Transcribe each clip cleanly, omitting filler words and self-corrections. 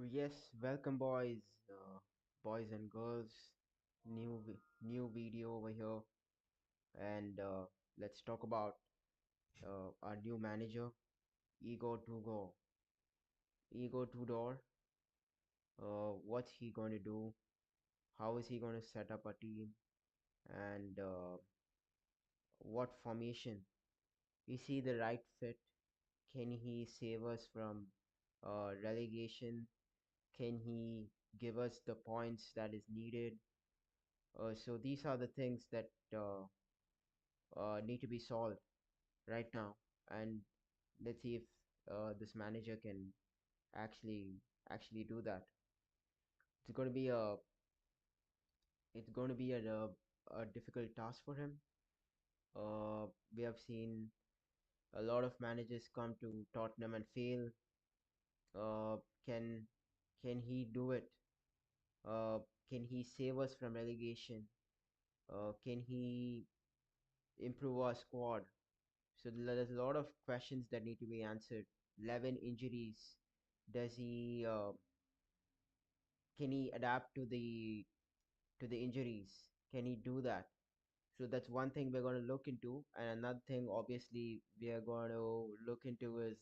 Yes, welcome boys and girls. New video over here, and let's talk about our new manager, Igor Tugor. Igor Tudor, what's he going to do? How is he going to set up a team? And what formation? Is he the right fit? Can he save us from relegation? Can he give us the points that is needed? So these are the things that need to be solved right now, and let's see if this manager can actually actually do that. It's going to be a difficult task for him. We have seen a lot of managers come to Tottenham and fail. Uh, can can he do it? Uh, can he save us from relegation? Can he improve our squad? So there's a lot of questions that need to be answered. 11 injuries. Does he can he adapt to the injuries? Can he do that? So that's one thing we're going to look into, and another thing, obviously, we are going to look into is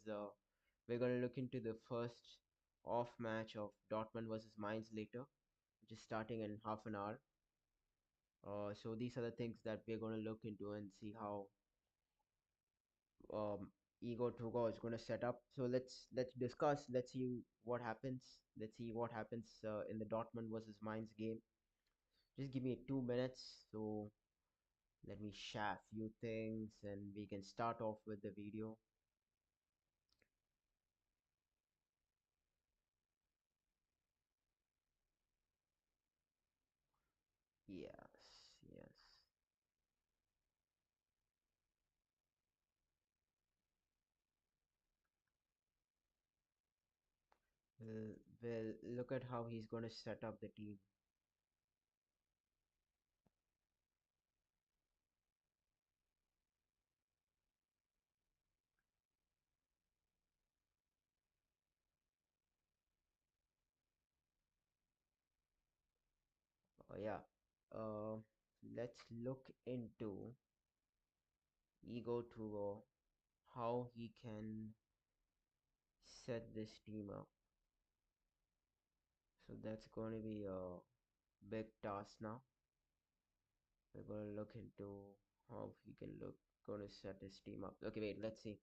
we're going to look into the first off match of Dortmund versus Mainz later, which is starting in half an hour. So these are the things that we're going to look into and see how um, Igor Tugor is going to set up. So let's discuss. Let's see what happens. Let's see what happens in the Dortmund versus Mainz game. Just give me 2 minutes. So let me share a few things, and we can start off with the video. Yes, yes. Well, look at how he's going to set up the team. Yeah. Uh, let's look into Igor Tugor, how he can set this team up. So that's going to be a big task now. We're going to look into how he can look going to set his team up. Okay, wait, let's see.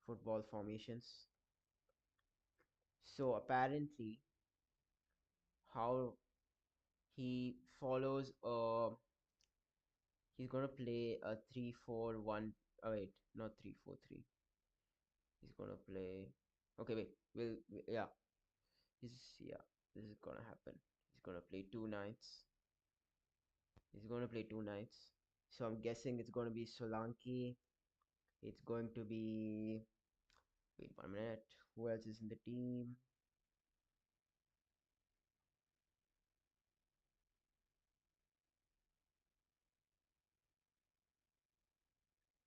Football formations. So apparently, how he follows he's gonna play a 3-4-1. Oh wait, not 3-4-3. He's gonna play. Okay, wait. Yeah. Yeah. This is gonna happen. He's gonna play two nights. He's gonna play two nights. So I'm guessing it's gonna be Solanke. It's going to be. Wait 1 minute. Who else is in the team?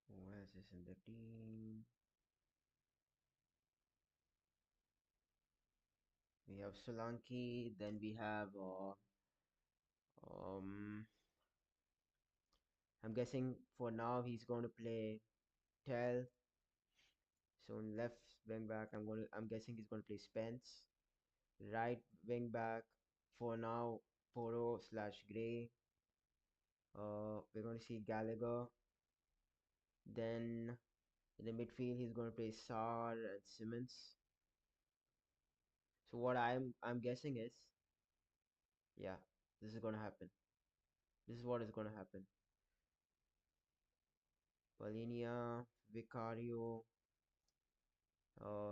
Who else is in the team? We have Solanke. Then we have um. I'm guessing for now he's going to play Tell. So in left wing back, I'm guessing he's going to play Spence. Right wing back for now, Poro slash Gray. We're going to see Gallagher. Then in the midfield, he's going to play Sar and Simmons. So what I'm guessing is, yeah, this is going to happen. This is what is going to happen. Polinia, Vicario.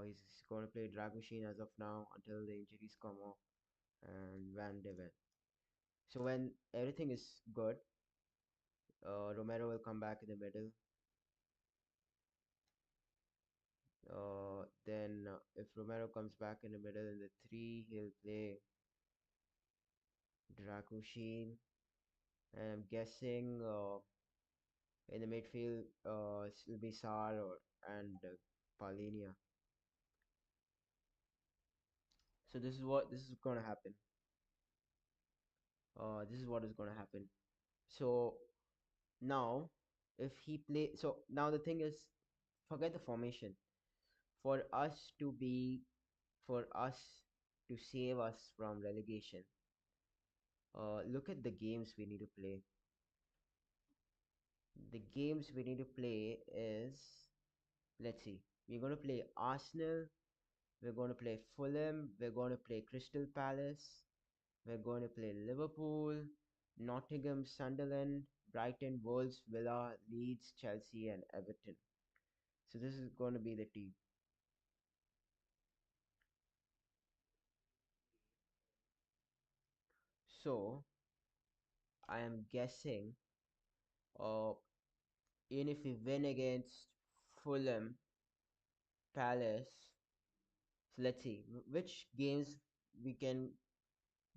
He's going to play Dragoshin as of now until the injuries come off, and Van de Ven. So when everything is good, Romero will come back in the middle. Then if Romero comes back in the middle in the three, he'll play Drakushin. And I'm guessing in the midfield, it'll be Sar and Paulinia. So this is gonna happen. This is what is gonna happen. So now, if he play, so now the thing is, forget the formation. For us to be, for us to save us from relegation, look at the games we need to play. The games we need to play is, let's see, we're going to play Arsenal, we're going to play Fulham, we're going to play Crystal Palace, we're going to play Liverpool, Nottingham, Sunderland, Brighton, Wolves, Villa, Leeds, Chelsea, and Everton. So this is going to be the team. So I am guessing, uh, even if we win against Fulham, Palace, so let's see which games we can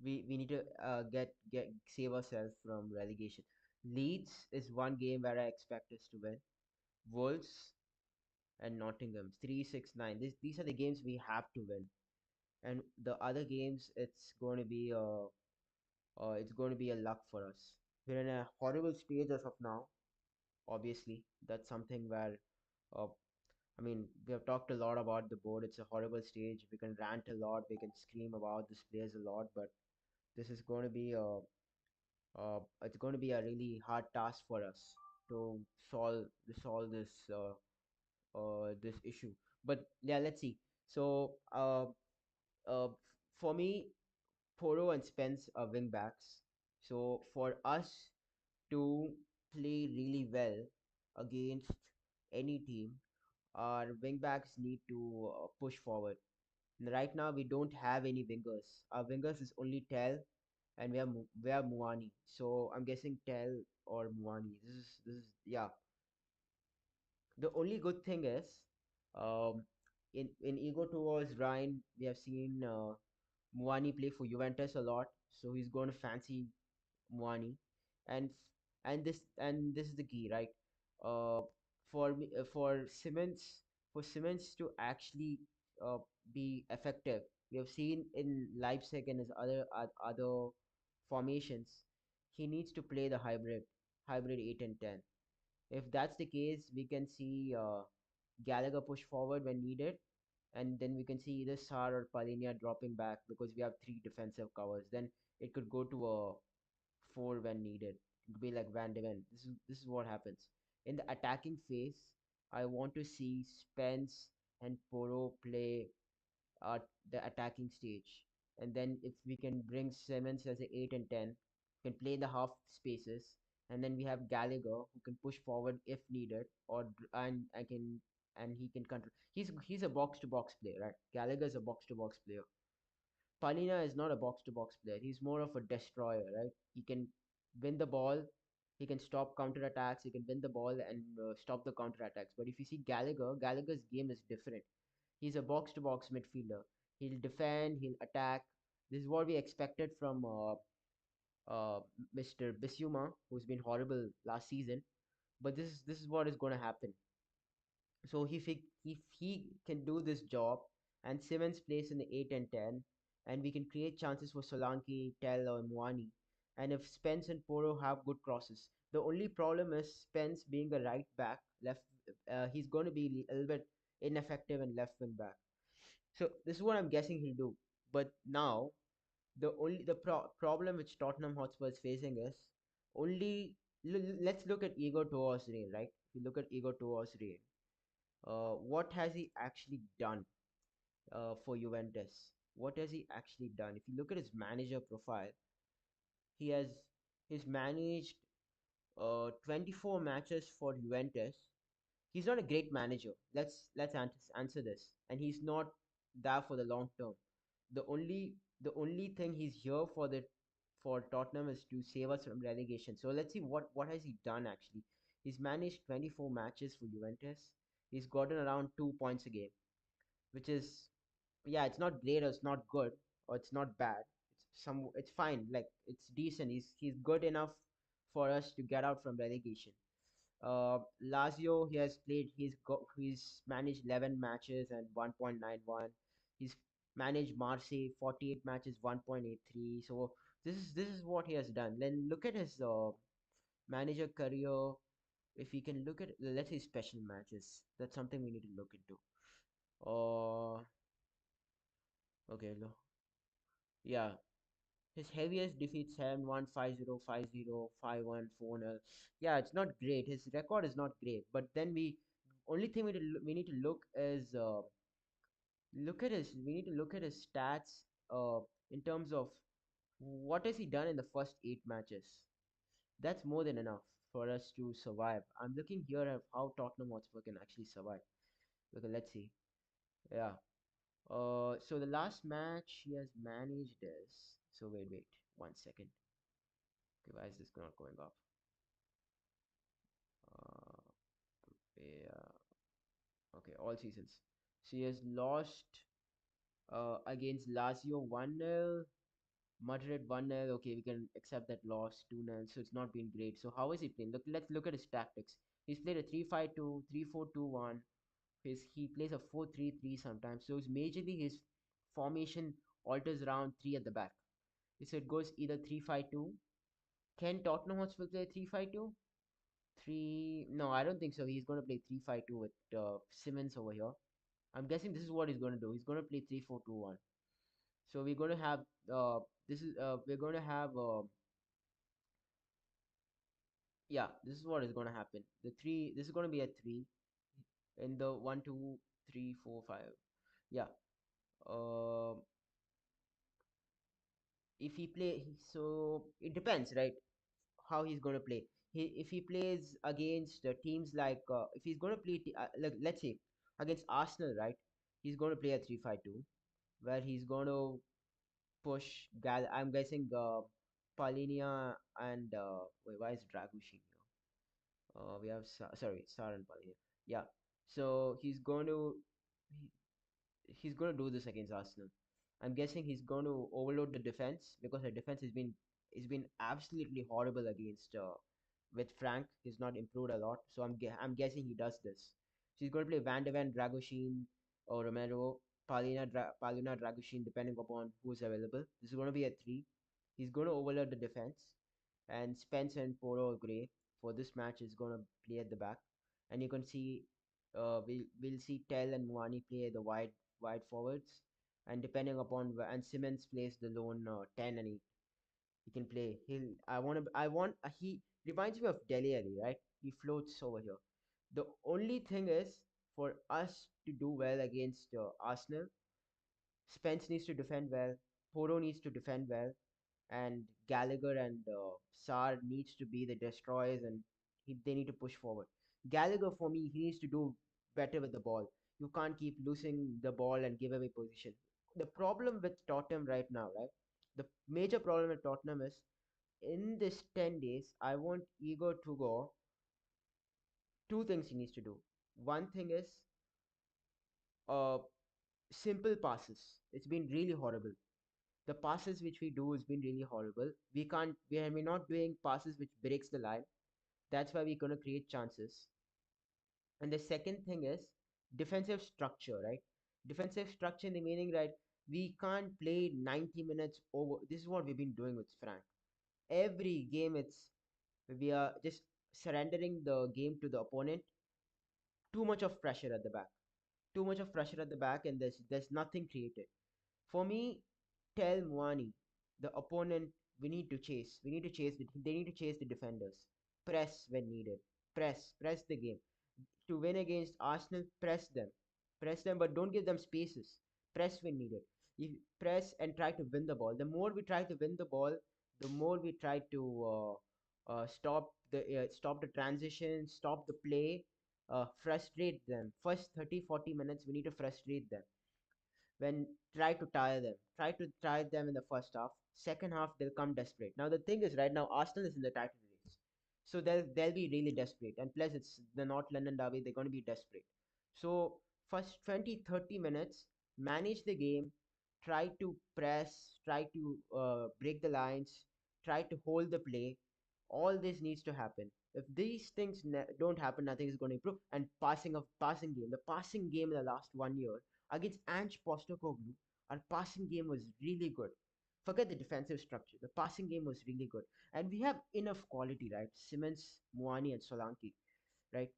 we need to get save ourselves from relegation. Leeds is one game where I expect us to win. Wolves and Nottingham 3-6-9. These are the games we have to win. And the other games, it's going to be a luck for us. We're in a horrible stage as of now. Obviously, that's something where uh, I mean, we have talked a lot about the board. It's a horrible stage. We can rant a lot. We can scream about this players a lot, but this is going to be a it's going to be a really hard task for us to solve this issue. But yeah, let's see. So for me, Poro and Spence are wing backs. So for us to play really well against any team, our wing backs need to push forward. Right now, we don't have any wingers. Our wingers is only Tel, and we have Muani. So I'm guessing Tel or Muani. This is yeah. The only good thing is, um, in Igor Tugor's Ryan, we have seen Muani play for Juventus a lot, so he's going to fancy Muani, and and this is the key, right? Uh, for Simmons to actually uh, be effective, we have seen in Leipzig and his other formations, he needs to play the hybrid 8 and 10. If that's the case, we can see Gallagher push forward when needed, and then we can see either Sar or Palinia dropping back because we have three defensive covers. Then it could go to a four when needed. It could be like Van de Ven. This is what happens in the attacking phase. I want to see Spence and Poro play at the attacking stage. And then if we can bring Simmons as a 8 and 10, can play in the half spaces, and then we have Gallagher who can push forward if needed, and I can and he can control. He's a box to box player, right? Gallagher is a box to box player. Palina is not a box to box player. He's more of a destroyer, right? He can win the ball. He can stop counter attacks. He can win the ball and stop the counter attacks. But if you see Gallagher's game is different. He's a box to box midfielder. He'll defend, he'll attack. This is what we expected from Mr. Bissouma, who's been horrible last season. But this is what is going to happen. So if he can do this job, and Simmons plays in the 8 and 10, and we can create chances for Solanke, Tell, or Mwani. And if Spence and Poro have good crosses, the only problem is Spence being a right back, he's going to be a little bit ineffective in left wing back. So this is what I'm guessing he'll do. But now the problem which Tottenham Hotspur is facing is let's look at Igor Tugor's reign, right? If you look at Igor Tugor's reign, what has he actually done for Juventus? What has he actually done? If you look at his manager profile, he has he's managed 24 matches for Juventus. He's not a great manager. Let's answer this, and he's not there for the long term. The only thing he's here for Tottenham is to save us from relegation. So let's see what has he done actually. He's managed 24 matches for Juventus. He's gotten around 2 points a game, which is, yeah, it's not great or it's not good or it's not bad. It's fine. Like, it's decent. He's good enough for us to get out from relegation. Lazio, he's managed 11 matches and 1.91. He's Managed Marseille 48 matches 1.83. So this is what he has done. Then look at his manager career. If we can look at, let's say, special matches, that's something we need to look into. Okay, yeah, his heaviest defeats 7-1, 5-0, 5-0, 5-1, 4-0. Yeah, it's not great. His record is not great. But then only thing we need to look is look at his we need to look at his stats in terms of what has he done in the first 8 matches. That's more than enough for us to survive. I'm looking here at how Tottenham Hotspur can actually survive. Okay, let's see. Yeah. So the last match he has managed is. So wait, 1 second. Okay, why is this not going up? Uh, yeah. Okay, all seasons. So he has lost against Lazio 1-0, Madrid 1-0. Okay, we can accept that loss 2-0. So it's not been great. So how is he playing? Let's look at his tactics. He's played a 3-5-2, 3-4-2-1. He plays a 4-3-3 sometimes. So it's majorly his formation alters around three at the back. So it goes either 3-5-2. Can Tottenham Hotspur play 3-5-2? Three? No, I don't think so. He's going to play 3-5-2 with Simmons over here. I'm guessing this is what he's going to do. He's going to play 3-4-2-1. So we're going to have this is we're going to have yeah, this is what is going to happen. The three. This is going to be a three in the 1, 2, 3, 4, 5. Yeah. Um. If he play, so it depends, right? How he's going to play. If he plays against teams like if he's going to play like, let's say against Arsenal, right? He's going to play a 3-5-2 where he's going to push Gal. I'm guessing Palinia and wait, why is Dragushin here? We have sorry, Sar and Palinia. Yeah. So he's going to do this against Arsenal. I'm guessing he's going to overload the defense because the defense has been absolutely horrible against with Frank. He's not improved a lot, so I'm guessing he does this. So he's going to play Van de Ven, Dragoshin, or Romero, Palina, Dragoshin, depending upon who's available. This is going to be a three. He's going to overload the defense, and Spence and Poro Gray for this match is going to play at the back, and you can see we'll see Tell and Mwani play the wide forwards, and depending upon and Simmons plays the lone 10, and he can play. He reminds me of Dele Alli, right? He floats over here. The only thing is for us to do well against Arsenal, Spence needs to defend well, Poro needs to defend well, and Gallagher and Sar needs to be the destroyers, and they need to push forward. Gallagher, for me, he needs to do better with the ball. You can't keep losing the ball and give away position. The problem with Tottenham right now, right? The major problem with Tottenham is in this 10 days, I want Igor Tugor two things he needs to do. One thing is uh, simple passes. It's been really horrible. The passes which we do has been really horrible. We're not doing passes which breaks the line. That's why we're gonna create chances. And the second thing is defensive structure, right? Defensive structure in the meaning, right? We can't play 90 minutes over. This is what we've been doing with Frank. Every game, we are just surrendering the game to the opponent. Too much of pressure at the back. Too much of pressure at the back, and there's nothing created. For me, tell Mwani, the opponent, we need to chase. We need to chase. They need to chase the defenders. Press when needed. Press the game. To win against Arsenal, press them, but don't give them spaces. Press when needed. You press and try to win the ball. The more we try to win the ball, the more we try to stop the transition, stop the play, frustrate them. First 30-40 minutes, we need to frustrate them when try to tire them in the first half. Second half they'll come desperate. Now the thing is, right now Arsenal is in the title race, so they'll be really desperate, and plus it's the North London derby. They're going to be desperate. So first 20-30 minutes, manage the game, try to press, try to break the lines, try to hold the play. All this needs to happen. If these things don't happen, nothing is going to improve. And passing game, the passing game in the last 1 year against Ange Postecoglou, Our passing game was really good. Forget the defensive structure. The passing game was really good, and we have enough quality, right? Simmons, Muani, and Solanke, right?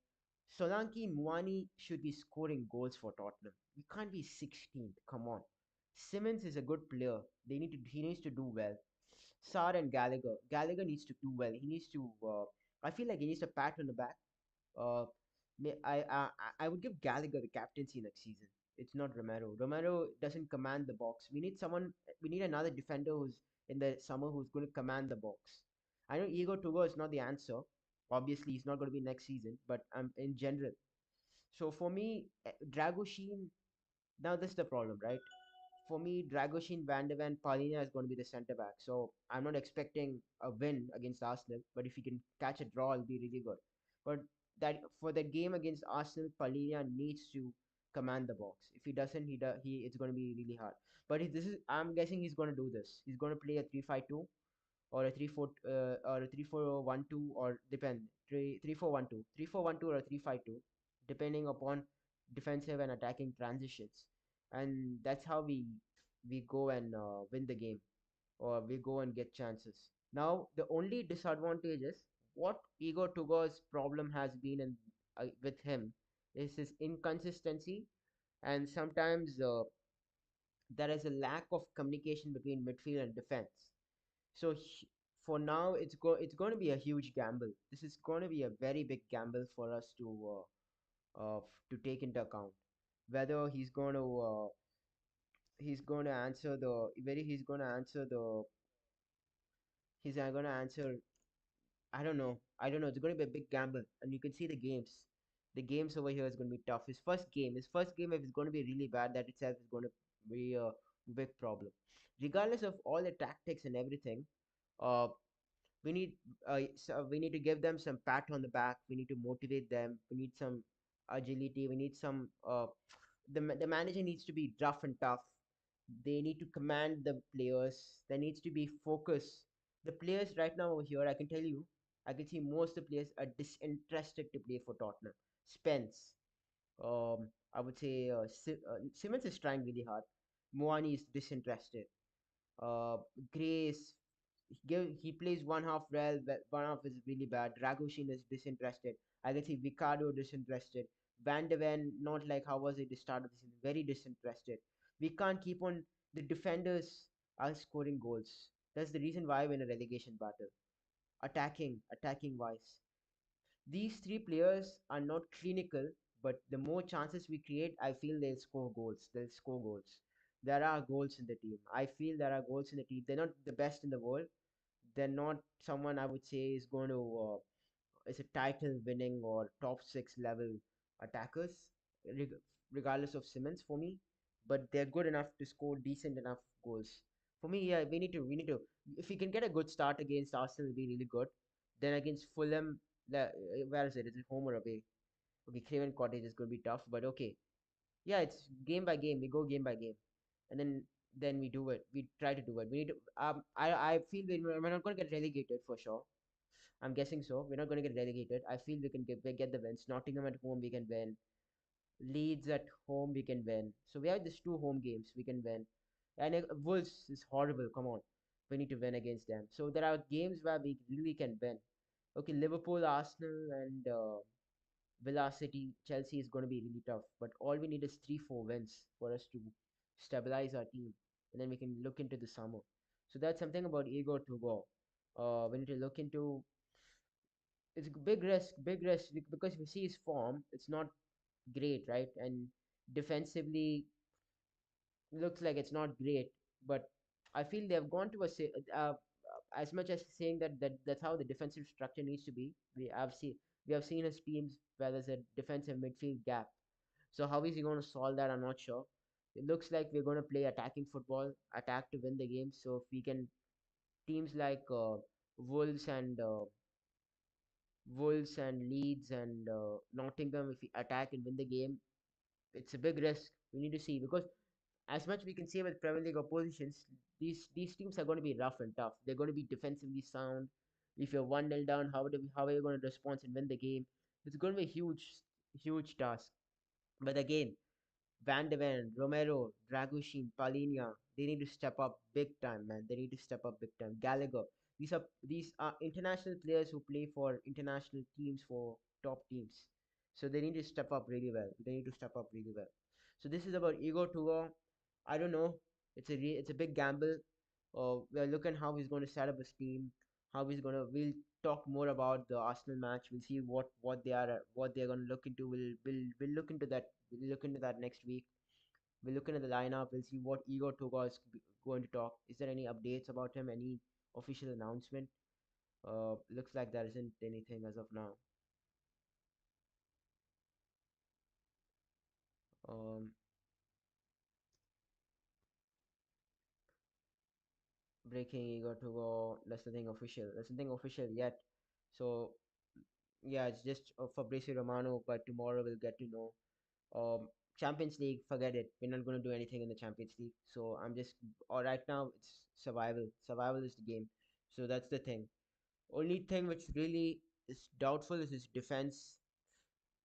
Solanke, Muani should be scoring goals for Tottenham. We can't be 16th. Come on. Simmons is a good player. He needs to do well. Sar and Gallagher. Gallagher needs to do well. He needs to. I feel like he needs a pat on the back. Uh, I would give Gallagher the captaincy next season. It's not Romero. Romero doesn't command the box. We need someone. We need another defender who's in the summer who's going to command the box. I know Igor Tugor is not the answer. Obviously, he's not going to be next season. But in general. So for me, Dragoshin. Now this is the problem, right? For me, Dragoshin, Van de Ven, Palina is going to be the centre back. So I'm not expecting a win against Arsenal, but if he can catch a draw, it'll be really good. But that for the game against Arsenal, Palina needs to command the box. If he doesn't, he it's going to be really hard. But if this is, I'm guessing he's going to do this. He's going to play a 3-5-2 or a 3-4 or a 3-4-1-2 or depend 3-4-1-2, 3-4-1-2 or a 3-5-2, depending upon defensive and attacking transitions, and that's how we go and win the game, or we go and get chances. Now the only disadvantage is what Igor Tugor's problem has been in with him is his inconsistency, and sometimes there is a lack of communication between midfield and defense. So for now, it's going to be a huge gamble. This is going to be a very big gamble for us to take into account whether he's going to answer the whether he's going to answer. I don't know. It's going to be a big gamble, and you can see the games. The games over here is going to be tough. His first game, if it's going to be really bad, that itself is going to be a big problem. Regardless of all the tactics and everything, uh, we need we need to give them some pat on the back. We need to motivate them. We need some agility. We need some the manager needs to be rough and tough. They need to command the players. There needs to be focus. The players right now over here, I can tell you, I can see most of the players are disinterested to play for Tottenham. Spence, I would say Simmons is trying really hard. Moani is disinterested. uh, Grace, he plays one half well, but one half is really bad. Dragoshin is disinterested. I can see Vicardo disinterested. Van de Ven, not like how was it the start of the season, very disinterested. We can't keep on. The defenders are scoring goals. That's the reason why we're in a relegation battle. Attacking wise. These three players are not clinical, but the more chances we create, I feel they'll score goals. They'll score goals. There are goals in the team. I feel there are goals in the team. They're not the best in the world. They're not someone I would say is going to is a title winning or top six level attackers, reg- regardless of Simmons for me. But they're good enough to score decent enough goals. For me, yeah, we need to. If we can get a good start against Arsenal, it'll be really good. Then against Fulham, where is it? Is it home or away? Okay, Craven Cottage is going to be tough, but okay. Yeah, it's game by game. We go game by game, and then we do it. We try to do it. We need to. I feel we're not going to get relegated for sure. I'm guessing so. We're not going to get relegated. I feel we get the wins. Nottingham at home we can win. Leeds at home we can win. So we have these two home games we can win. And Wolves is horrible. Come on, we need to win against them. So there are games where we really can win. Okay, Liverpool, Arsenal, and Villa City, Chelsea is going to be really tough. But all we need is 3-4 wins for us to stabilize our team, and then we can look into the summer. So that's something about Igor Tugor. We need to look into. It's a big risk because if you see his form, it's not great, right? And defensively, looks like it's not great. But I feel they have gone to as much as saying that's how the defensive structure needs to be. We have seen his teams where there's a defensive midfield gap. So how is he going to solve that? I'm not sure. It looks like we're going to play attacking football, attack to win the game. So if we can, teams like Wolves and Wolves and Leeds and Nottingham, if we attack and win the game, it's a big risk. We need to see because as much we can say with Premier League oppositions, these teams are going to be rough and tough. They're going to be defensively sound. If you're 1-0 down, how are you going to respond and win the game? It's going to be a huge task. But again, Van de Ven, Romero, Dragushin, Palinia, they need to step up big time, man. They need to step up big time. Gallagher. These are international players who play for international teams, for top teams. So they need to step up really well. They need to step up really well. So this is about Igor Tugor. I don't know. It's a big gamble. We're looking how he's going to set up his team. How he's gonna. We'll talk more about the Arsenal match. We'll see what they're gonna look into. We'll look into that. We'll look into that next week. We'll look into the lineup. We'll see what Igor Tugor is going to talk. Is there any updates about him? Any official announcement? Looks like there isn't anything as of now. Um, Breaking Igor Tugor. That's nothing official. There's nothing official yet. So yeah, it's just Fabrizio Romano. But tomorrow we'll get to know. Champions League, forget it. We're not going to do anything in the Champions League. So I'm just, or right now it's survival. Survival is the game. So that's the thing. Only thing which really is doubtful is his defense.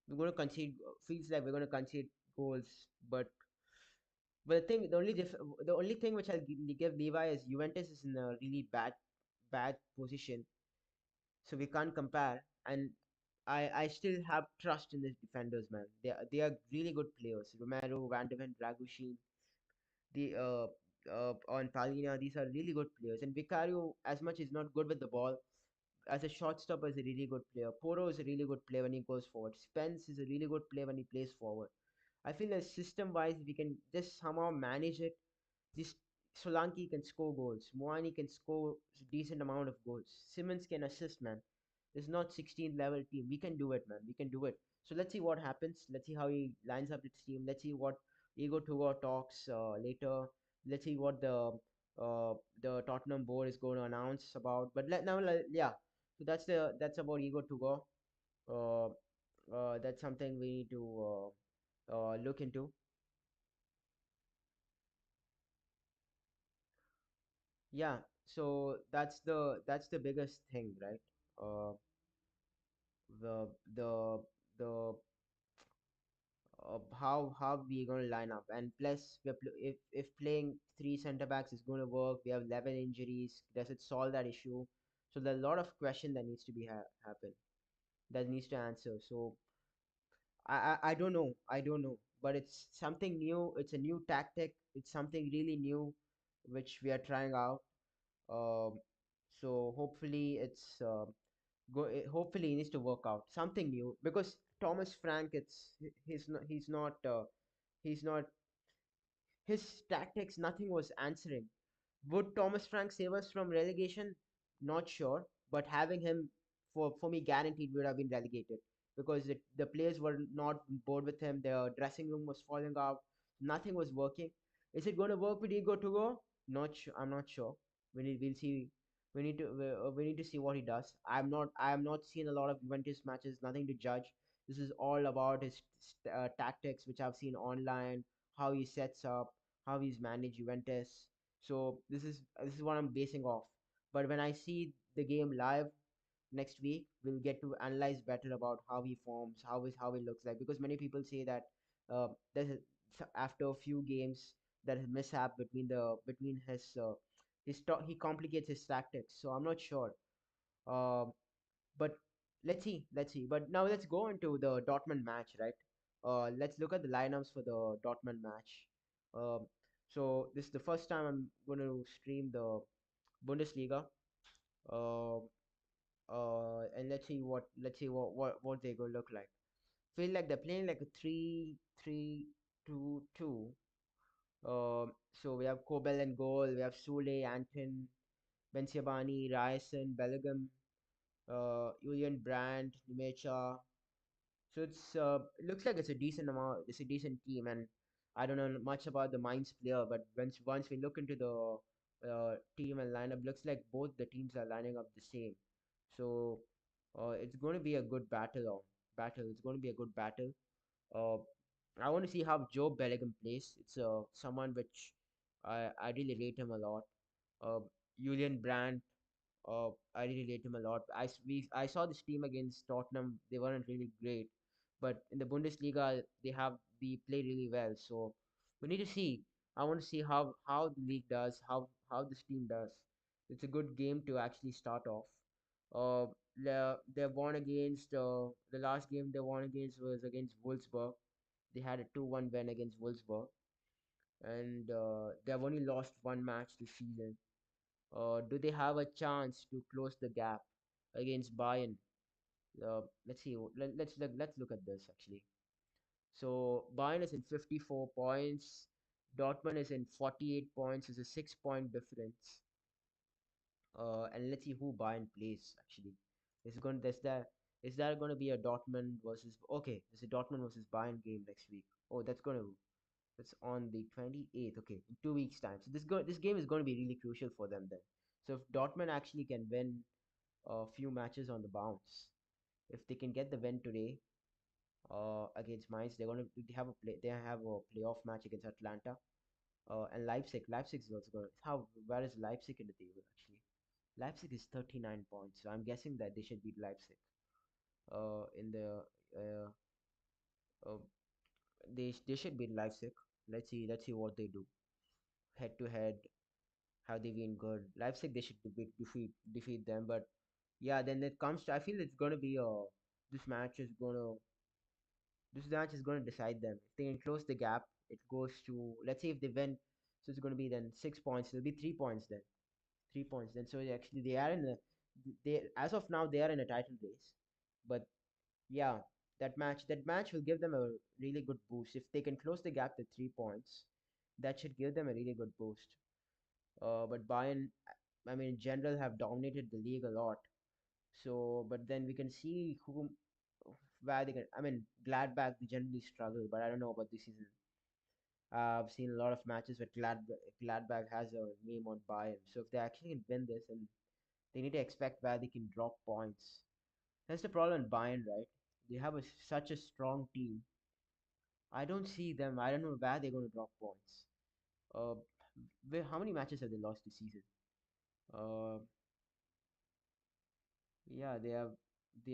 We're going to concede. Feels like we're going to concede goals, but the only thing which I'll give Levi is Juventus is in a really bad position, so we can't compare. And I still have trust in these defenders, man. They are really good players. Romero, Van de Ven, Dragushin, the on Palina, these are really good players. And Vicario, as much is not good with the ball, as a shortstop is a really good player. Poro is a really good player when he goes forward. Spence is a really good player when he plays forward. I feel that system wise we can just somehow manage it. This Solanke can score goals. Moani can score decent amount of goals. Simmons can assist, man. It's not 16th level team. We can do it, man. We can do it. So let's see what happens. Let's see how he lines up his team. Let's see what Igor Tugor talks later. Let's see what the Tottenham board is going to announce about. But yeah. So that's about Igor Tugor. Uh, that's something we need to look into. Yeah, so that's the biggest thing, right? uh the the the how we going to line up. And plus if playing three center backs is going to work, we have 11 injuries, does it solve that issue? So there's a lot of question that needs to be happen, that needs to answer. So I don't know, but it's something new. It's a new tactic, it's something really new which we are trying out. um so hopefully hopefully it needs to work out something new, because Thomas Frank, he's not his tactics, nothing was answering. Would Thomas Frank save us from relegation? Not sure, but having him, for me, guaranteed we would have been relegated, because the players were not bored with him. The dressing room was falling out. Nothing was working. Is it going to work with Igor to go? Not sure. I'm not sure. We'll see. We need to see what he does. I am not seeing a lot of Juventus matches. Nothing to judge. This is all about his tactics, which I've seen online. How he sets up, how he's managed Juventus. So this is what I'm basing off. But when I see the game live next week, we'll get to analyze better about how he forms, how he looks like. Because many people say that there's after a few games there is mishap between he complicates his tactics. So I'm not sure. Um, but let's see. But now let's go into the Dortmund match, right? Let's look at the lineups for the Dortmund match. Um, so this is the first time I'm going to stream the Bundesliga. Uh, and let's see what they go look like. Feel like they're playing like a 3-3-2-2. So we have Kobel and goal. We have Sule, Anton, Bensiabani, Ryerson, Bellingham, Julian Brandt, Nimecha. So it looks like it's a decent amount. It's a decent team, and I don't know much about the Mainz player, but once we look into the team and lineup, looks like both the teams are lining up the same. So it's going to be a good battle. It's going to be a good battle. Uh, I want to see how Joe Bellingham plays. It's someone which I really rate him a lot. Uh, Julian Brandt, I really rate him a lot. I saw this team against Tottenham. They weren't really great, but in the Bundesliga they play really well. So we need to see. I want to see how the league does, how this team does. It's a good game to actually start off. They won against the last game they won against was against Wolfsburg. They had a 2-1 win against Wolfsburg, and they've only lost one match this season. Do they have a chance to close the gap against Bayern? Let's see. Let's look at this actually. So Bayern is in 54 points. Dortmund is in 48 points. It's a 6 point difference. And let's see who Bayern plays actually. Is there going to be a Dortmund versus okay? There's a Dortmund versus Bayern game next week. Oh, that's on the 28th. Okay, in 2 weeks time. So this game is going to be really crucial for them then. So if Dortmund actually can win a few matches on the bounce, if they can get the win today, against Mainz. They have a playoff match against Atlanta. And Leipzig. Leipzig is also going. How Where is Leipzig in the table actually? Leipzig is 39 points, so I'm guessing that they should beat Leipzig. In the uh, they should beat Leipzig. Let's see what they do head to head. How they been good? Leipzig they should defeat them, but yeah, then it comes to I feel it's gonna be this match is gonna this match is going to decide them. If they can close the gap, it goes to let's say if they win, so it's going to be then 6 points. It'll be 3 points then. 3 points then. So actually they are in the they as of now they are in a title race, but yeah, that match will give them a really good boost if they can close the gap to 3 points. That should give them a really good boost. But Bayern, I mean, in general, have dominated the league a lot. So, but then we can see where they can. I mean, Gladbach they generally struggle, but I don't know about this season. I've seen a lot of matches where Gladbach has a name on Bayern. So if they actually can win this, and they need to expect where they can drop points. That's the problem in Bayern, right? They have such a strong team. I don't see them. I don't know where they're going to drop points. Uh, how many matches have they lost this season? Uh, yeah, they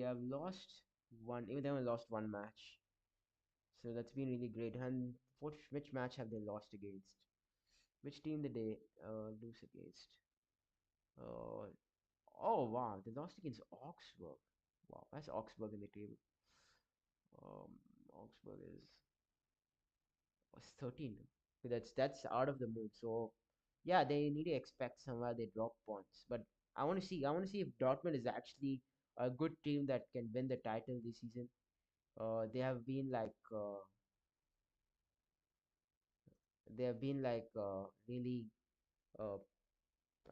have lost one. Even they have lost one match. So that's been really great. And which match have they lost against? Which team did they lose against? Uh, oh wow, they lost against Augsburg. Wow, that's Augsburg in the table. Um, Augsburg is was 13. So that's out of the mood. So yeah, they need to expect somewhere they drop points. But I want to see if Dortmund is actually a good team that can win the title this season. They have been like really uh,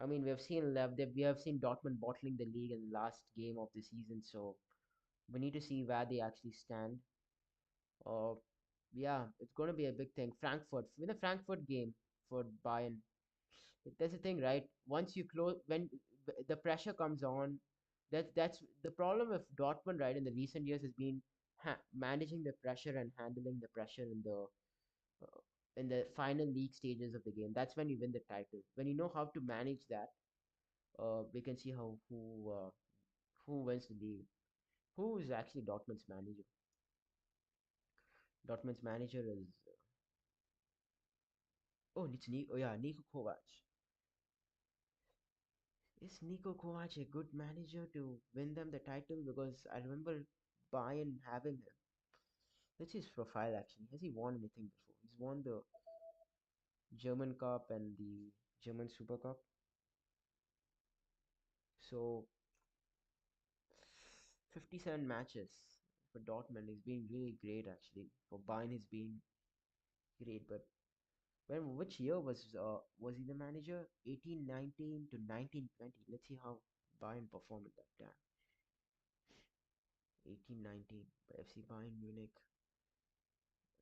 I mean, we have seen Dortmund bottling the league in the last game of the season, so we need to see where they actually stand. Uh, yeah, it's going to be a big thing. Frankfurt, win a Frankfurt game for Bayern. That's the thing, right? Once you close, when the pressure comes on, that's the problem with Dortmund, right? In the recent years, has been managing the pressure and handling the pressure uh, in the final league stages of the game. That's when you win the title. When you know how to manage that, we can see who wins the league. Who is actually Dortmund's manager? Dortmund's manager is Niko Kovac. Is Niko Kovac a good manager to win them the title? Because I remember Bayern having him. Let's see his profile actually. Has he won anything before? He's won the German Cup and the German Super Cup. So 57 matches for Dortmund. He's been really great actually. For Bayern, he's been great, but which year was he the manager? 1819 to 1920. Let's see how Bayern performed at that time. 1819 by FC Bayern Munich.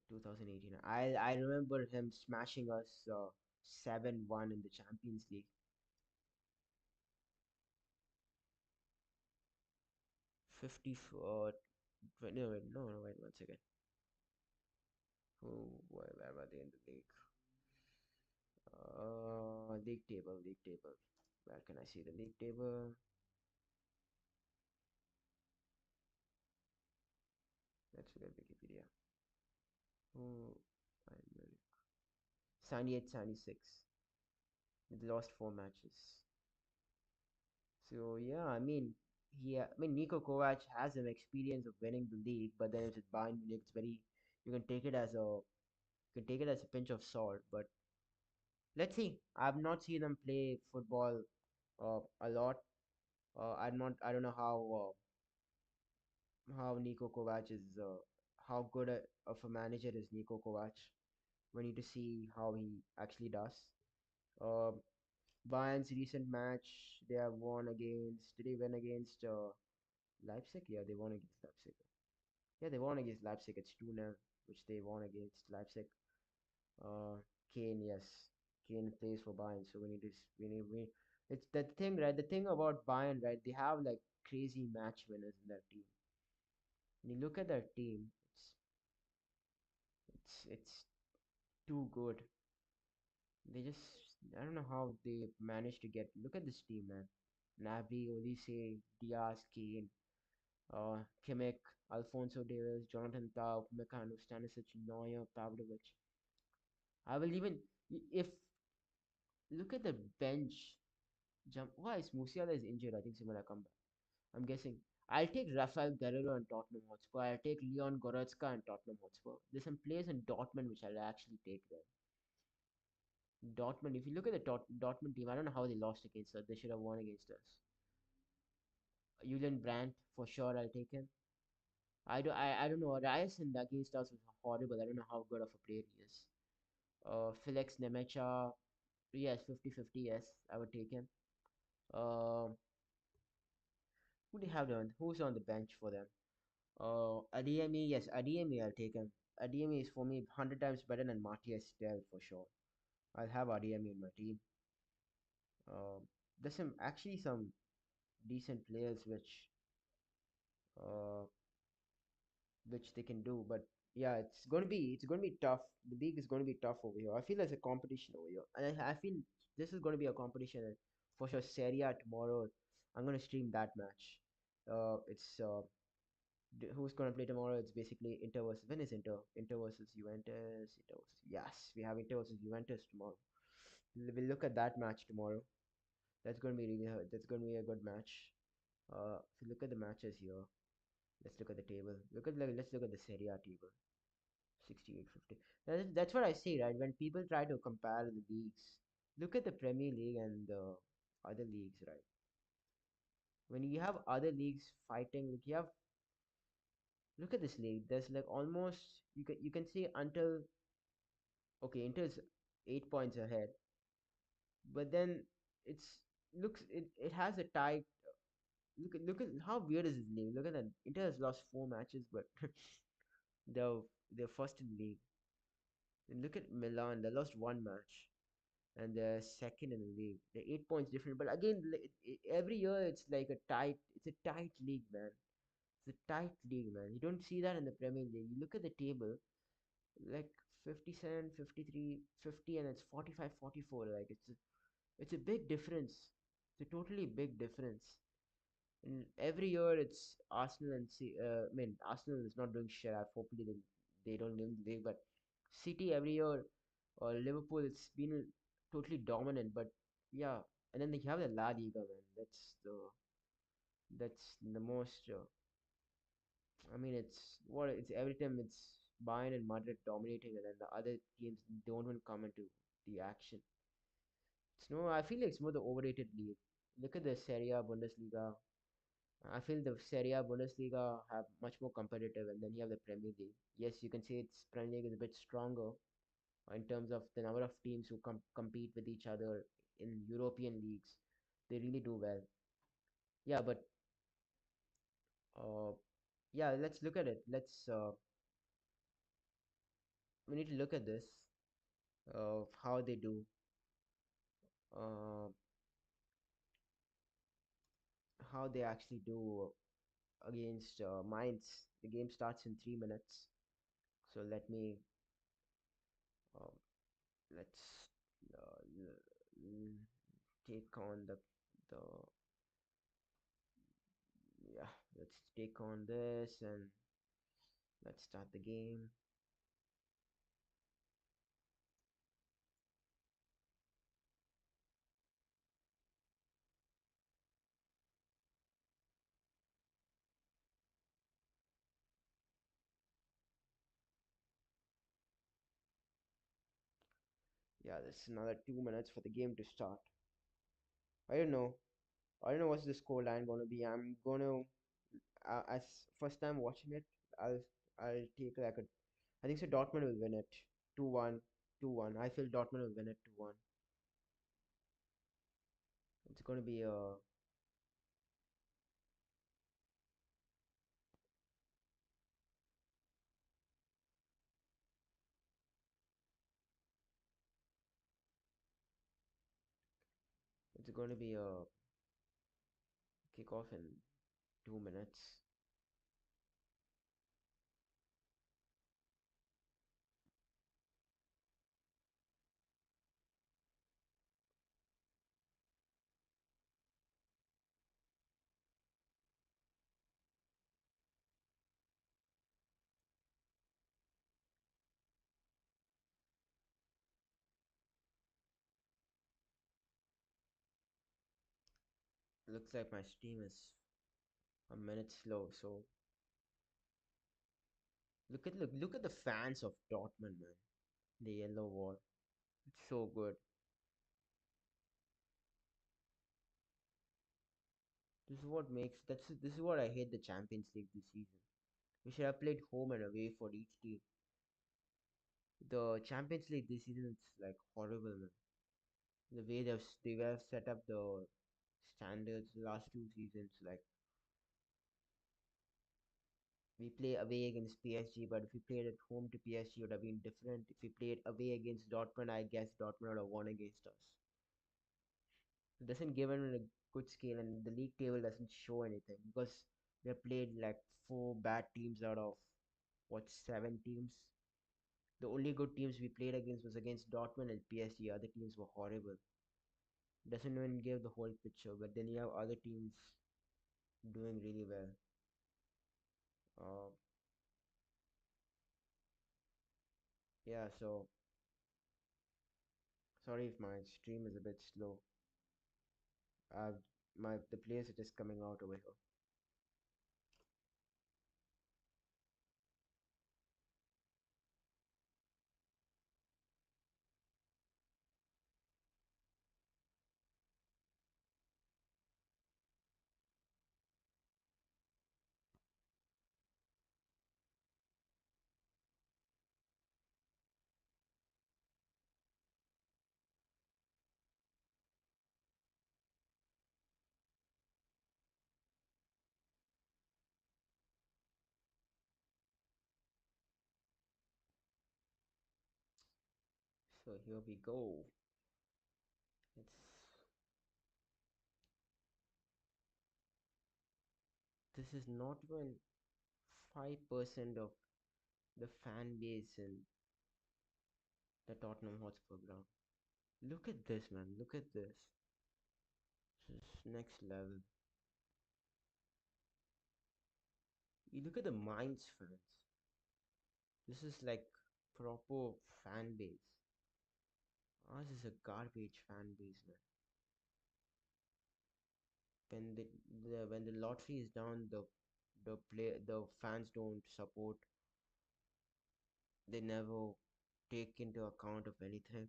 2018. I remember him smashing us 7-1 in the Champions League. 50 no wait no no wait one second. Where were they in the league? League table. Where can I see the league table? Let's look at Wikipedia. Oh, Bayern Munich. 78, 76. They lost 4 matches. So yeah, I mean, Niko Kovac has some experience of winning the league, but then it's with Bayern Munich. It's very you can take it as a pinch of salt. But let's see. I've not seen them play football a lot. I don't know how Niko Kovac is how good of a manager is Niko Kovac. We need to see how he actually does. Uh, Bayern's recent match, they have won against. Did they win against Leipzig? Yeah, they won against Leipzig. Yeah, they won against Leipzig. It's 2-0, which they won against Leipzig. Uh, Kane, yes, Kane plays for Bayern, so we need to we. It's the thing, right? The thing about Bayern, right? They have like crazy match winners in their team. When you look at their team, it's too good. They just I don't know how they managed to get. Look at this team, man. Nabry, Olise, Diaz, Kane, Kimmich, Alfonso Davies, Jonathan Tau, Meccano, Stanisic, Neuer, Pavlovic. I will even if look at the bench. Jump. Why is Musiala is injured? I think he's gonna come back. I'm guessing. I'll take Rafael Guerrero and Tottenham Hotspur. I'll take Leon Goretzka and Tottenham Hotspur. There's some players in Dortmund which I'll actually take there. Dortmund. If you look at the Dortmund team, I don't know how they lost against us. They should have won against us. Julian Brandt for sure. I'll take him. I don't know. Ryerson against us was horrible. I don't know how good of a player he is. Felix Nemecha. Yes, 50-50. Yes, I would take him. Uh, who do you have on? Who's on the bench for them? Adeyemi, yes, Adeyemi, I'll take him. Adeyemi is for me 100 times better than Matthias Dell for sure. I'll have Adeyemi in my team. There's some decent players uh, which they can do, but yeah, it's gonna be tough. The league is gonna be tough over here. I feel there's a competition over here, and I feel this is gonna be a competition for sure. Serie A tomorrow, I'm gonna stream that match. It's who's gonna play tomorrow? It's basically Inter versus when is Inter? Inter versus Juventus. Inter versus, yes, we have Inter versus Juventus tomorrow. We'll look at that match tomorrow. That's gonna be a good match. If you look at the matches here, let's look at the table. Let's look at the Serie A table. 68-50. That's what I say, right? When people try to compare the leagues, look at the Premier League and the other leagues, right? When you have other leagues fighting, like you have look at this league. There's like almost you can see until okay, Inter's 8 points ahead, but then it's it has a tight. Look at how weird is this league. Look at that. Inter has lost 4 matches, but they're they're first in the league. And look at Milan. They lost 1 match and they're second in the league. They're 8 points different. But again, every year it's like a tight. It's a tight league, man. It's a tight league, man. You don't see that in the Premier League. You look at the table, like 57, 53, 50, and it's 45, 44. Like it's a big difference. It's a totally big difference. And every year it's Arsenal and I mean Arsenal is not doing shit. Hopefully they don't win the league, but City every year or Liverpool it's been totally dominant. But yeah, and then they have the La Liga, man. That's the most. I mean it's every time it's Bayern and Madrid dominating, and then the other teams don't even come into the action. It's no, I feel like it's more the overrated league. Look at the Serie A, Bundesliga. I feel the Serie A, Bundesliga have much more competitive, and then you have the Premier League. Yes, you can say its Premier League is a bit stronger in terms of the number of teams who compete with each other in European leagues. They really do well. Yeah, but uh, yeah, let's look at it. We need to look at this how they do, uh, how they actually do against Mainz. The game starts in 3 minutes. So uh, let's take on the yeah. Let's take on this and Let's start the game. Yeah, there's another 2 minutes for the game to start. I don't know. I don't know what's the score line gonna be. I'm gonna as first time watching it, I'll I'll take like a. I think so. Dortmund will win it. 2-1, 2-1. I feel Dortmund will win it 2-1. It's gonna be a. It's gonna be a kickoff in 2 minutes. Looks like my stream is a minute slow. So look at the fans of Dortmund, man. The yellow wall. It's so good. This is what I hate the Champions League this season. We should have played home and away for each team. The Champions League this season is like horrible, man. The way they have set up the standards the last 2 seasons. Like we play away against PSG, but if we played at home to PSG, it would have been different. If we played away against Dortmund, I guess Dortmund would have won against us. It doesn't give them a good scale, and the league table doesn't show anything because they played like four bad teams out of what 7 teams. The only good teams we played against was against Dortmund and PSG. Other teams were horrible. Doesn't even give the whole picture. But then you have other teams doing really well. Uh, yeah. So sorry if my stream is a bit slow. Uh, the players are just coming out over here. So here we go. It's this is not even 5% of the fan base in the Tottenham Hotspur ground. Look at this, man. Look at this. This is next level. You look at the Mainz fans. This is like proper fan base. Ours is a garbage fan base, man. When when the lottery is down, the fans don't support. They never take into account of anything.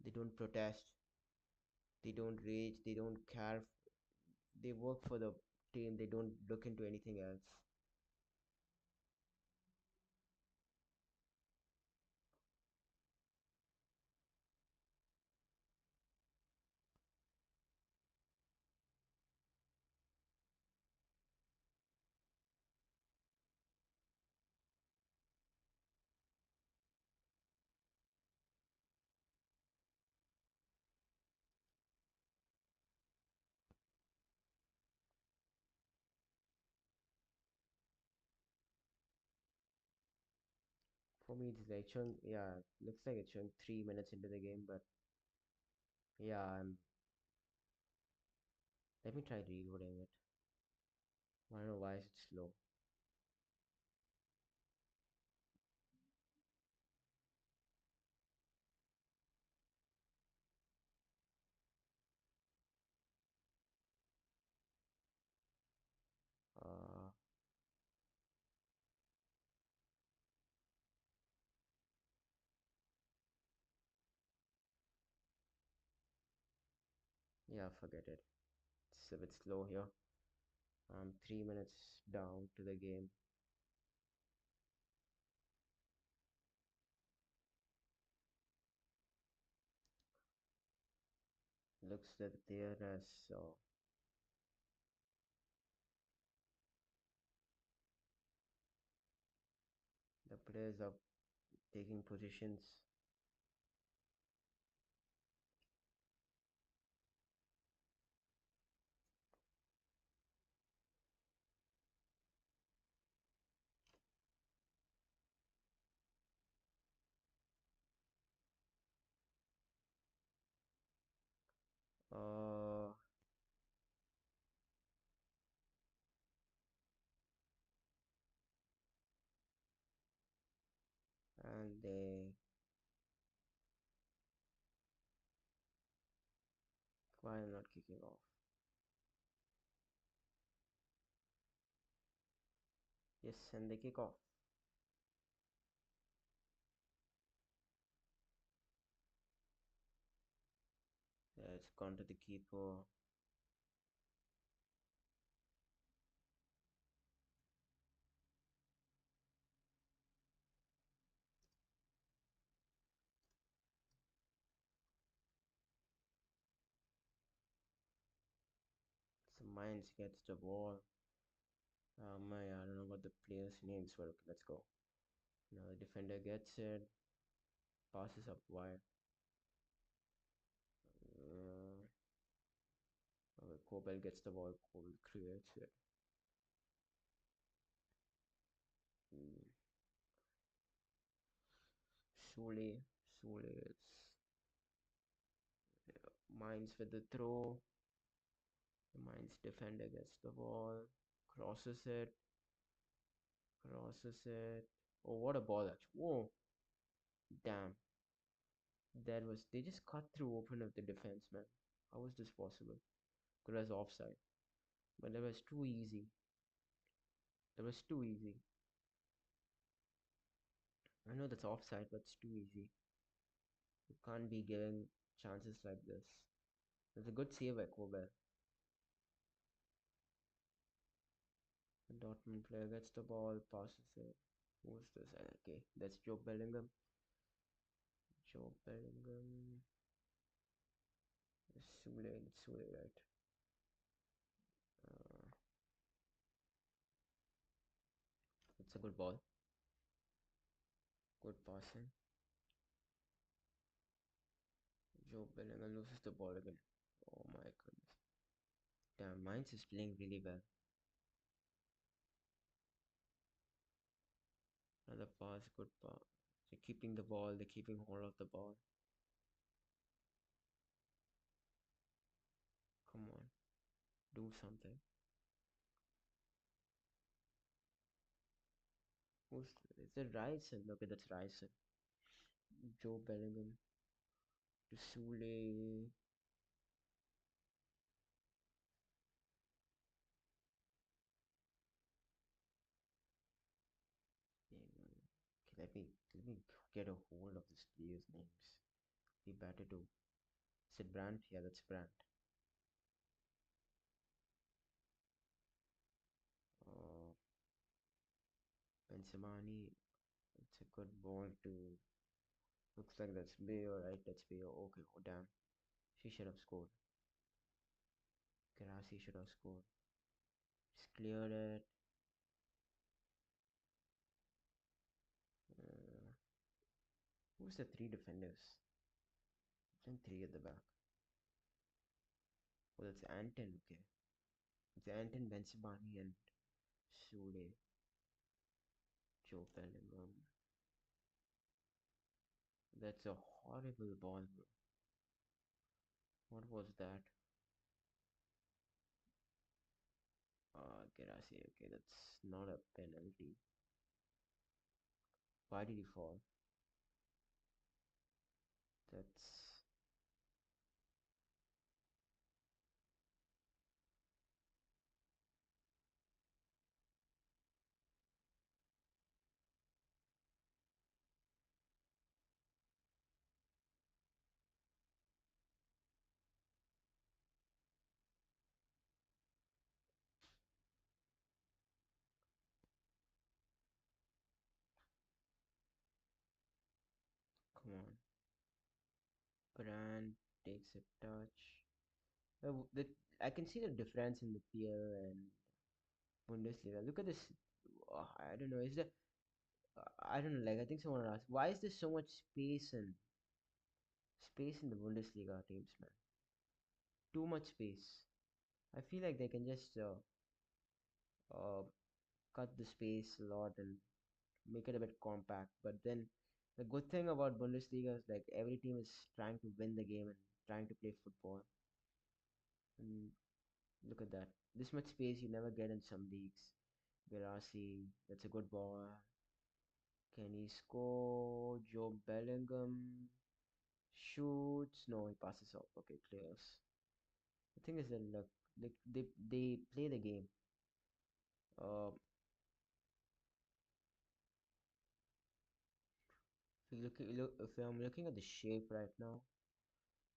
They don't protest. They don't rage. They don't care. They work for the team. They don't look into anything else. For me, it's like showing. Yeah, looks like it's showing 3 minutes into the game, but yeah, let me try reloading it. I don't know why is it slow. Yeah, forget it. It's a bit slow here. I'm 3 minutes down to the game. Looks that there as the players are taking positions. Uh, and they why not kicking off? Yes, and they kick off. Yeah, it's gone to the keeper. So Mainz gets the ball. I don't know what the players' names were. Okay, let's go. Now the defender gets it, passes up wide. Uh, Kobel gets the ball. Kobel creates it. Mm. Sule, Sule is Mainz with the throw. The Mainz defender gets the ball, crosses it, crosses it. Oh, what a ball! Actually, whoa, damn! That was they just cut through open of the defense, man. How was this possible? It was offside, but that was too easy. That was too easy. I know that's offside, but it's too easy. You can't be giving chances like this. It's a good save by Kobel. The Dortmund player gets the ball, passes it. Who's this? Okay, that's Joe Bellingham. Joe Bellingham. Sule, right? Uh, it's a good ball. Good passing. Joe Bellingham loses the ball again. Oh my goodness. Damn, Mainz is playing really well. Another pass, good pass. They're keeping the ball, they're keeping hold of the ball. Come on, do something. Who's is it Ryerson? Okay, that's Ryerson. Joe Bellingham to Sule. Okay, let me get a hold of this player's names. Be better to. Is it Brandt? Yeah, that's Brandt. Uh, Benzemani. It's a good ball to. Looks like that's Bayo, right? That's Bayo. Okay, oh damn. She should have scored. Karasi should have scored. Just cleared it. Uh, who's the three defenders? Then three at the back. Oh, that's Anton. Okay, it's Anton, Benzemani, and Sule. Joe Bellingham. That's a horrible ball, bro. What was that? Gerasi. Okay, that's not a penalty. Why did he fall? That's Brand takes a touch. I can see the difference in the PL and Bundesliga. Look at this. I don't know. Is there? I don't know. Like I think someone asked, why is there so much space in the Bundesliga teams, man? Too much space. I feel like they can just uh, cut the space a lot and make it a bit compact. But then the good thing about Bundesliga is like every team is trying to win the game and trying to play football. And look at that. This much space you never get in some leagues. Gerasi, that's a good ball. Can he score? Joe Bellingham shoots. No, he passes off. Okay, clears. The thing is that look, they play the game. Uh, if I'm looking at the shape right now,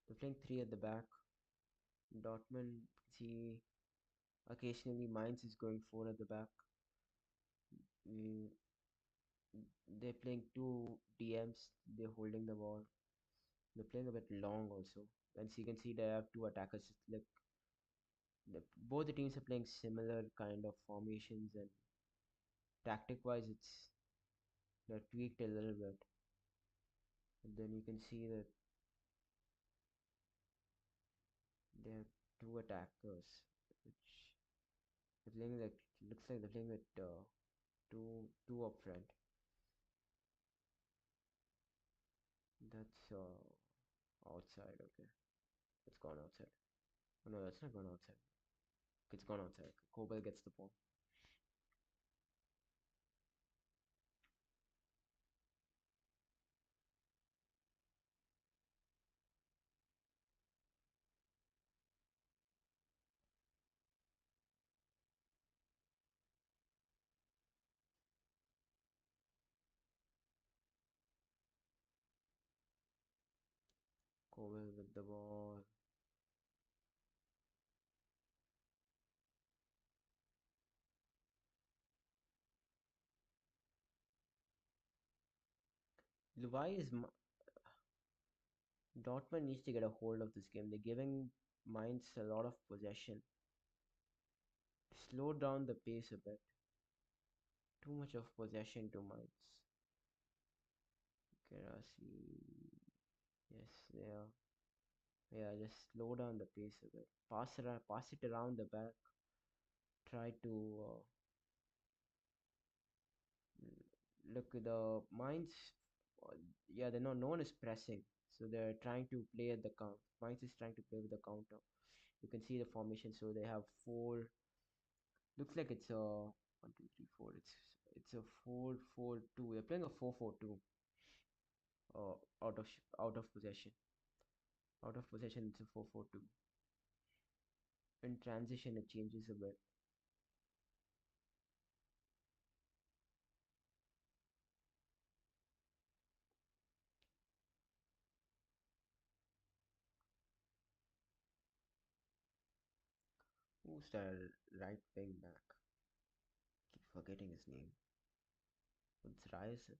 they're playing three at the back. Dortmund, see, occasionally Mainz is going four at the back. Mm, they're playing two DMs. They're holding the ball. They're playing a bit long also. And so you can see they have two attackers. It's like both the teams are playing similar kind of formations, and tactic wise, it's they're tweaked a little bit. And then you can see that they have two attackers, which they're playing like looks like they're playing with two up front. That's outside. Okay, it's gone outside. Oh, no, that's not gone outside. It's gone outside. Kobel gets the ball. Kobel with the ball. Why is Dortmund needs to get a hold of this game? They're giving Mainz a lot of possession. Slow down the pace a bit. Too much of possession to Mainz. Gerasi. Yes, yeah. Yeah, just slow down the pace a bit. Pass it around the back. Try to look the Mainz. uh, Yeah, they're not. No one is pressing, so they're trying to play at the count. Mainz is trying to play with the counter. You can see the formation. So they have four. Looks like it's a one, two, three, four. It's a 4-4-2. They're playing a 4-4-2. Uh, out of possession. Out of possession, it's a 4-4-2. In transition, it changes a bit. Who's the right wing back? Keep forgetting his name. It's Ryerson.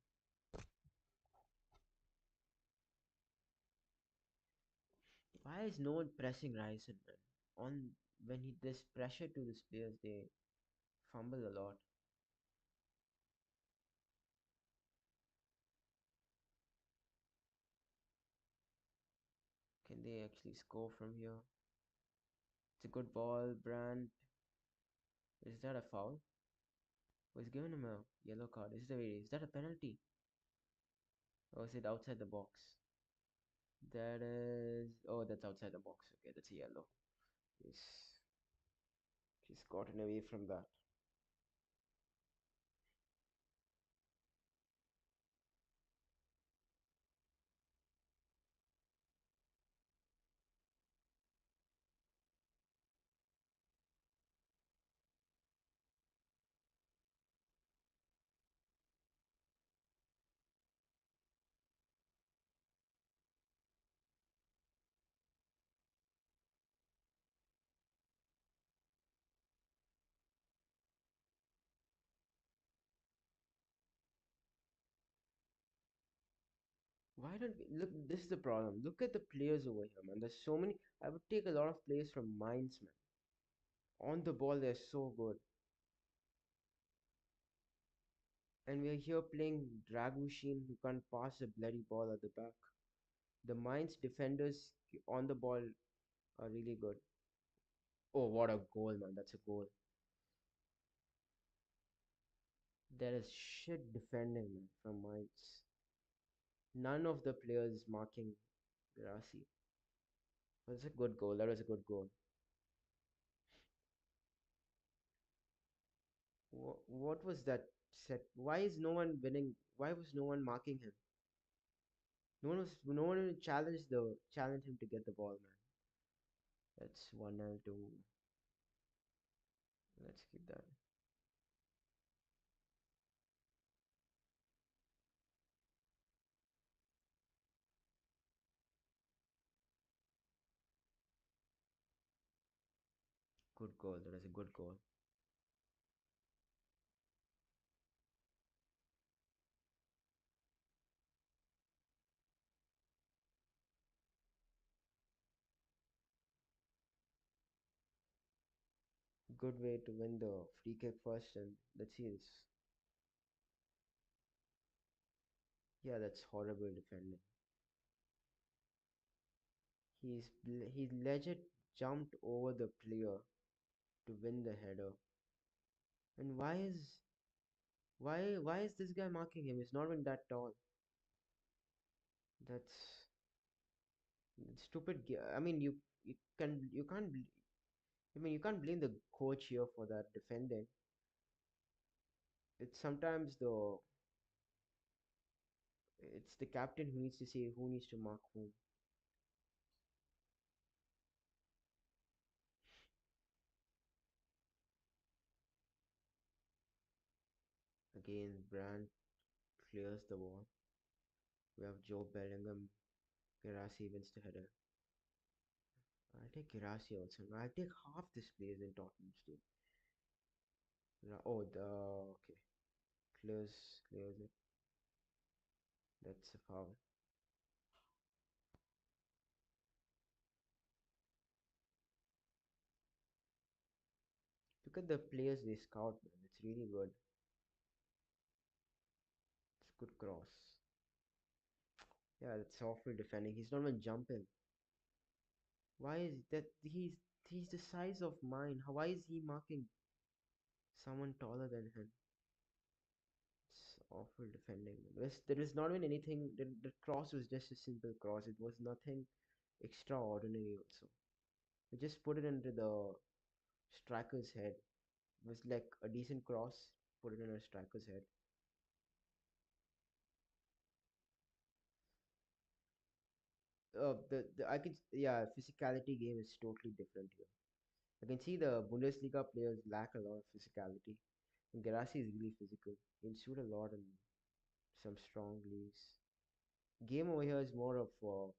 Why is no one pressing Ryerson, man? On when he there's pressure to the players, they fumble a lot. Can they actually score from here? It's a good ball, Brand. Is that a foul? Was given him a yellow card. Is that a penalty? Or is it outside the box? That is. Oh, that's outside the box. Okay, that's a yellow. He's she's gotten away from that. Why don't we look? This is the problem. Look at the players over here, man. There's so many. I would take a lot of players from Mainz, man. On the ball, they're so good. And we're here playing Dragushin who can't pass a bloody ball at the back. The Mainz defenders on the ball are really good. Oh, what a goal, man. That's a goal. There is shit defending, man, from Mainz. None of the players marking Grassi. That's a good goal. That was a good goal. What was that set? Why is no one winning? Why was no one marking him? No one even challenge him to get the ball, man. That's 1-0 to. Let's keep that. Good goal. That is a good goal. Good way to win the free kick first, and let's see this. Yeah, that's horrible defending. He legit jumped over the player to win the header. And why is this guy marking him? He's not even that tall. That's stupid. I mean, you can't. I mean, you can't blame the coach here for that defending. It's sometimes it's the captain who needs to say who needs to mark whom. Again, Brand clears the ball. We have Joe Bellingham. Girassi wins the header. I'll take Girassi also. I'll take half this players in Tottenham team. Oh, the okay. Clears it. That's a foul. Look at the players they scout, man. It's really good. It's good cross. Yeah, it's awful defending. He's not even jumping. Why is that? He's the size of mine. Why is he marking someone taller than him? It's awful defending. There is not even anything. The cross was just a simple cross. It was nothing extraordinary. Also, we just put it into the striker's head. It was like a decent cross. Put it in a striker's head. The I can yeah, physicality game is totally different here. I can see the Bundesliga players lack a lot of physicality. And Gerassi is really physical. He can shoot a lot in some strong leagues. Game over here is more of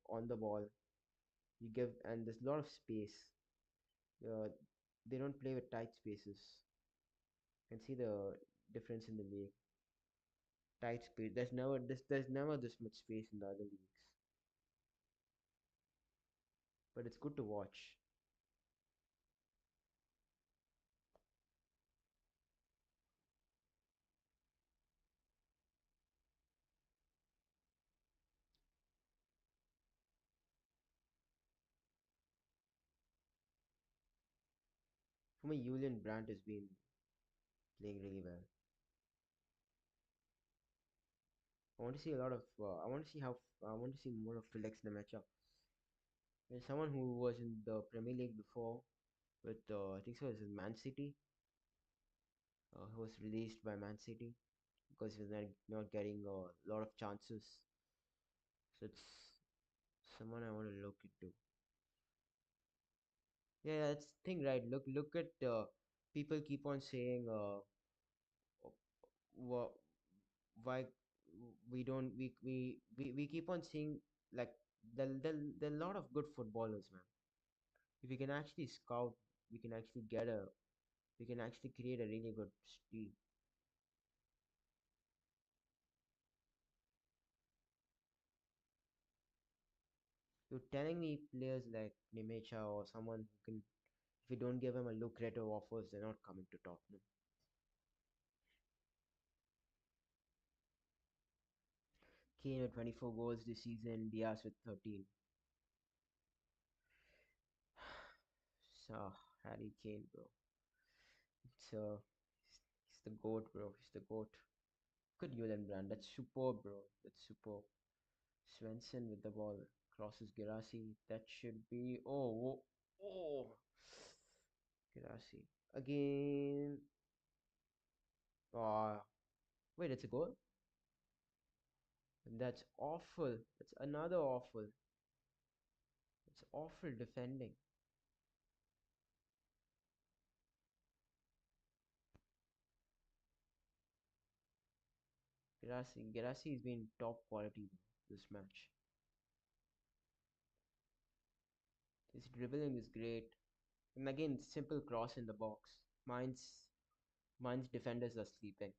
on the ball. You give and there's a lot of space. Uh, they don't play with tight spaces. You can see the difference in the league. Tight space. There's never this much space in the other leagues. But it's good to watch. For me, Julian Brandt has been playing really well. I want to see a lot of. I want to see how. I want to see more of Felix Nemecha. There's someone who was in the Premier League before with I think so. It was Man City. Who was released by Man City because he was not getting a lot of chances. So it's someone I want to look into. Yeah, that's the thing, right? Look at people keep on saying wh- why we don't we keep on seeing like there are a lot of good footballers, man. If we can actually scout, we can actually get a we can actually create a really good team. You're telling me players like Nimecha or someone who can, if you don't give him a lucrative offers, they're not coming to Tottenham. Kane with 24 goals this season, Diaz with 13. So, Harry Kane, bro. It's he's the goat, bro. He's the goat. Good Julian Brand. That's superb, bro. That's superb. Svensson with the ball crosses Girassi. That should be. Oh, oh, oh. Girassi again. Oh, wait, it's a goal. That's awful. That's another awful. It's awful defending. Girassi has been top quality this match. His dribbling is great. And again, simple cross in the box. Mine's defenders are sleeping.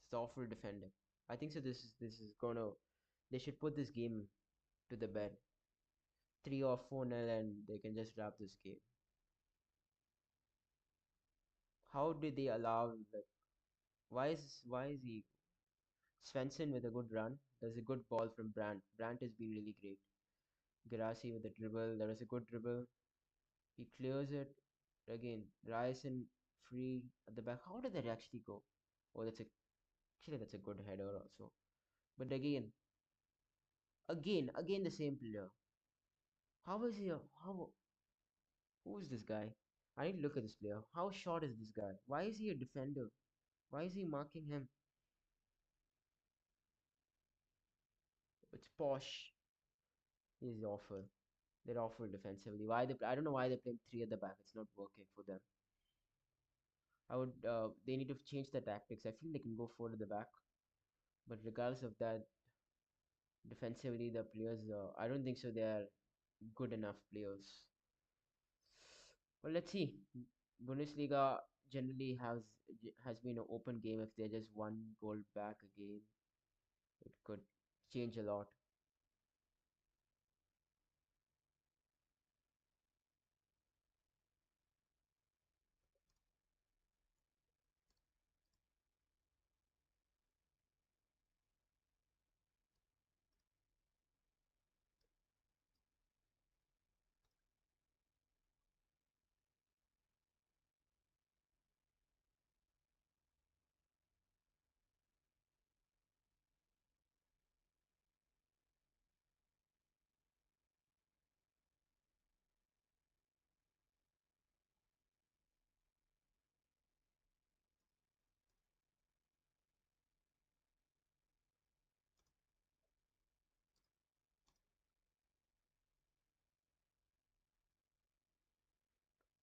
It's awful defending. I think so. This is gonna. They should put this game to the bed. 3 or 4 nil, and they can just wrap this game. How did they allow? Like, why is he Svensson with a good run? There's a good ball from Brandt. Brandt has been really great. Girassi with a dribble. There is a good dribble. He clears it again. Ryerson free at the back. How did that actually go? Oh, that's a good header also. But again the same player. How is he? How who is this guy? I need to look at this player. How short is this guy? Why is he a defender? Why is he marking him? It's Posh. He's awful. They're awful defensively. I don't know why they're playing three at the back. It's not working for them. They need to change the tactics. I feel they can go forward at the back, but regardless of that, defensively the players, I don't think so. They are good enough players. Well, let's see. Bundesliga generally has been an open game. If they're just one goal back a game, it could change a lot.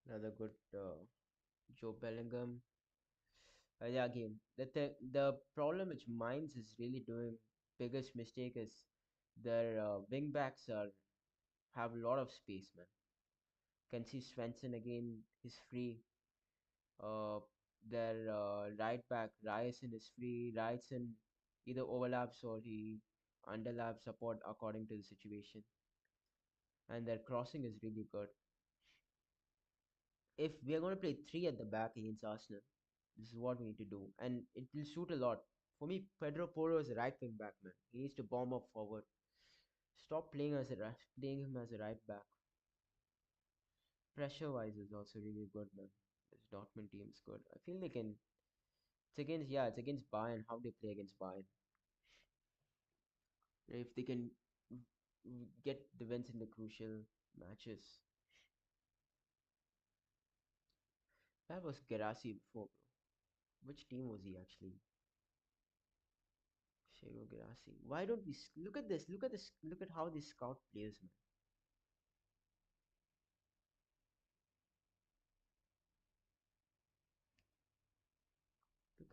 Another good Joe Bellingham. Yeah, again, the problem which Mainz is really doing biggest mistake is their wing backs are have a lot of space, man. Can see Svensson again. He's free. Uh, their right back Ryerson is free. Ryerson either overlaps or he underlaps support according to the situation. And their crossing is really good. If we are going to play three at the back against Arsenal, this is what we need to do, and it will suit a lot. For me, Pedro Porro is a right wing back, man. He needs to bomb up forward. Stop playing him as a right back. Pressure wise is also really good, man. This Dortmund team is good. I feel they can. It's against Bayern. How they play against Bayern? If they can get the wins in the crucial matches. That was Gerasi before, bro. Which team was he actually? Shego Gerasi. Why don't we look at this? Look at this. Look at how they scout players,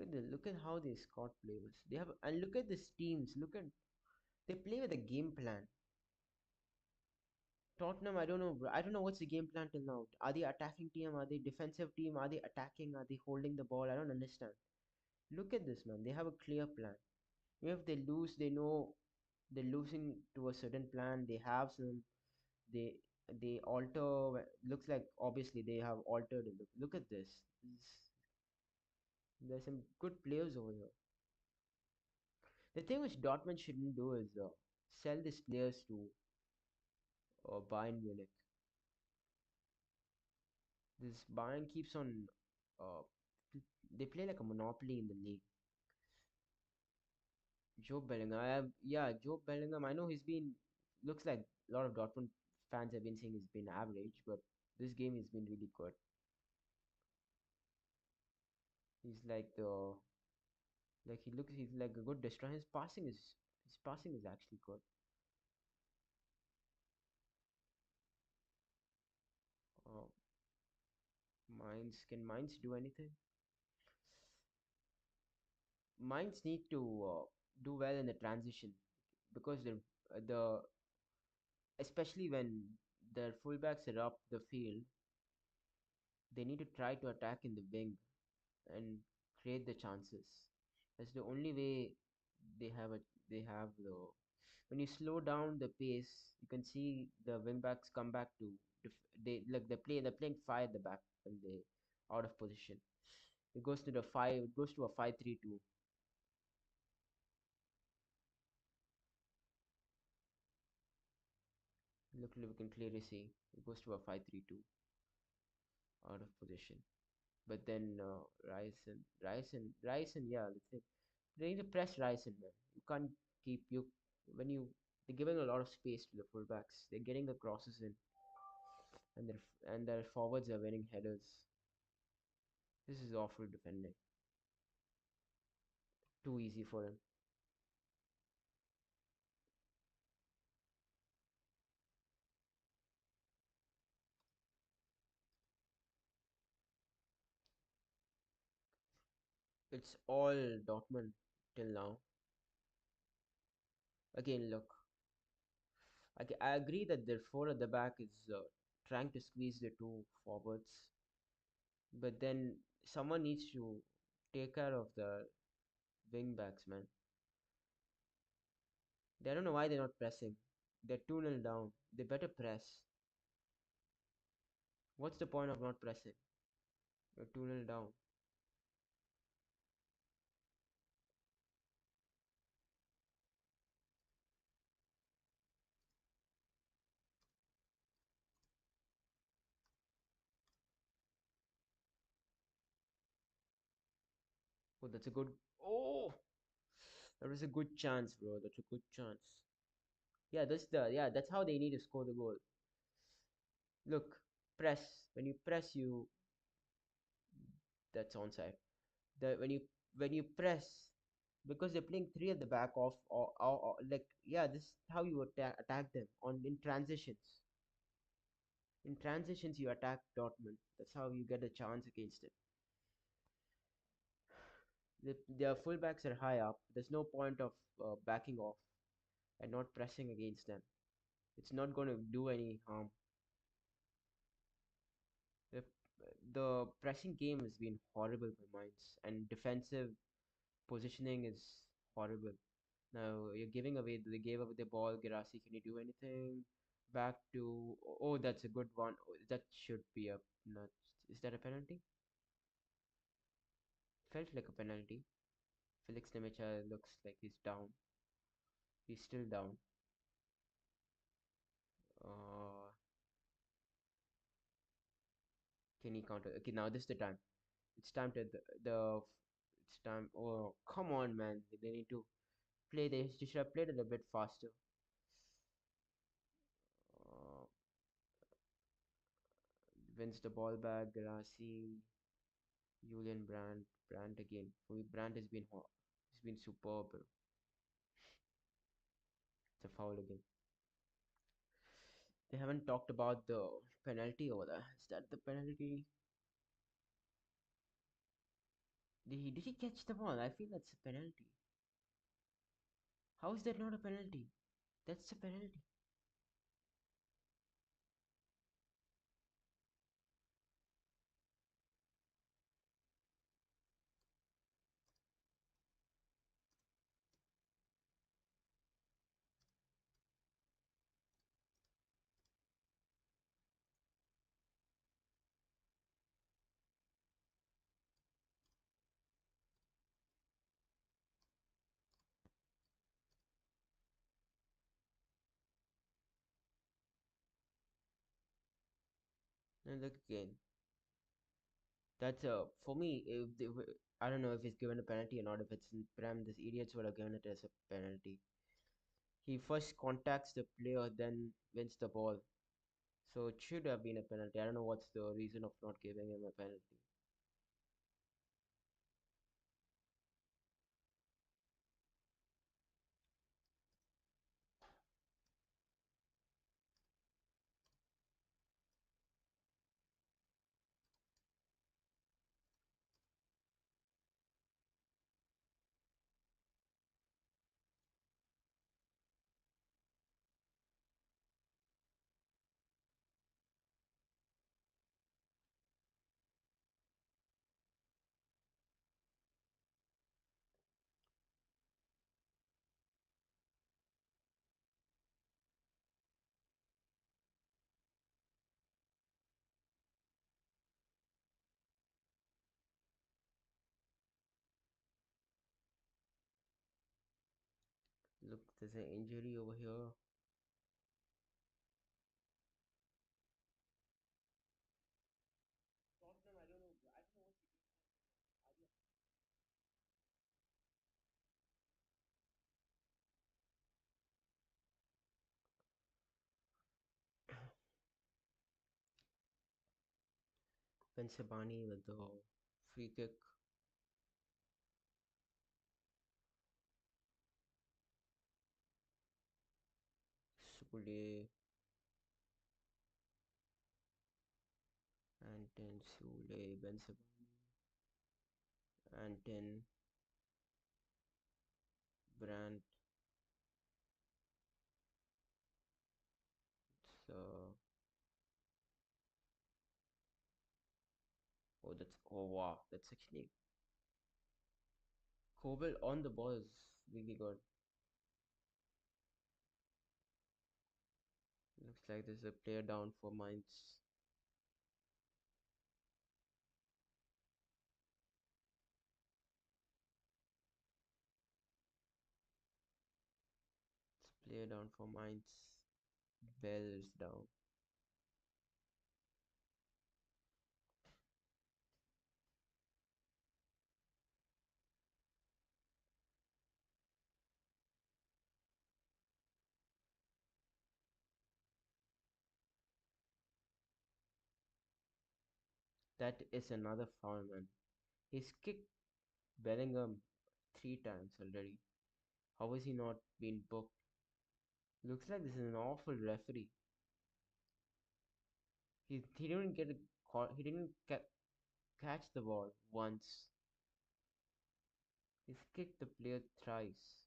man. Look at how they scout players. They have and look at these teams. Look at they play with a game plan. Tottenham, I don't know. I don't know what's the game plan till now. Are they attacking team? Are they defensive team? Are they attacking? Are they holding the ball? I don't understand. Look at this, man. They have a clear plan. Even if they lose, they know They're losing to a certain plan. They have some. They they alter. Looks like obviously they have altered it. Look at this. There's some good players over here. The thing which Dortmund shouldn't do is sell these players to Bayern Munich. This Bayern keeps on. Uh, they play like a monopoly in the league. Joe Bellingham. Yeah, Joe Bellingham. I know he's been looks like a lot of Dortmund fans have been saying he's been average, but this game he's been really good. He's he's like a good destroyer. His passing is actually good. Uh, Mainz do anything? Mainz need to do well in the transition because the especially when their fullbacks are up the field, they need to try to attack in the wing and create the chances. That's the only way they have a they have the when you slow down the pace, you can see the wing backs come back to they're playing five at the back when they out of position. It goes to a 5-3-2. Look, we can clearly see it goes to a 5-3-2 out of position. But then Ryerson, yeah, the thing. They need to press Ryerson, man. You can't keep you when you they're giving a lot of space to the fullbacks. They're getting the crosses in, and their forwards are winning headers. This is awful defending. Too easy for him. It's all Dortmund till now. Again, look, I agree that their four at the back is trying to squeeze the two forwards, but then someone needs to take care of the wing backs, man. They don't know why they're not pressing. They're 2-0 down. They better press. What's the point of not pressing? You're 2-0 down. Oh, that's a good. Oh, that was a good chance, bro. That's a good chance. That's how they need to score the goal. Look, press. When you press, that's onside. The when you press, because they're playing three at the back off or like yeah, this is how you attack them on in transitions. In transitions, you attack Dortmund. That's how you get a chance against it. Their fullbacks are high up. There's no point of backing off and not pressing against them. It's not going to do any harm. The, the pressing game has been horrible for Mainz, and defensive positioning is horrible. Now you're giving away. They gave away the ball. Girassi, can you do anything? Back to oh, that's a good one. Oh, that should be a not. Is that a penalty? Felt like a penalty. Felix Nemicha looks like he's down. He's still down. Uh, can he counter? Okay, now this is the time. It's time to the it's time. Oh, come on, man! They need to play. They should have played it a bit faster. Uh, wins the ball back. Grassi, Julian Brandt again. For me, Brandt has been he's been superb. Bro. It's a foul again. They haven't talked about the penalty over there. Is that the penalty? Did he catch the ball? I feel that's a penalty. How is that not a penalty? That's a penalty. And look again, that's for me. If they, I don't know if he's given a penalty or not. If it's in Prem, this idiots would have given it as a penalty. He first contacts the player, then wins the ball. So it should have been a penalty. I don't know what's the reason of not giving him a penalty. Look, there's an injury over here. Pensabani with the free kick. Sule, Anton, Sule, Pensabani, Anton, Brandt. So, oh wow, that's actually Kobel on the ball is really good. Looks like there's a player down for Mainz. It's player down for Mainz. Bell is down. That is another foul, man. He's kicked Bellingham 3 times already. How is he not being booked? Looks like this is an awful referee. He didn't get a call. He didn't catch the ball once. He's kicked the player thrice.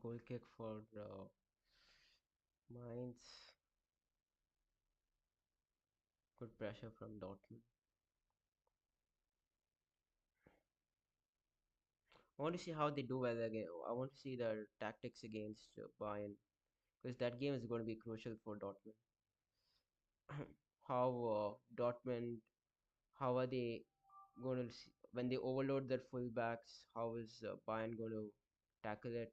Goal kick for Mainz. Good pressure from Dortmund. I want to see how they do well again. I want to see their tactics against Bayern because that game is going to be crucial for Dortmund. How Dortmund, how are they going to when they overload their fullbacks? How is Bayern going to tackle it?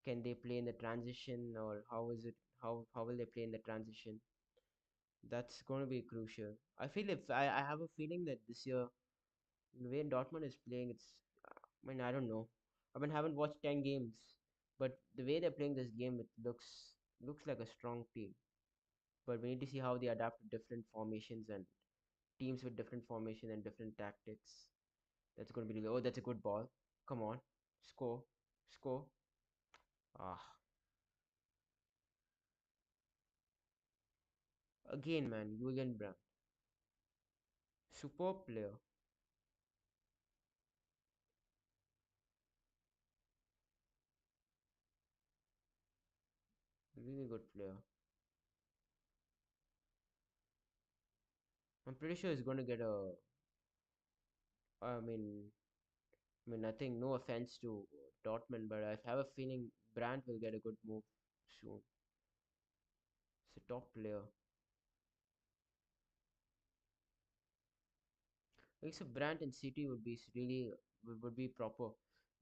Can they play in the transition, or how is it? How will they play in the transition? That's going to be crucial. I feel if I have a feeling that this year the way Dortmund is playing, it's I mean I don't know. I mean haven't watched 10 games, but the way they're playing this game, it looks like a strong team. But we need to see how they adapt to different formations and teams with different formation and different tactics. That's going to be really. Oh, that's a good ball. Come on, score, score. Ah, again, man, Julian Brandt, superb player, really good player. I'm pretty sure he's going to get a. I mean, nothing. No offense to Dortmund, but I have a feeling Brandt will get a good move soon. He's a top player. Like so, Brandt and City would be really would be proper.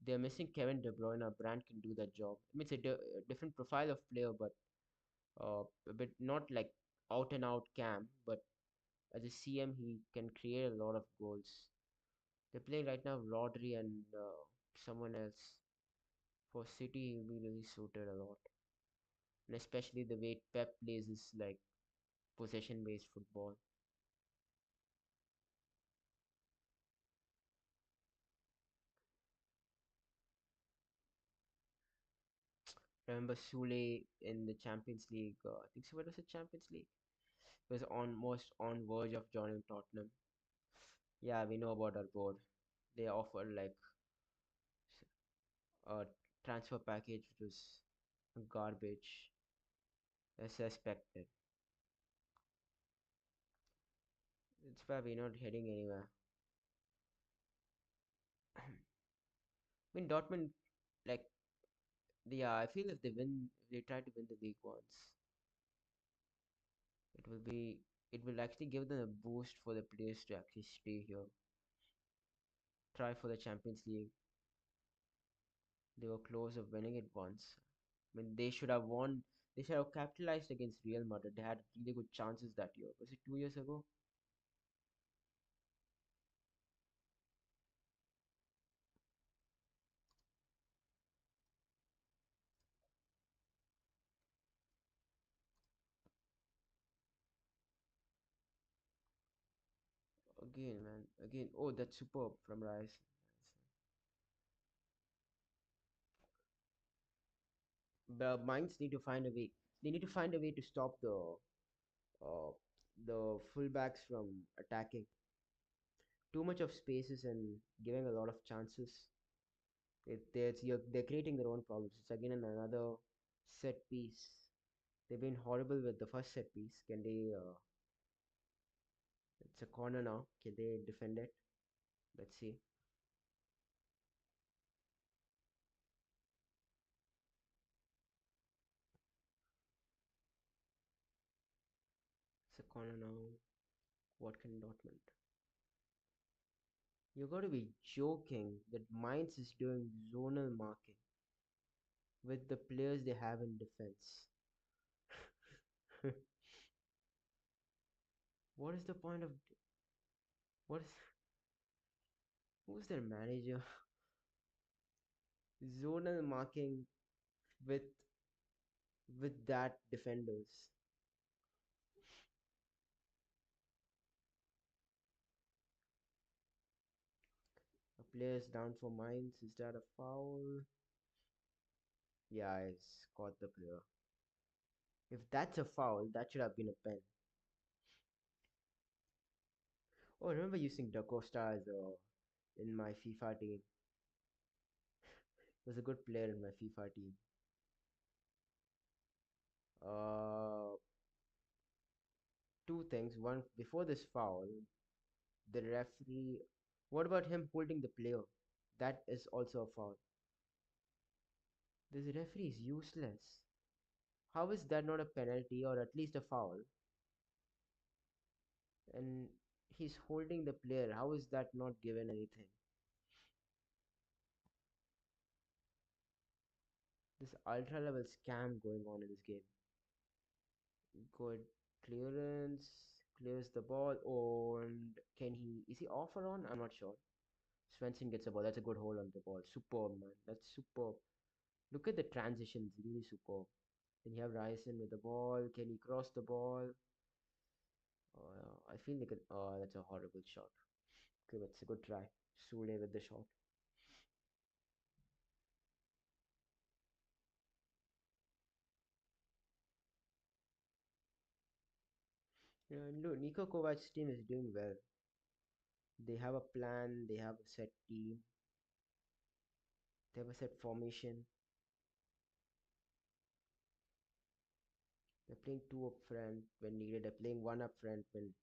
They're missing Kevin De Bruyne. Brandt can do that job. I mean, it's a different profile of player, but a bit not like out and out cam, but as a CM, he can create a lot of goals. They're playing right now Rodri and someone else. For City, he'll be really suited a lot, and especially the way Pep plays is like possession-based football. Remember Sule in the Champions League? I think so. What was the Champions League? Was almost on verge of joining Tottenham. Yeah, we know about our board. They offered like a transfer package which was garbage, as suspected. It's why we're not heading anywhere. I mean, Dortmund, like, yeah, I feel if they win, if they try to win the league once, it will be, it will actually give them a boost for the players to actually stay here. Try for the Champions League. They were close of winning it once. I mean, they should have won. They should have capitalized against Real Madrid. They had really good chances that year. Was it 2 years ago? Again, man. Again. Oh, that's superb from Rice. The Mainz need to find a way. They need to find a way to stop uh, the fullbacks from attacking. Too much of spaces and giving a lot of chances. They're creating their own problems. It's again another set piece. They've been horrible with the first set piece. Can they? It's a corner now. Can they defend it? Let's see. It's a corner now. What can Dortmund? You got to be joking that Mainz is doing zonal marking with the players they have in defense. What is the point of what is who's their manager? Zonal marking with that defenders. A player's down for Mainz. Is that a foul? Yeah, it's caught the player. If that's a foul, that should have been a pen. Oh, I remember using Da Costa as in my FIFA team. He was a good player in my FIFA team. Uh, Two things. One, before this foul, the referee. What about him holding the player? That is also a foul. This referee is useless. How is that not a penalty or at least a foul? And he's holding the player. How is that not given anything? This ultra level scam going on in this game. Good clearance, clears the ball. Oh, and can he? Is he off or on? I'm not sure. Svensson gets the ball. That's a good hold on the ball. Superb, man. That's superb. Look at the transitions. Really superb. Then you have Ryerson with the ball. Can he cross the ball? I feel like oh, that's a horrible shot. Okay, but it's a good try. Sule with the shot. Look, Niko Kovac's team is doing well. They have a plan. They have a set team. They have a set formation. They're playing two up front when needed. They're playing one up front when,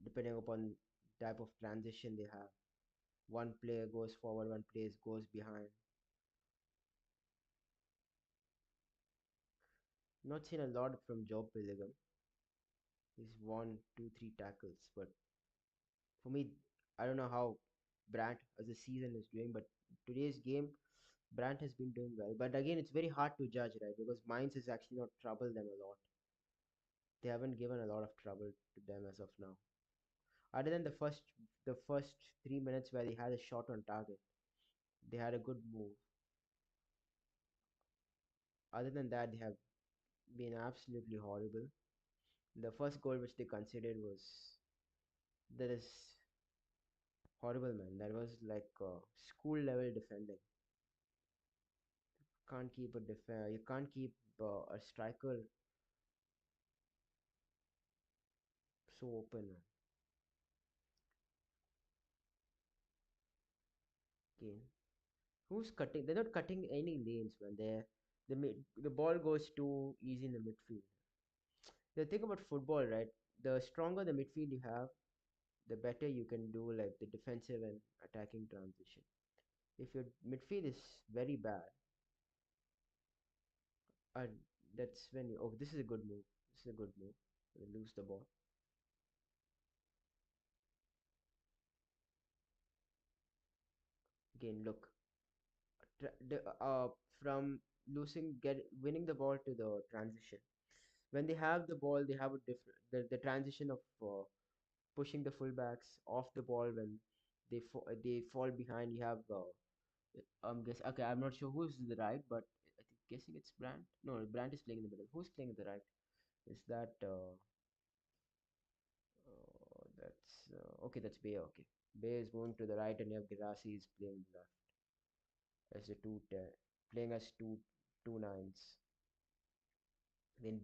depending upon type of transition they have. One player goes forward, one player goes behind. Not seen a lot from Job Bellingham. He's won two, three tackles, but for me, I don't know how Brandt as a season is doing, but today's game, Brandt has been doing well. But again, it's very hard to judge, right? Because Mainz has actually not troubled them a lot. They haven't given a lot of trouble to them as of now. Other than the first 3 minutes where they had a shot on target, they had a good move. Other than that, they have been absolutely horrible. The first goal which they considered was that is horrible, man. That was like school level defending. Can't keep you can't keep a striker so open, man. Again, who's cutting? They're not cutting any lanes, man. The ball goes too easy in the midfield. The thing about football, right? The stronger the midfield you have, the better you can do like the defensive and attacking transition. If your midfield is very bad, uh, that's when you. Oh, this is a good move. This is a good move. They lose the ball again. Look, from losing, get winning the ball to the transition. When they have the ball, they have a different the transition of pushing the fullbacks off the ball when they fall behind. You have guess okay. I'm not sure who's the right, but I think guessing it's Brandt. No, Brandt is playing in the middle. Who's playing in the right? Is that that's okay? That's Bayer. Okay, Bayer is moving to the right, and you have Girassi is playing left as a playing as two nines. Then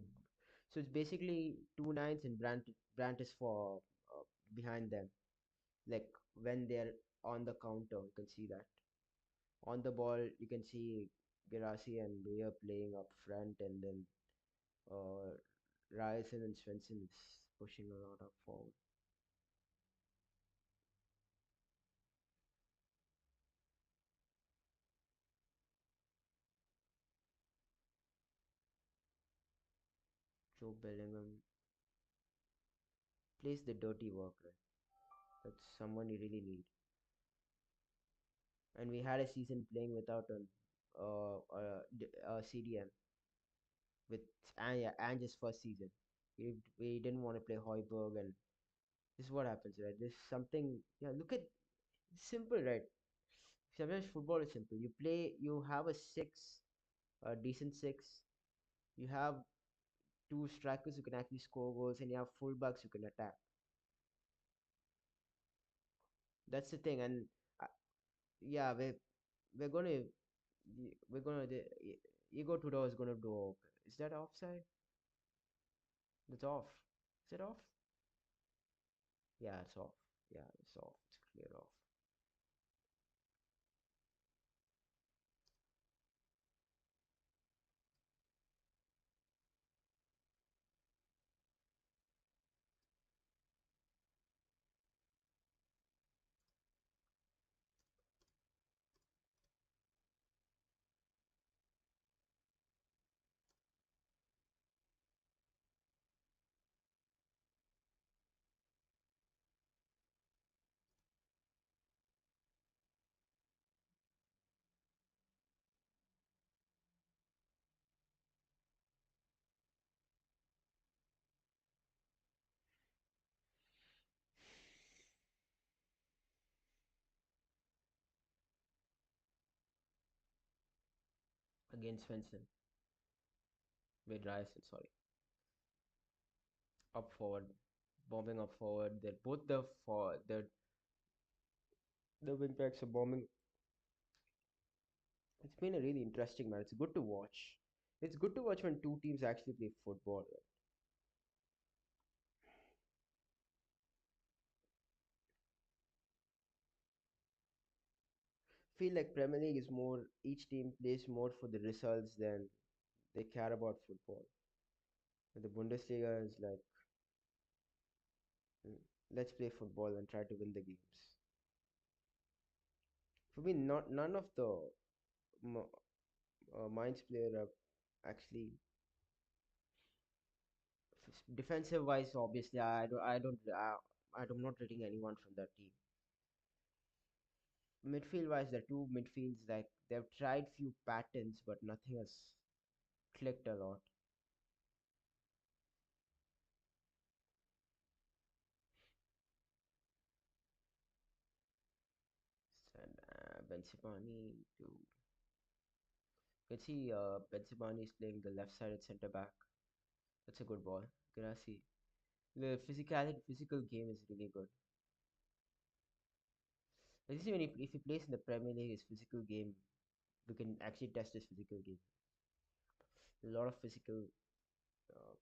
so it's basically two nines and Brandt is for behind them. Like when they're on the counter, you can see that. On the ball, you can see Gerasi and Bayer playing up front, and then uh, Ryerson and Svensson is pushing a lot up forward. Joe Bellingham plays the dirty work, right? That's someone you really need. And we had a season playing without an CDM with and yeah, and just first season. We didn't want to play Hoiberg, and this is what happens, right? There's something. Yeah, look at simple, right? Sometimes football is simple. You have a six, a decent six. You have two strikers who can actually score goals, and you have fullbacks who can attack. That's the thing, and uh, yeah, we're gonna the Igor Tugor is gonna do. Is that offside? That's off. Is it off? Yeah, it's off. Yeah, it's off. It's clear off. Against Svensson. With Ryerson, sorry, up forward, bombing up forward. They're both the wing backs are bombing. It's been a really interesting man. It's good to watch. It's good to watch when two teams actually play football. Right? Feel like Premier League is more. Each team plays more for the results than they care about football. And the Bundesliga is like, mm, let's play football and try to win the games. For me, not none of the Mainz player are actually defensive wise. Obviously, I'm not rating anyone from that team. Midfield wise, the two midfields like they've tried few patterns, but nothing has clicked a lot. And Benzimani to you can see Benzimani is playing the left sided centre back. That's a good ball. Grassy. The physical game is really good. You see, if he plays in the Premier League, his physical game, we can actually test his physical game. A lot of physical uh,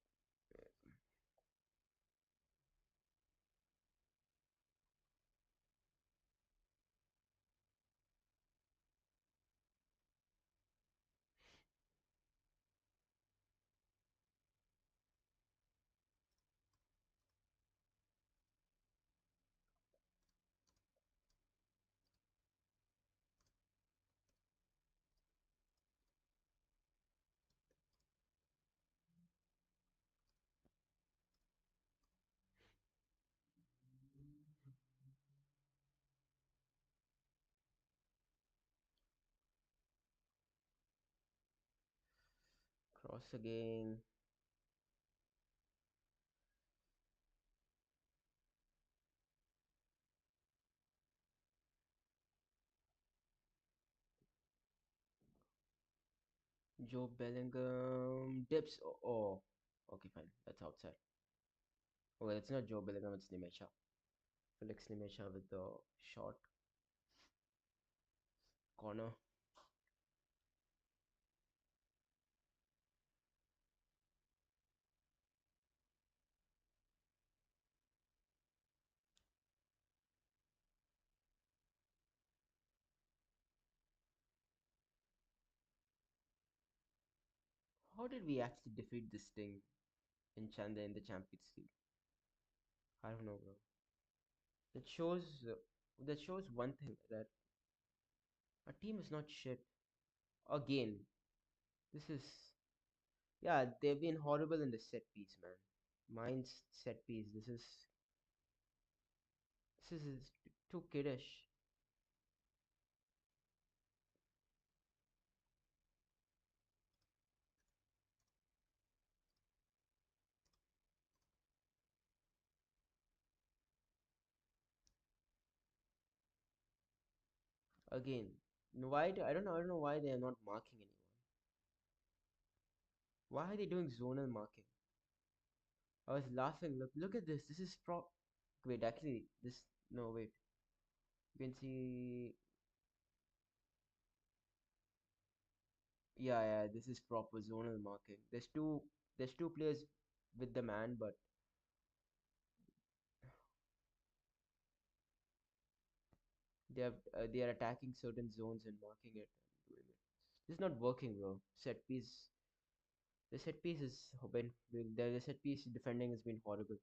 cross again. Joe Bellingham dips. Oh, okay, fine. That's outside. Oh, it's not Joe Bellingham. It's Nimecha. Felix Nimecha with the short corner. How did we actually defeat this thing in Chanda in the Champions League? I don't know, bro. That shows that shows one thing that our team is not shit. Again, this is yeah. They've been horrible in the set piece, man. Mine's set piece. This is too kiddish. Again, I don't know why they are not marking anyone. Why are they doing zonal marking? I was laughing. Look at this. This is prop. Wait, actually, this no wait. You can see. Yeah. This is proper zonal marking. There's two players with the man, but they are attacking certain zones and marking it and doing it. This is not working, bro. Set piece. The set piece is been the set piece defending has been horrible.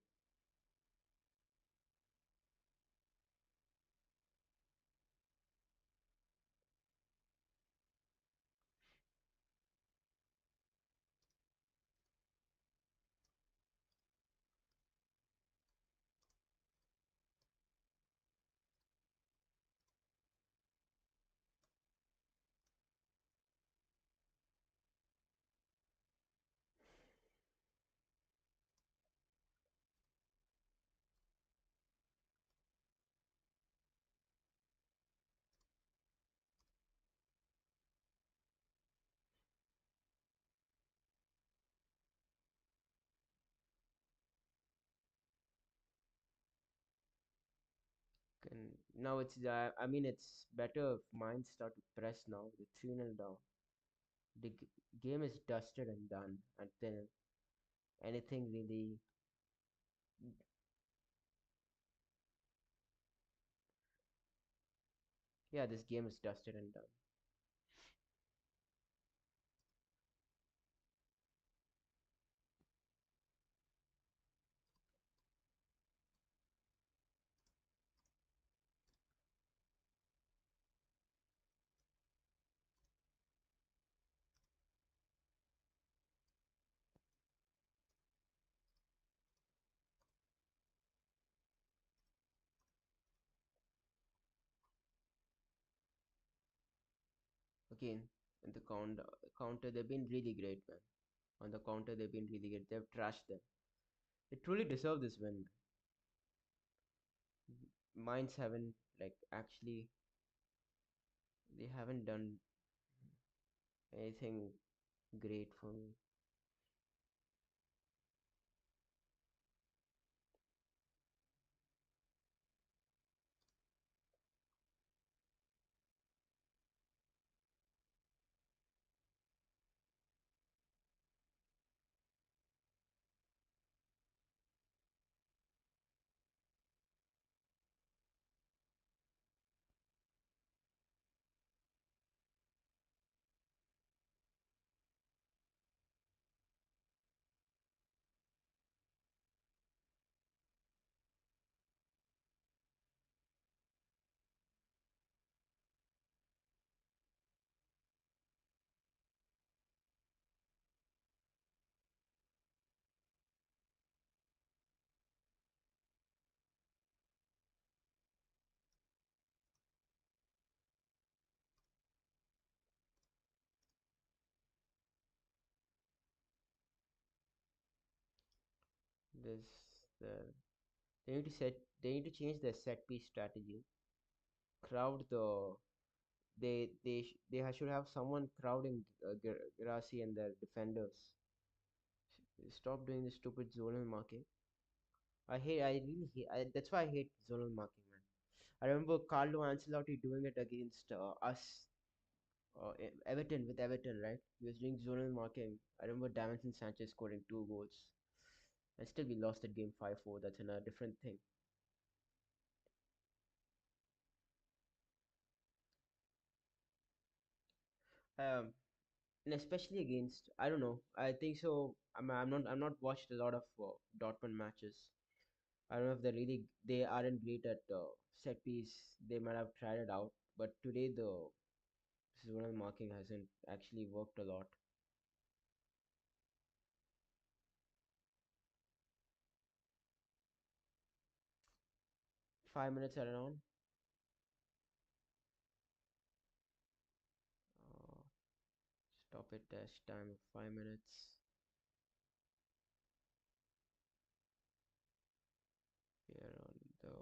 Now I mean, it's better if Mainz start to press now. The 3-0 down. The game is dusted and done. And then anything really. Yeah, this game is dusted and done. Again, in the counter, they've been really great, man. On the counter, they've been really good. They've trashed them. They truly deserve this win. Mainz haven't, like, actually, they haven't done anything great for me. This, the they need to set. They need to change their set piece strategy. Crowd the. Should have someone crowding Grassi and their defenders. Stop doing this stupid zonal marking. I really hate. That's why I hate zonal marking, man. I remember Carlo Ancelotti doing it against us, Everton with Everton, right? He was doing zonal marking. I remember Davinson Sanchez scoring 2 goals, and still we lost that game 5-4. That's a different thing. Um, and especially against, I don't know. I think so. I'm not watched a lot of Dortmund matches. I don't know if they aren't great at set piece. They might have tried it out, but today the zonal marking hasn't actually worked a lot. 5 minutes around. Uh, Stop it test time 5 minutes. Here on the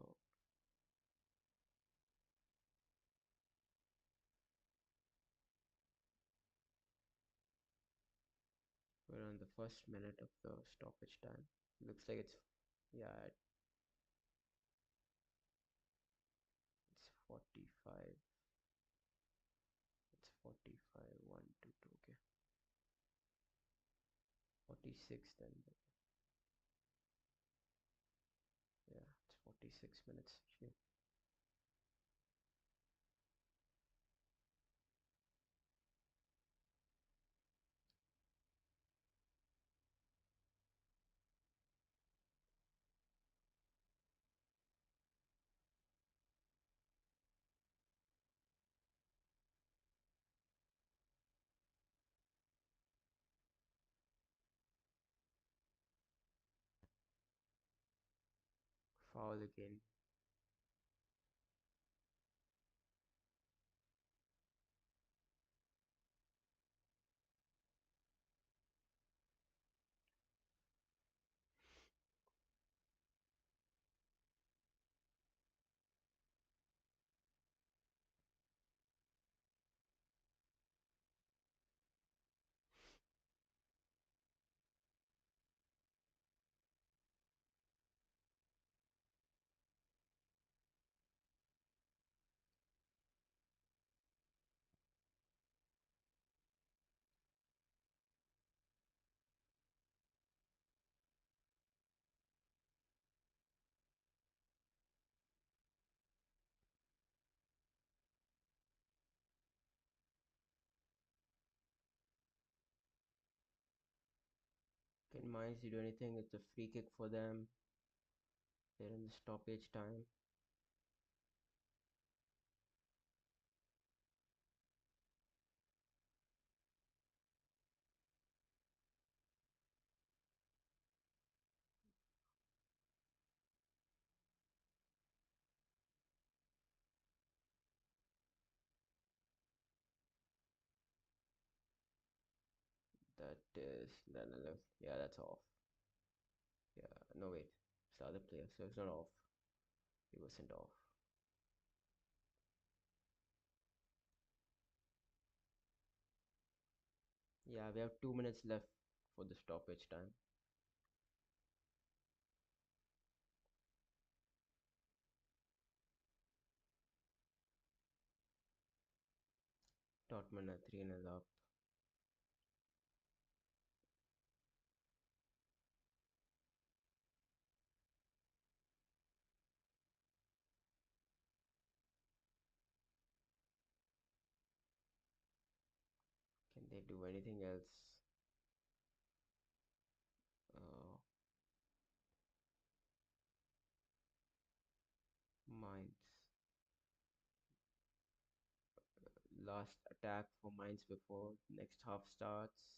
we're on the first minute of the stoppage time. Looks like it's, yeah, it's 45. It's 45 1 2 2. Okay, 46 then. Yeah, it's 46 minutes. Shit. Foul again. Can Mainz do anything? It's a free kick for them. They're in the stoppage time. That is no, no, no. Yeah, that's off. Yeah, no wait, it's the other player, so it's not off. He was sent off. Yeah, we have 2 minutes left for the stoppage time. Dortmund at 3-0 up. Can they do anything else? Uh, Mainz. Last attack for Mainz before next half starts.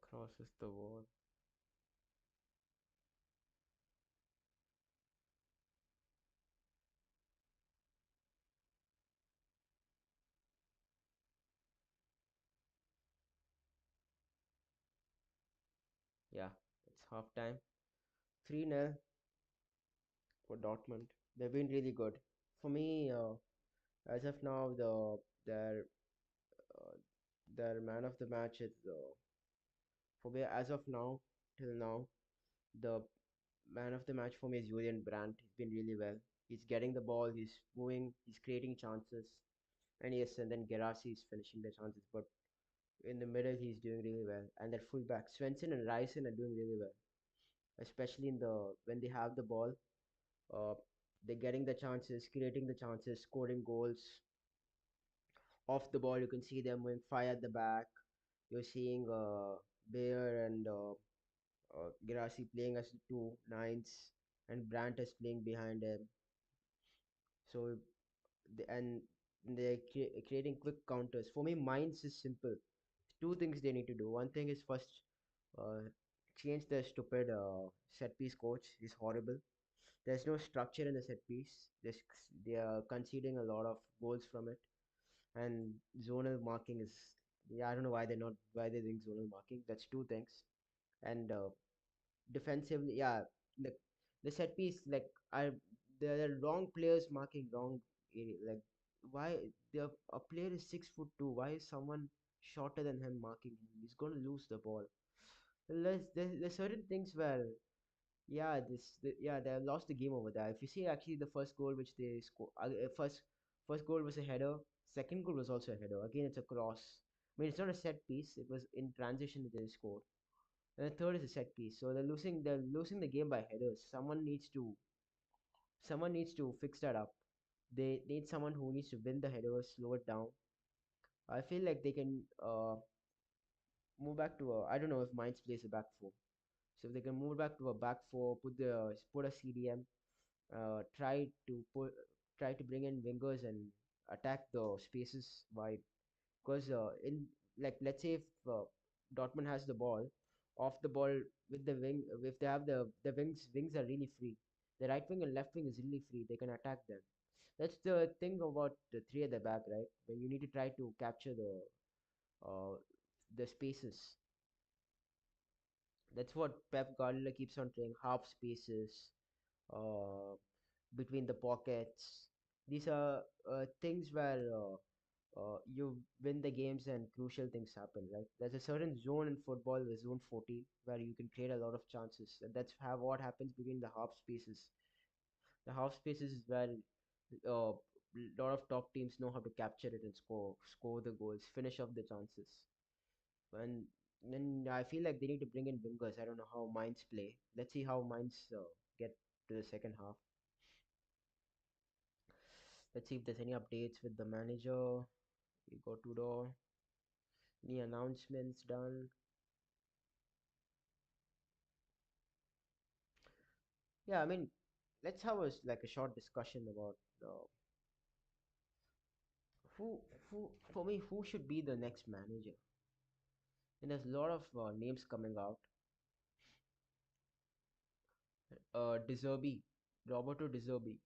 Crosses the wall. Yeah, it's half time. 3-0 for Dortmund. They've been really good. For me, as of now, their uh, their man of the match is for me as of now till now the man of the match for me is Julian Brandt. He's been really well. He's getting the ball. He's moving. He's creating chances. And yes, and then Gerasi is finishing the chances. But in the middle, he's doing really well. And their fullback Svensson and Ryson are doing really well, especially in the when they have the ball. Uh, they're getting the chances, creating the chances, scoring goals off the ball. You can see them moving fire at the back. You're seeing Bayer and Girassi playing as two nines, and Brandt is playing behind him. So, and they're creating quick counters. For me, Mainz is simple. Two things they need to do. One thing is first uh, change the stupid set piece coach. He's horrible. There's no structure in the set piece. They are conceding a lot of goals from it, and zonal marking is, yeah, I don't know why they're doing zonal marking. That's two things. And defensively, yeah, the the set piece, like, I there are wrong players marking wrong area. Like, why a player is 6'2"? Why is someone shorter than him marking him? He's gonna lose the ball. There's certain things where, yeah, yeah, they lost the game over there. If you see actually the first goal which they score, first goal was a header. Second goal was also a header. Again, it's a cross. I mean, it's not a set piece. It was in transition that they scored. And the third is a set piece. So they're losing the game by headers. Someone needs to fix that up. They need someone who needs to win the headers, slow it down. I feel like they can move back to a, I don't know if Mainz plays a back four. So if they can move back to a back four, put a CDM, try to bring in wingers and attack the spaces wide. Because in, like, let's say if Dortmund has the ball, off the ball with the wing. If they have the wings are really free. The right wing and left wing is really free. They can attack them. That's the thing about the three at the back, right? When you need to try to capture uh, the spaces. That's what Pep Guardiola keeps on playing, half spaces, uh, between the pockets. These are things where you win the games and crucial things happen, right? There's a certain zone in football, the zone 14, where you can create a lot of chances. And that's what happens between the half spaces. The half spaces is where a lot of top teams know how to capture it and score the goals, finish off the chances. And then I feel like they need to bring in wingers. I don't know how Mainz play. Let's see how Mainz get to the second half. Let's see if there's any updates with the manager. Igor Tugor. Any announcements done? Yeah, I mean, let's have like a short discussion about who who for me who should be the next manager. And there's a lot of names coming out. De Zerbi, Roberto De Zerbi.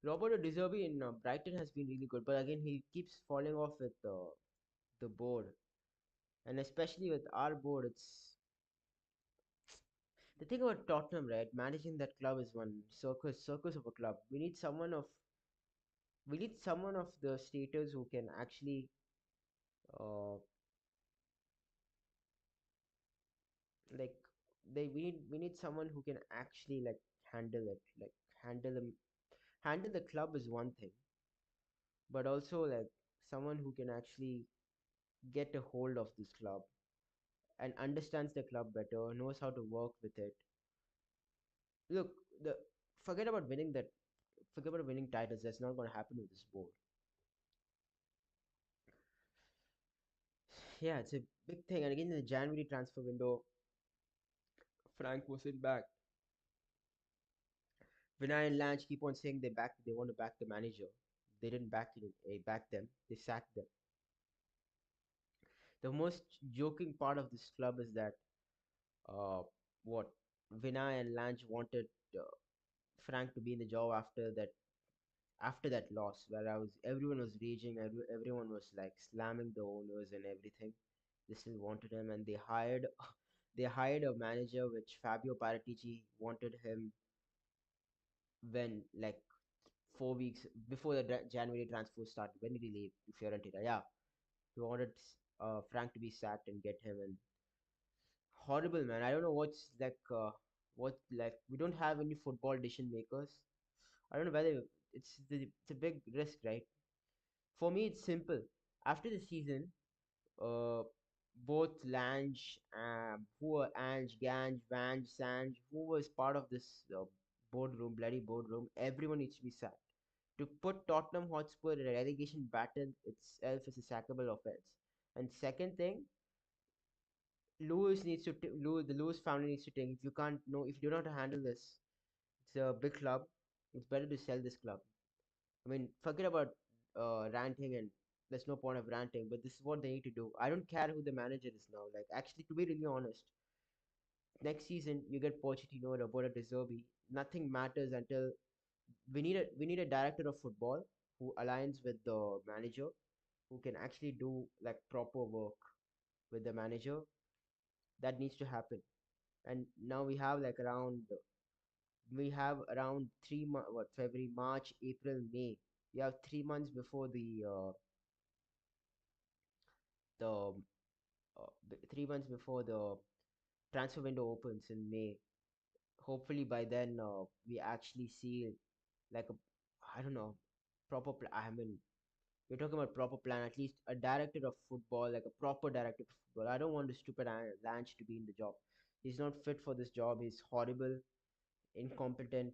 Roberto De Zerbi in Brighton has been really good, but again he keeps falling off with the board, and especially with our board, it's the thing about Tottenham, right? Managing that club is one circus of a club. We need someone of the status who can actually uh like we need someone who can actually like handle it, like handle them. Handle the club is one thing, but also like someone who can actually get a hold of this club and understands the club better, knows how to work with it. Look, the forget about winning that forget about winning titles. That's not going to happen with this board. Yeah, it's a big thing. And again, in the January transfer window, Frank wasn't back. Vinay and Lange keep on saying they want to back the manager. They didn't back them. They sacked them. The most joking part of this club is that uh, what Vinay and Lange wanted uh, Frank to be in the job after that loss, where everyone was raging, everyone was like slamming the owners and everything. They still wanted him, and they hired they hired a manager which Fabio Paratici wanted him when like 4 weeks before the January transfer started. When did he leave to Fiorentina? Yeah, he wanted Frank to be sacked and get him. And horrible, man. I don't know what like we don't have any football decision makers. I don't know whether it's a big risk, right? For me, it's simple. After the season, uh, both Lange, who were Ange, Gange, Vange, Sange, who was part of this boardroom, bloody boardroom, everyone needs to be sacked. To put Tottenham Hotspur in a relegation battle itself is a sackable offense. And second thing, The Lewis family needs to take. If you can't know, if you don't know how to handle this, it's a big club. It's better to sell this club. I mean, forget about ranting, and there's no point of ranting, but this is what they need to do. I don't care who the manager is now. Like, actually, to be really honest, next season you get Pochettino, Roberto De Zerbi. Nothing matters until we need a director of football who aligns with the manager, who can actually do like proper work with the manager. That needs to happen. And now we have around what February, March, April, May. We have 3 months before the 3 months before the transfer window opens in May. Hopefully by then we actually see like a I don't know I mean we're talking about proper plan. At least a director of football, like a proper director of football. I don't want the stupid Lange to be in the job. He's not fit for this job. He's horrible, incompetent.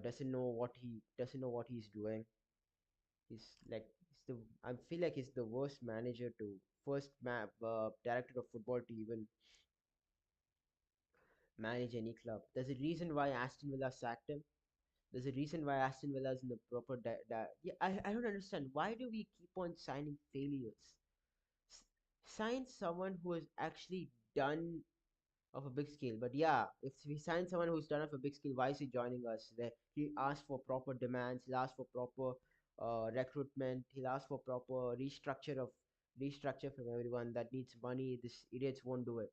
Doesn't know what he's doing. He's the I feel like he's the worst manager to director of football to even manage any club. There's a reason why Aston Villa sacked him. There's a reason why Aston Villa is in the proper. Yeah, I don't understand. Why do we keep on signing failures? Sign someone who has actually done. of a big scale. But yeah, if we sign someone who's done it for big scale, why is he joining us? He asked for proper demands. He'll ask for proper recruitment. He'll ask for proper restructure from everyone that needs money. This idiots won't do it.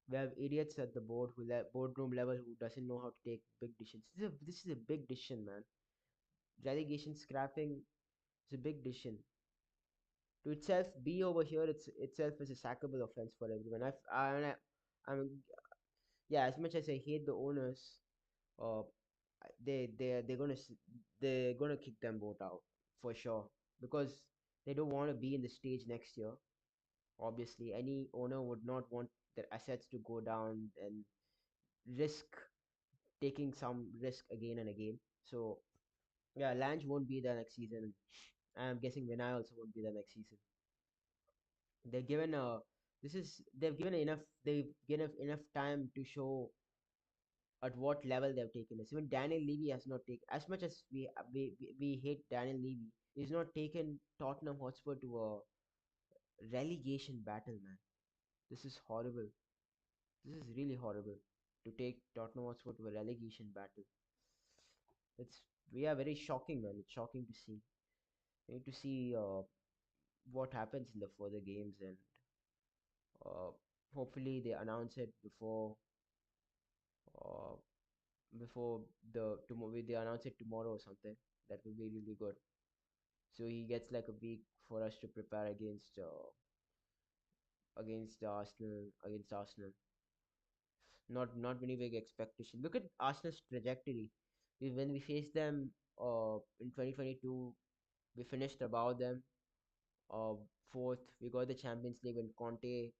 We have idiots at the boardroom level who doesn't know how to take big decisions. This is a big decision, man. Relegation scrapping is a big decision. To itself be over here, itself is a sackable offense for everyone. I'm yeah. As much as I hate the owners, uh, they're gonna kick them both out for sure because they don't want to be in the stage next year. Obviously, any owner would not want their assets to go down and risk taking some risk again and again. So yeah, Lange won't be there next season. I'm guessing Vinay also won't be there next season. They're given a they've given enough time to show at what level they've taken us. Even Daniel Levy has not taken, as much as we hate Daniel Levy, he's not taken Tottenham Hotspur to a relegation battle, man. This is horrible. This is really horrible to take Tottenham Hotspur to a relegation battle. It's we are very shocking, man. It's shocking to see. We need to see what happens in the further games, and uh, hopefully they announce it uh, before tomorrow. They announce it tomorrow or something. That will be really good. So he gets like a week for us to prepare against Arsenal. Not many big expectation. Look at Arsenal's trajectory. When we faced them in 2022, we finished above them. Uh, Fourth, we got the Champions League when Conte,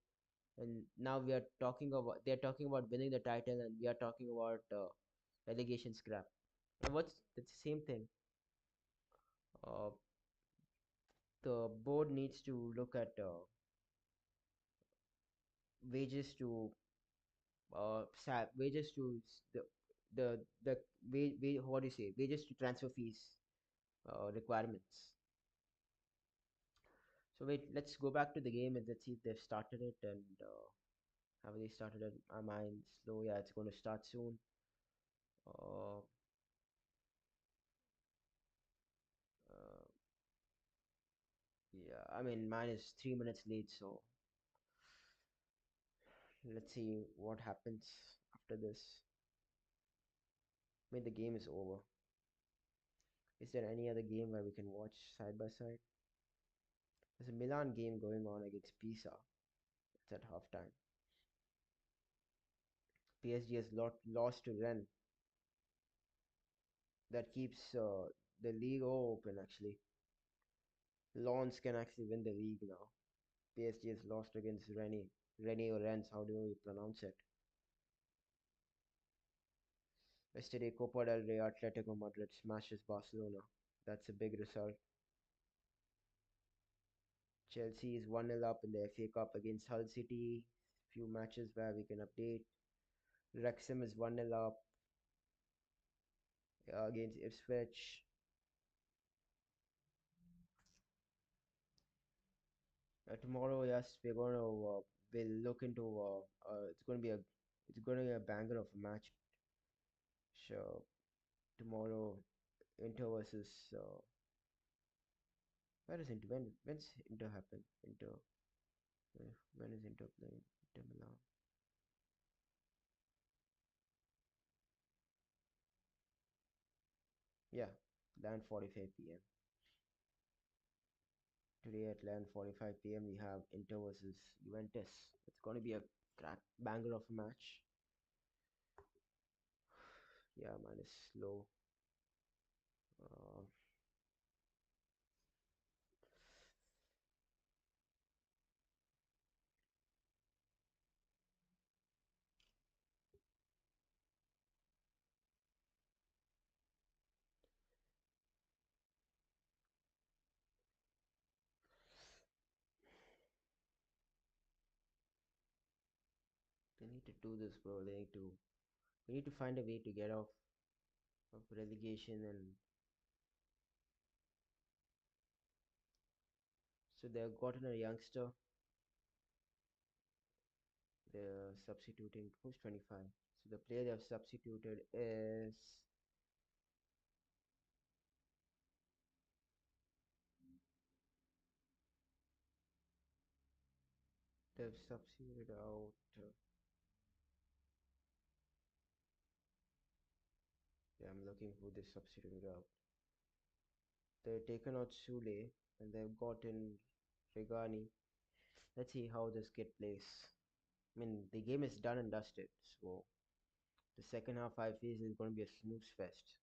and now they're talking about winning the title, and we are talking about relegation scrap. And that's the same thing. Uh, the board needs to look at wages to wages to the what do you say, wages to transfer fees requirements. So wait, let's go back to the game and let's see if they've started it, and have they started it? Our mind slow. Yeah, it's going to start soon. uh, uh yeah, I mean mine is 3 minutes late, so let's see what happens after this. I mean, the game is over. Is there any other game where we can watch side by side? There's a Milan game going on against Pisa. It's at halftime. PSG has lost to Rennes. That keeps the league open actually. Lens can actually win the league now. PSG has lost against Rennes or Rennes, how do you pronounce it? Yesterday, Copa del Rey Atletico Madrid smashes Barcelona. That's a big result. Chelsea is 1-0 up in the FA Cup against Hull City. Few matches where we can update. Wrexham is 1-0 up against Ipswich. Tomorrow, yes, we'll look into it's going to be a banger of a match. So tomorrow, Inter versus where is Inter? When's Inter happen? When is Inter playing? Inter Milan. Yeah, 11:45 p.m. Today at 11:45 p.m. we have Inter versus Juventus. It's going to be a crack banger of a match. Yeah, man, is slow. Uh, they need to do this, bro. We need to find a way to get off of relegation, and so they've gotten a youngster. They're substituting. Who's 25? So the player they have substituted is. They've substituted out. Yeah, I'm looking who they substituted out. They've taken out Sule and they've gotten Regani. Let's see how this kid plays. I mean, the game is done and dusted, so the second half I feel is going to be a snooze fest.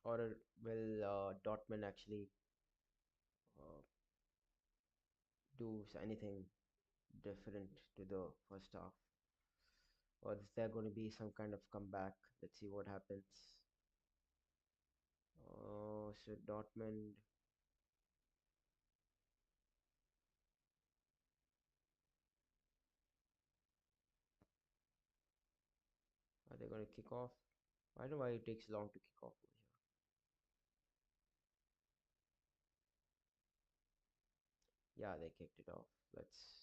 Or will Dortmund actually uh, do anything different to the first half? Or is there going to be some kind of comeback? Let's see what happens. So Dortmund, are they going to kick off? I don't know why it takes long to kick off over here. Yeah, they kicked it off. Let's.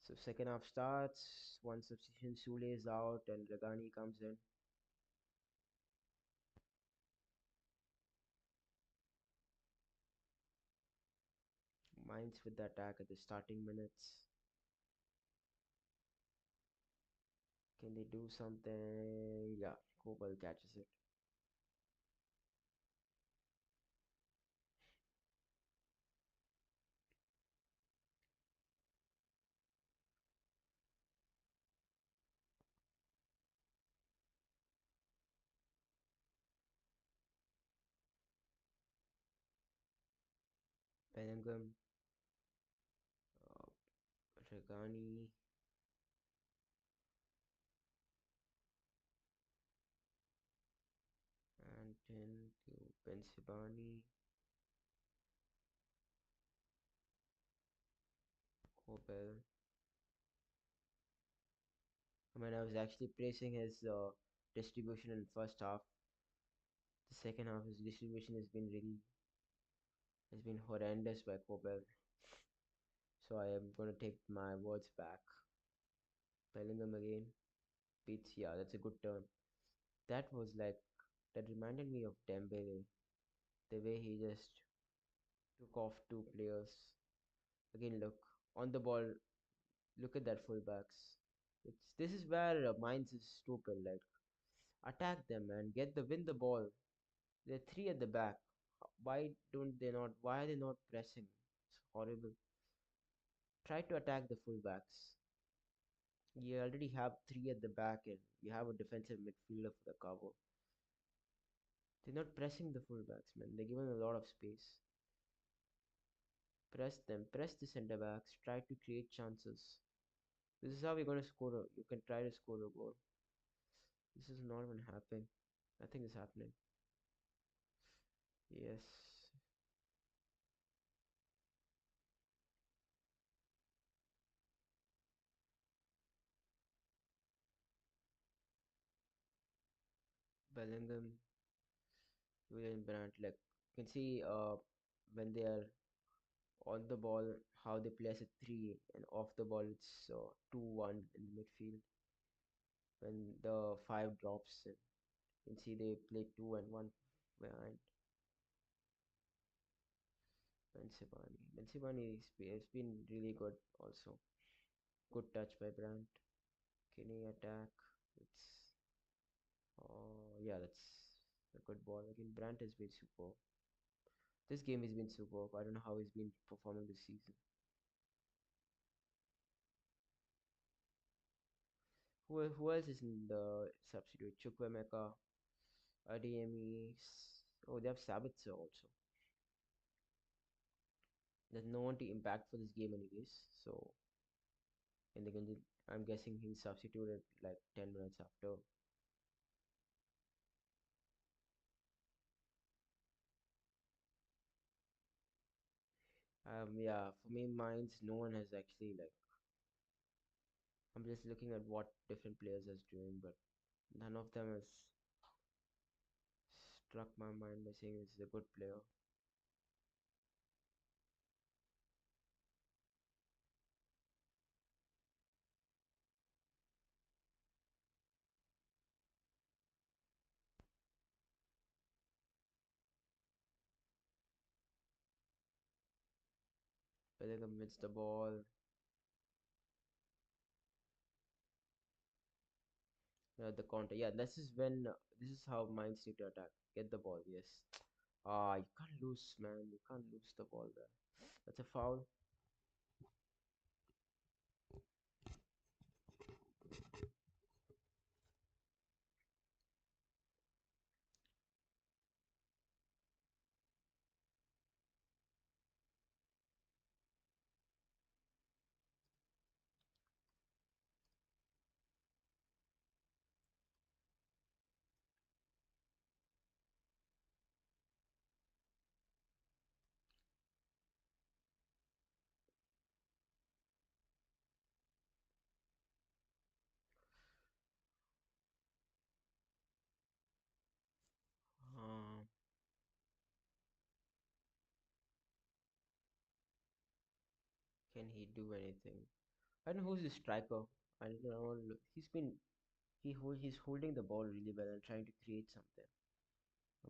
So second half starts. One substitution, Sule is out, and Ragani comes in. Mainz with the attack at the starting minutes. Can they do something? Yeah, Kobel catches it. Bellingham, uh, Ragani, Anton to Bensibani, Kobel. I mean, I was actually praising his distribution in first half. The second half, his distribution has been horrendous by Kobel. So I am gonna take my words back. Bellingham again beats. Yeah, that's a good turn. That was like that reminded me of Dembele. The way he just took off two players. Again, look on the ball. Look at that fullbacks. This is where Mainz is stupid. Like attack them and get the win the ball. There are three at the back. Why don't they not? Why are they not pressing? It's horrible. Try to attack the fullbacks. You already have three at the back and you have a defensive midfielder for the cover. They're not pressing the fullbacks, man. They're given a lot of space. Press them. Press the centre backs. Try to create chances. This is how we're going to score. You can try to score a goal. This is not even happening. Nothing is happening. Yes. Bellingham, William Brandt. Like you can see when they are on the ball, how they place a three, and off the ball it's 2-1 in the midfield. When the five drops, in, you can see they play 2 and 1 behind. Bensibani. Has been really good also. Good touch by Brandt. Kinney attack. It's yeah, that's a good ball. Again, Brandt has been superb. This game has been superb. I don't know how he's been performing this season. Who else is in the substitute? Chukwemeka, Adeyemi. Oh, they have Sabitzer also. There's no one to impact for this game anyways. So, and they can. I'm guessing he's substituted like 10 minutes after. Yeah, for me, mine's no one has actually like. I'm just looking at what different players is doing, but none of them has struck my mind by saying this is a good player. Bellingham wins the ball. The counter. Yeah, this is how Mainz need to attack. Get the ball. Yes. Ah, you can't lose, man. You can't lose the ball there. That's a foul. Um, can he do anything? I don't know who's the striker. I don't know. He's holding the ball really well and trying to create something.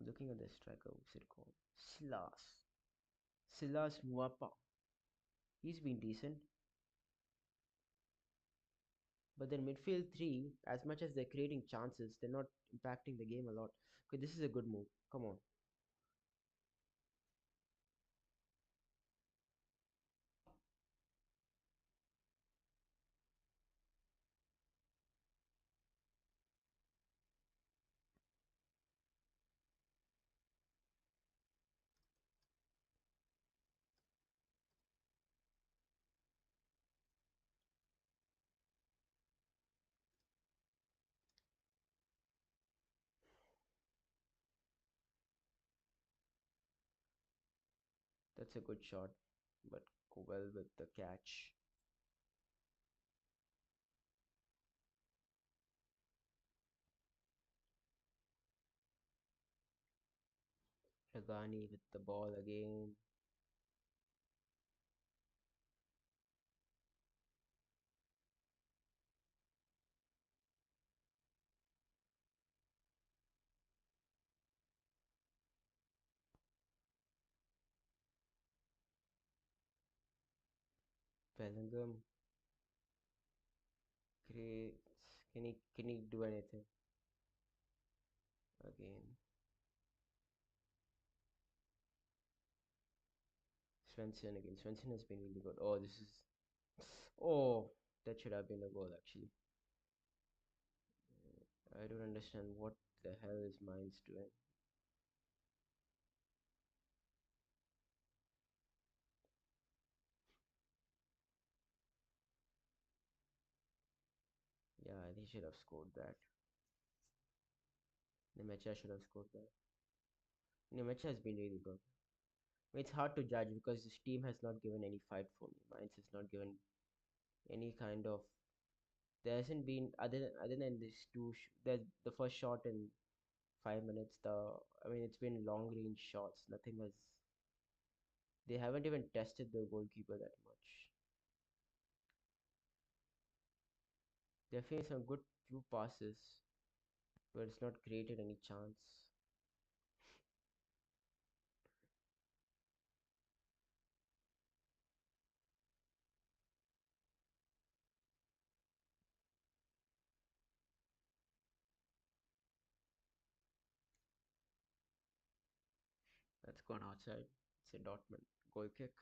I'm looking at the striker. What's it called? Silas Muapa. He's been decent, but then midfield three, as much as they're creating chances, they're not impacting the game a lot. Okay, this is a good move. Come on, that's a good shot, but go well with the catch. Ragani with the ball again. Bellingham creates. Can he do anything again? Svensson again. Svensson has been really good. Oh, this is. Oh, that should have been a goal actually. I don't understand what the hell is Mainz doing. Yeah, they should have scored that. Nemecha should have scored that. Nemecha has been really good. It's hard to judge because this team has not given any fight for me. Mainz has not given any kind of. There hasn't been other than this the first shot in 5 minutes. It's been long range shots. Nothing has. They haven't even tested the goalkeeper that much. They're feeling some good few passes, but it's not created any chance. That's gone outside. It's a Dortmund goal kick.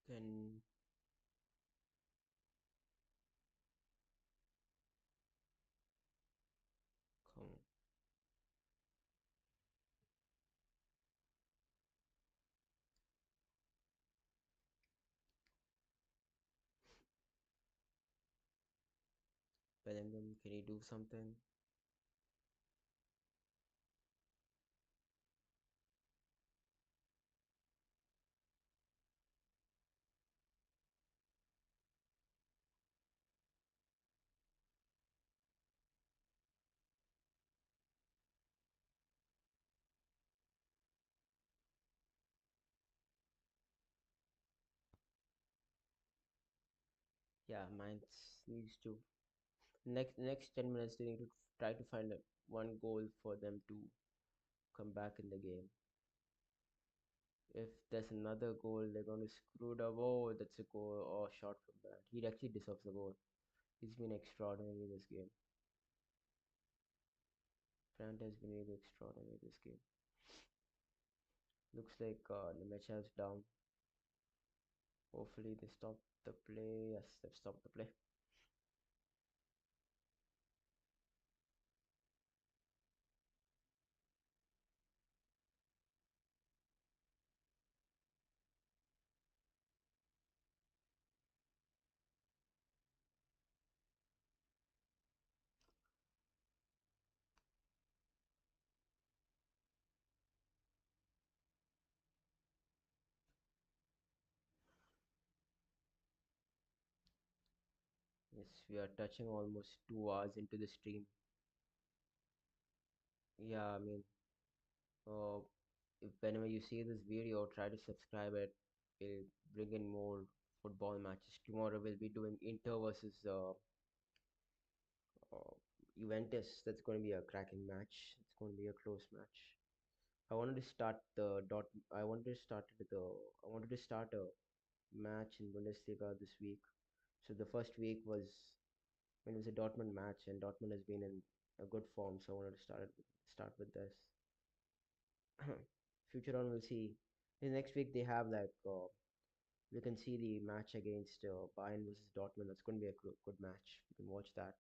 Can come. Bellingham, can he do something? Yeah, Mainz needs to next 10 minutes they need to try to find one goal for them to come back in the game. If there's another goal, they're going to screw it up. Oh, that's a goal or shot from that. He actually deserves the goal. He's been extraordinary this game. Brandt has been really extraordinary this game. Looks like the match has down. Hopefully they stop the play. Yes, they've stopped the play. Yes, we are touching almost 2 hours into the stream. Yeah, I mean, uh, if whenever you see this video, try to subscribe it. We'll bring in more football matches. Tomorrow we'll be doing Inter versus uh, Juventus. That's going to be a cracking match. It's going to be a close match. I wanted to start the dot. I wanted to start the. I wanted to start a match in Bundesliga this week. So the first week was when it was a Dortmund match, and Dortmund has been in a good form. So I wanted to start with this. Future on, we'll see. The next week they have like we can see the match against Bayern versus Dortmund. That's going to be a good match. You can watch that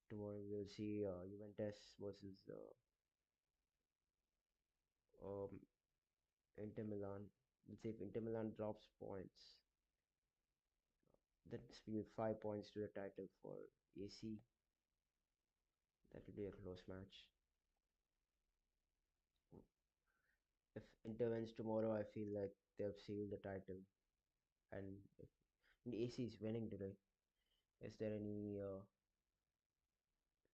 tomorrow. We'll see Juventus versus um, Inter Milan. Let's see if Inter Milan drops points. That's be 5 points to the title for AC. That will be a close match. If Inter wins tomorrow, I feel like they've sealed the title. And if AC is winning today, is there any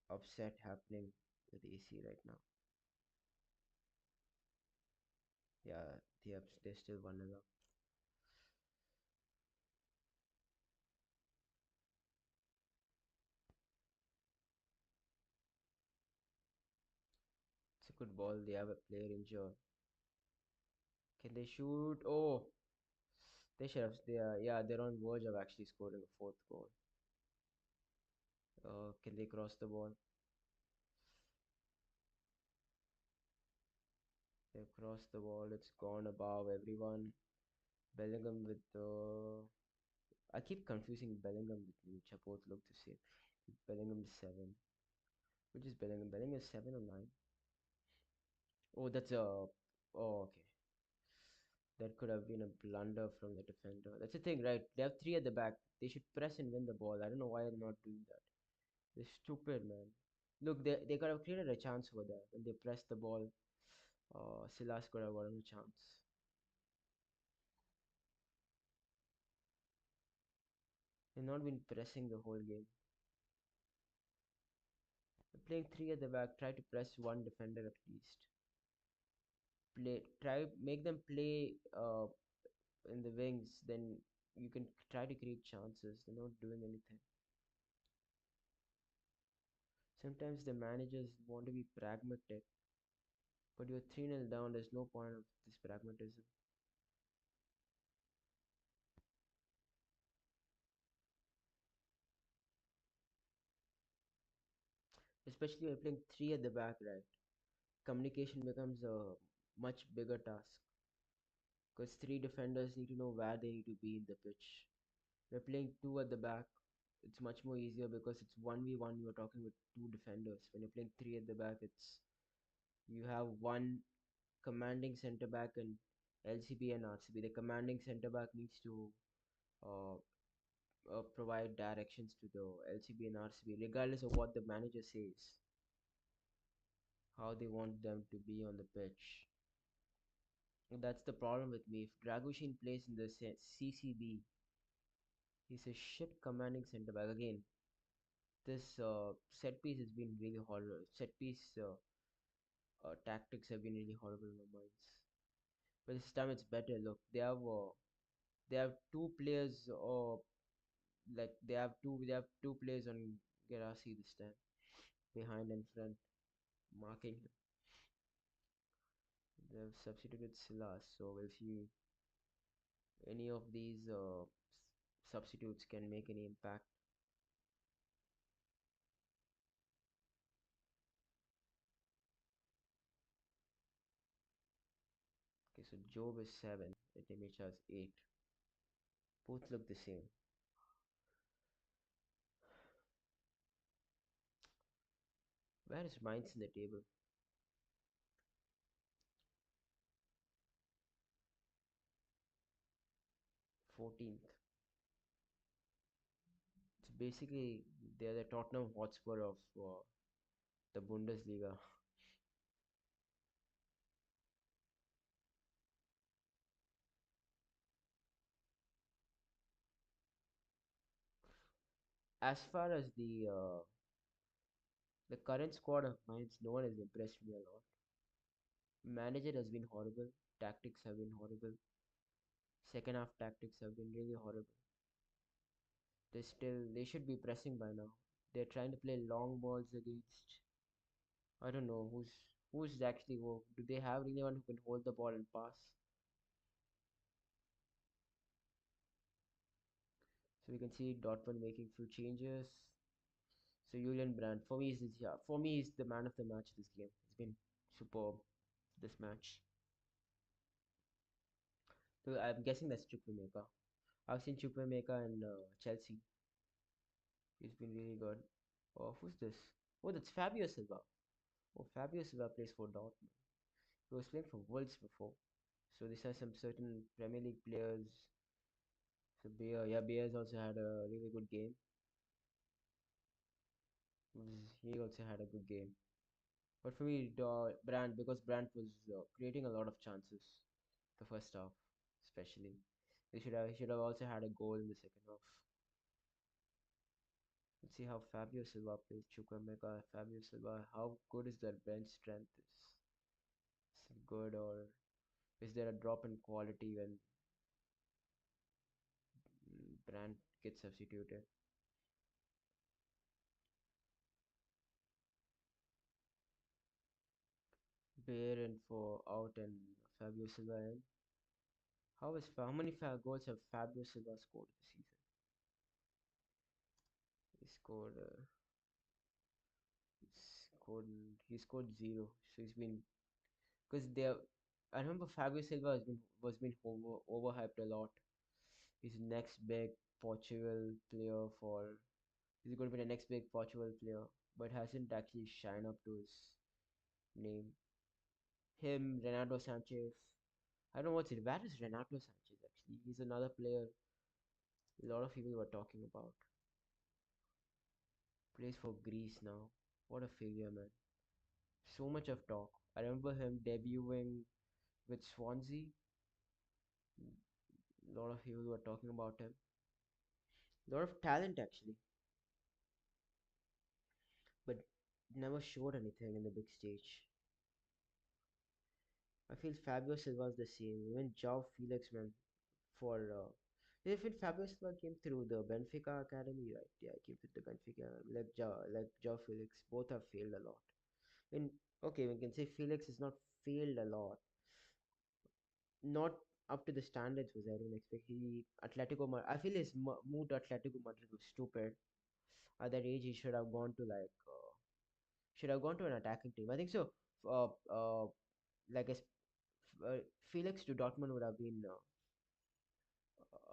upset happening with AC right now? Yeah, they're still 1-0 up. It's a good ball. They have a player injured. Can they shoot? Oh, they should have. They are, yeah, they're on verge of actually scoring a fourth goal. Can they cross the ball? They've crossed the ball. It's gone above everyone. Bellingham with I keep confusing Bellingham with Lucha. Both look the same. Bellingham 7. Which is Bellingham? Bellingham is 7 or 9? Oh, that's a. Oh, okay. That could have been a blunder from the defender. That's the thing, right? They have three at the back. They should press and win the ball. I don't know why they're not doing that. They're stupid, man. Look, they could have created a chance over there when they pressed the ball. Silas could have gotten a chance. They've not been pressing the whole game. They're playing three at the back. Try to press one defender at least. Make them play in the wings. Then you can try to create chances. They're not doing anything. Sometimes the managers want to be pragmatic, but you're 3-0 down. There's no point of this pragmatism. Especially when you're playing three at the back, right? Communication becomes a much bigger task because three defenders need to know where they need to be in the pitch. We're playing two at the back. It's much more easier because it's 1v1. You're talking with two defenders. When you're playing three at the back, it's you have one commanding center back and LCB and RCB. The commanding center back needs to uh, provide directions to the LCB and RCB, regardless of what the manager says, how they want them to be on the pitch. That's the problem with me. If Dragoshin plays in the CCB, he's a shit commanding centre back. Again, this set piece has been really horrible. Set piece tactics have been really horrible in the Mainz. But this time it's better. Look, they have two players, or like they have two players on Gerasi this time, behind and front, marking him. They have substituted Silas, so we'll see any of these substitutes can make any impact. Okay, so Job is 7, Etimecha is 8. Both look the same. Where is Mainz in the table? 14th. It's basically they're the Tottenham Hotspur of the Bundesliga. As far as the current squad of Mainz, no one has impressed me a lot. Manager has been horrible. Tactics have been horrible. Second half tactics have been really horrible. They should be pressing by now. They're trying to play long balls against, I don't know who's actually do they have anyone who can hold the ball and pass? So we can see Dortmund making few changes. So Julian Brandt for me is the man of the match this game. It's been superb this match. So I'm guessing that's Chukwuemeka. I've seen Chukwuemeka in Chelsea. He's been really good. Oh, who's this? Oh, that's Fabio Silva. Oh, Fabio Silva plays for Dortmund. He was playing for Wolves before. So this has some certain Premier League players. So Beers also had a really good game. He also had a good game. But for me, because Brandt was creating a lot of chances the first half, especially. He should have also had a goal in the second half. Let's see how Fabio Silva plays. Chukwuemeka, Fabio Silva. How good is their bench strength? Is it good, or is there a drop in quality when Brandt gets substituted? Bear in for out and Fabio Silva in. How many goals have Fabio Silva scored this season? He scored. Scored. He scored zero. So he's been because they. I remember Fabio Silva has been overhyped a lot. He's next big Portugal player for. He's going to be the next big Portugal player, but hasn't actually shined up to his name. Him, Renato Sanchez. I don't know what's it. Where is Renato Sanchez actually? He's another player a lot of people were talking about. Plays for Greece now. What a failure, man. So much of talk. I remember him debuting with Swansea. A lot of people were talking about him. A lot of talent actually, but never showed anything in the big stage. I feel Fabio Silva is the same. Even João Felix, man, for even Fabio Silva came through the Benfica academy, right? Yeah, I came through the Benfica. Like João Felix, both have failed a lot. And okay, we can say Felix has not failed a lot, not up to the standards was I don't expect. I feel his move to Atletico Madrid was stupid. At that age, he should have gone to an attacking team. I think so. Uh, uh, like Felix to Dortmund would have been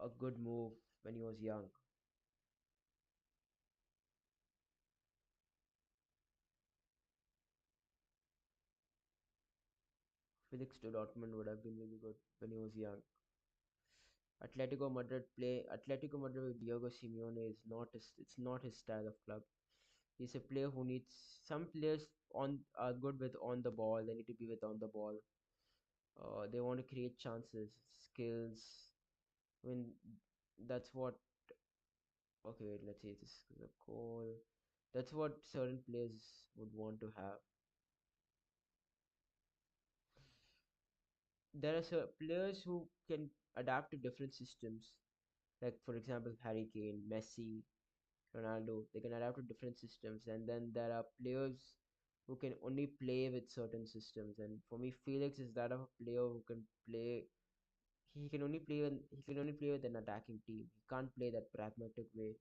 a good move when he was young. Felix to Dortmund would have been really good when he was young. Atletico Madrid with Diego Simeone is not his, it's not his style of club. He's a player who needs some players on are good with on the ball. They need to be with on the ball. They want to create chances, skills. I mean, that's what. Okay, wait. Let's see. This is a goal. That's what certain players would want to have. There are players who can adapt to different systems. Like for example, Harry Kane, Messi, Ronaldo. They can adapt to different systems, and then there are players who can only play with certain systems. And for me, Felix is that of a player who can play. He can only play with an attacking team. He can't play that pragmatic way.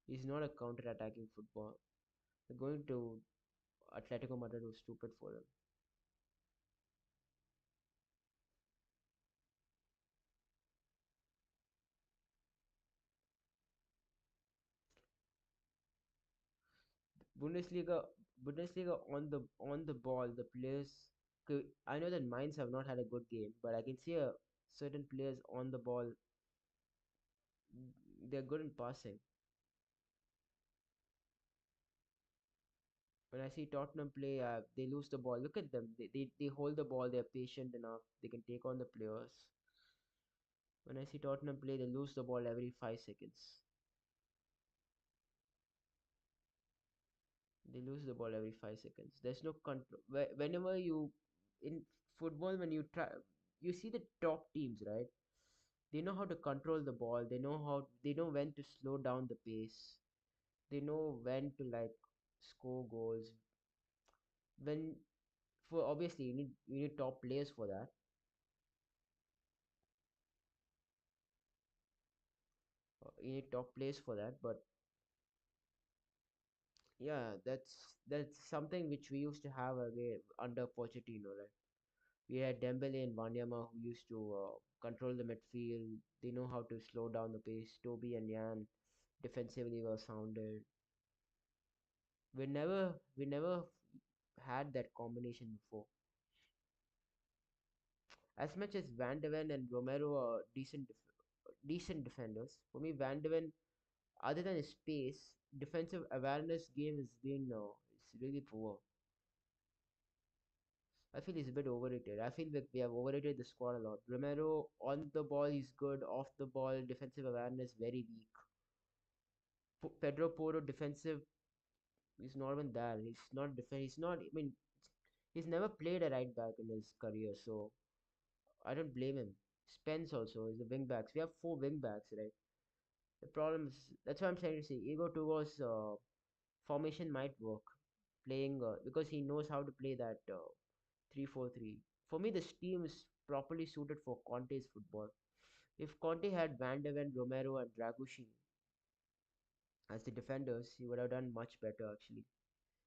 He's not a counter-attacking football. Going to Atletico Madrid was stupid for him. Bundesliga, Bundesliga on the ball, the players. I know that Mainz have not had a good game, but I can see a certain players on the ball. They're good in passing. When I see Tottenham play, they lose the ball. Look at them. They hold the ball. They're patient enough. They can take on the players. When I see Tottenham play, they lose the ball every 5 seconds. They lose the ball every 5 seconds. There's no control. Whenever you in football, when you try, you see the top teams, right? They know how to control the ball. They know when to slow down the pace. They know when to like score goals. When for obviously you need top players for that. You need top players for that. But yeah, that's something which we used to have again under Pochettino, right? We had Dembele and Wanyama who used to control the midfield. They know how to slow down the pace. Toby and Yan defensively were sounded. We never had that combination before. As much as Van de Ven and Romero are decent defenders, for me Van de Ven, other than his pace, defensive awareness game has been it's really poor. I feel he's a bit overrated. I feel that we have overrated the squad a lot. Romero on the ball he's good, off the ball defensive awareness very weak. Pedro Porro defensive he's not even there. He's not defend. He's not. I mean, he's never played a right back in his career, so I don't blame him. Spence also is the wing backs. We have four wing backs, right? The problem is that's what I'm trying to say. Igor Tugor's formation might work, playing because he knows how to play that 3-4-3. For me, this team is properly suited for Conte's football. If Conte had Van de Ven, Romero, and Dragusin as the defenders, he would have done much better actually.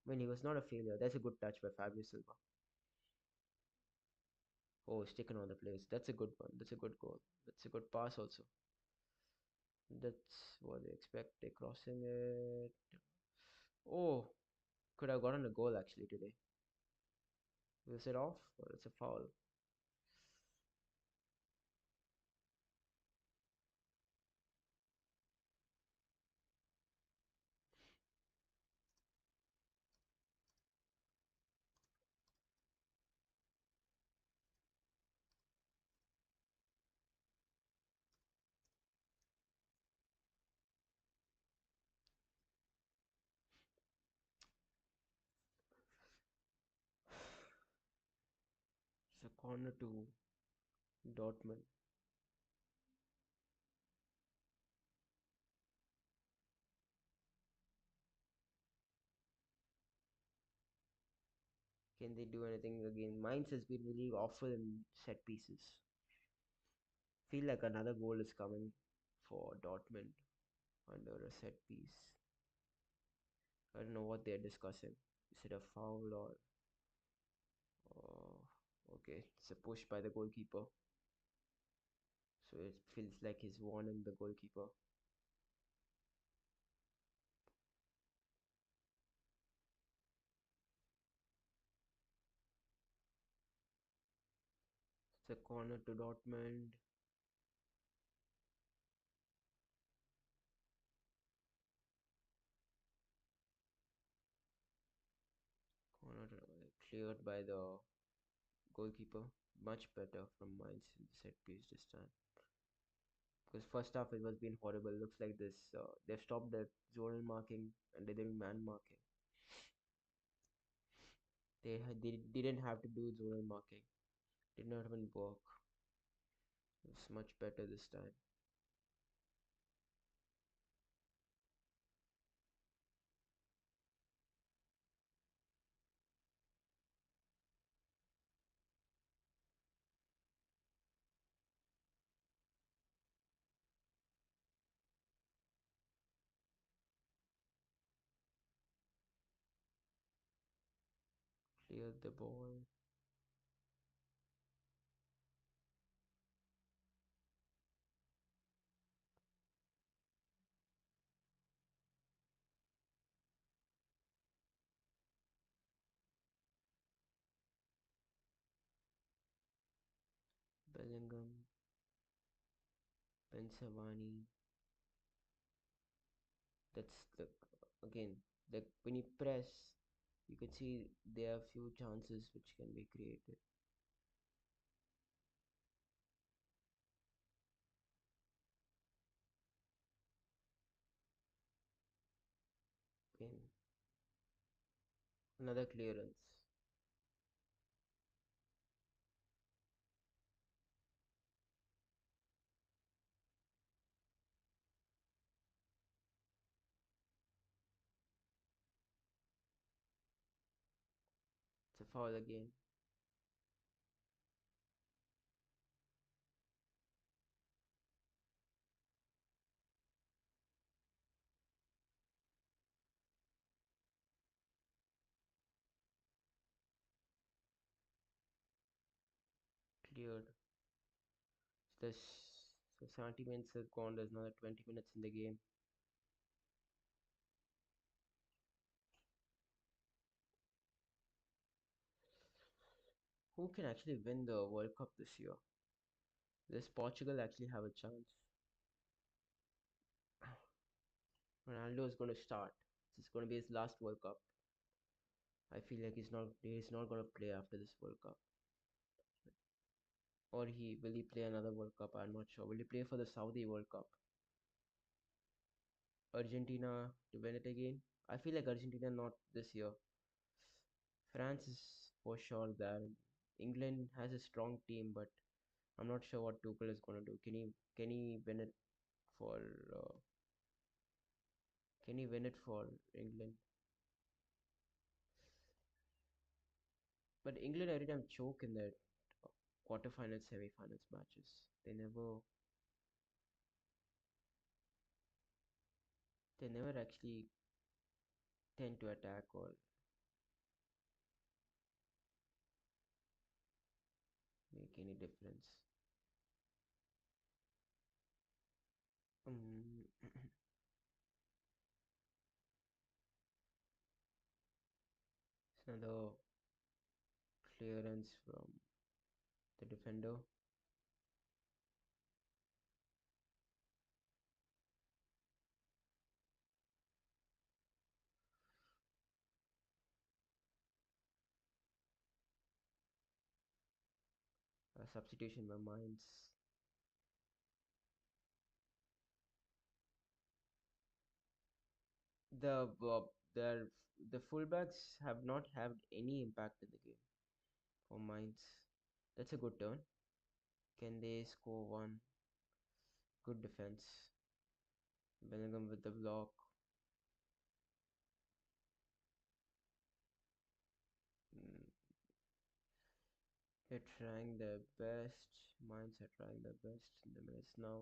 I mean, he was not a failure. That's a good touch by Fabio Silva. Oh, sticking on the place. That's a good one. That's a good goal. That's a good pass also. That's what they expect. They're crossing it. Oh, could have gotten a goal actually today. Was it off or it's a foul? It's a corner to Dortmund. Can they do anything again? Mainz has been really awful in set pieces. Feel like another goal is coming for Dortmund under a set piece. I don't know what they're discussing. Is it a foul or okay? It's a push by the goalkeeper. So it feels like he's warning the goalkeeper. It's a corner to Dortmund. cleared by the goalkeeper. Much better from Mainz in the set piece this time. Because first half it was been horrible. Looks like this. They've stopped the zonal marking and they're doing man marking. They didn't have to do zonal marking. Did not even work. It was much better this time. Cleared the ball. Bellingham, Ben Savani. That's the again like when you press, you can see there are few chances which can be created. Again, another clearance. It's a foul again. Cleared. This so 70 minutes have gone. There's another 20 minutes in the game. Who can actually win the World Cup this year? Does Portugal actually have a chance? Ronaldo is going to start. This is going to be his last World Cup. I feel like he's not going to play after this World Cup. Or he will he play another World Cup? I'm not sure. Will he play for the Saudi World Cup? Argentina to win it again? I feel like Argentina not this year. France is for sure there. England has a strong team, but I'm not sure what Tuchel is going to do. Can he win it for uh, can he win it for England? But England every time choke in their quarterfinals, semi-finals matches. They never actually tend to attack or make any difference. Um, it's another clearance from the defender. A substitution by Mainz. The their the fullbacks have not had any impact in the game for Mainz. That's a good turn. Can they score one? Good defense. Bellingham with the block. Mm, they're trying their best. Mainz are trying their best in the minutes now.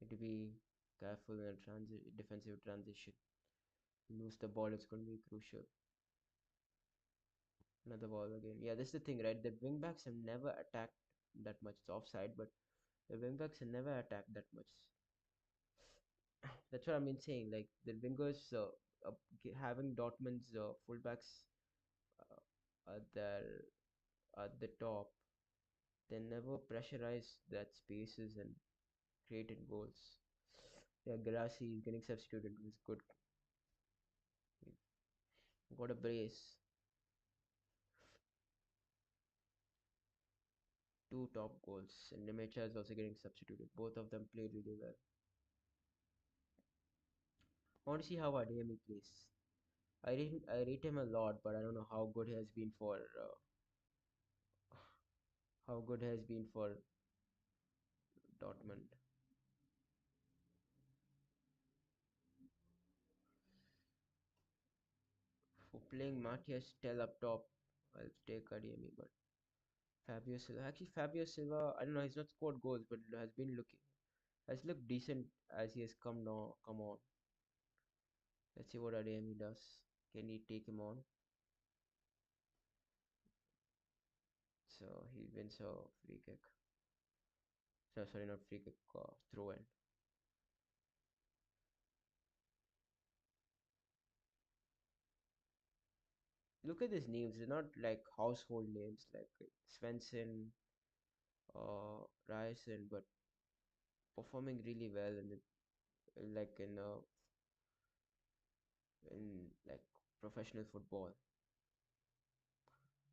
Need to be careful in a defensive transition. Lose the ball, it's going to be crucial. Another ball again. Yeah, this is the thing, right? The wingbacks have never attacked that much. It's offside, but the wingbacks have never attacked that much. That's what I've been saying. Like the wingers having Dortmund's fullbacks at the top, they never pressurized that spaces and created goals. Yeah, Grassi is getting substituted. He's good. He got a brace. two top goals, and Nemecha is also getting substituted. Both of them played really well. I want to see how Adeyemi plays. I rate him a lot, but I don't know how good he has been for Dortmund. For playing Matthias Tell up top, I'll take Adeyemi, but Fabio Silva, I don't know, he's not scored goals, but has looked decent as he has come on. Let's see what Adeyemi does. Can he take him on? So he wins a free kick. So, sorry, not free kick, throw in. Look at these names. They're not like household names like Svensson or Ryerson, but performing really well like in like professional football.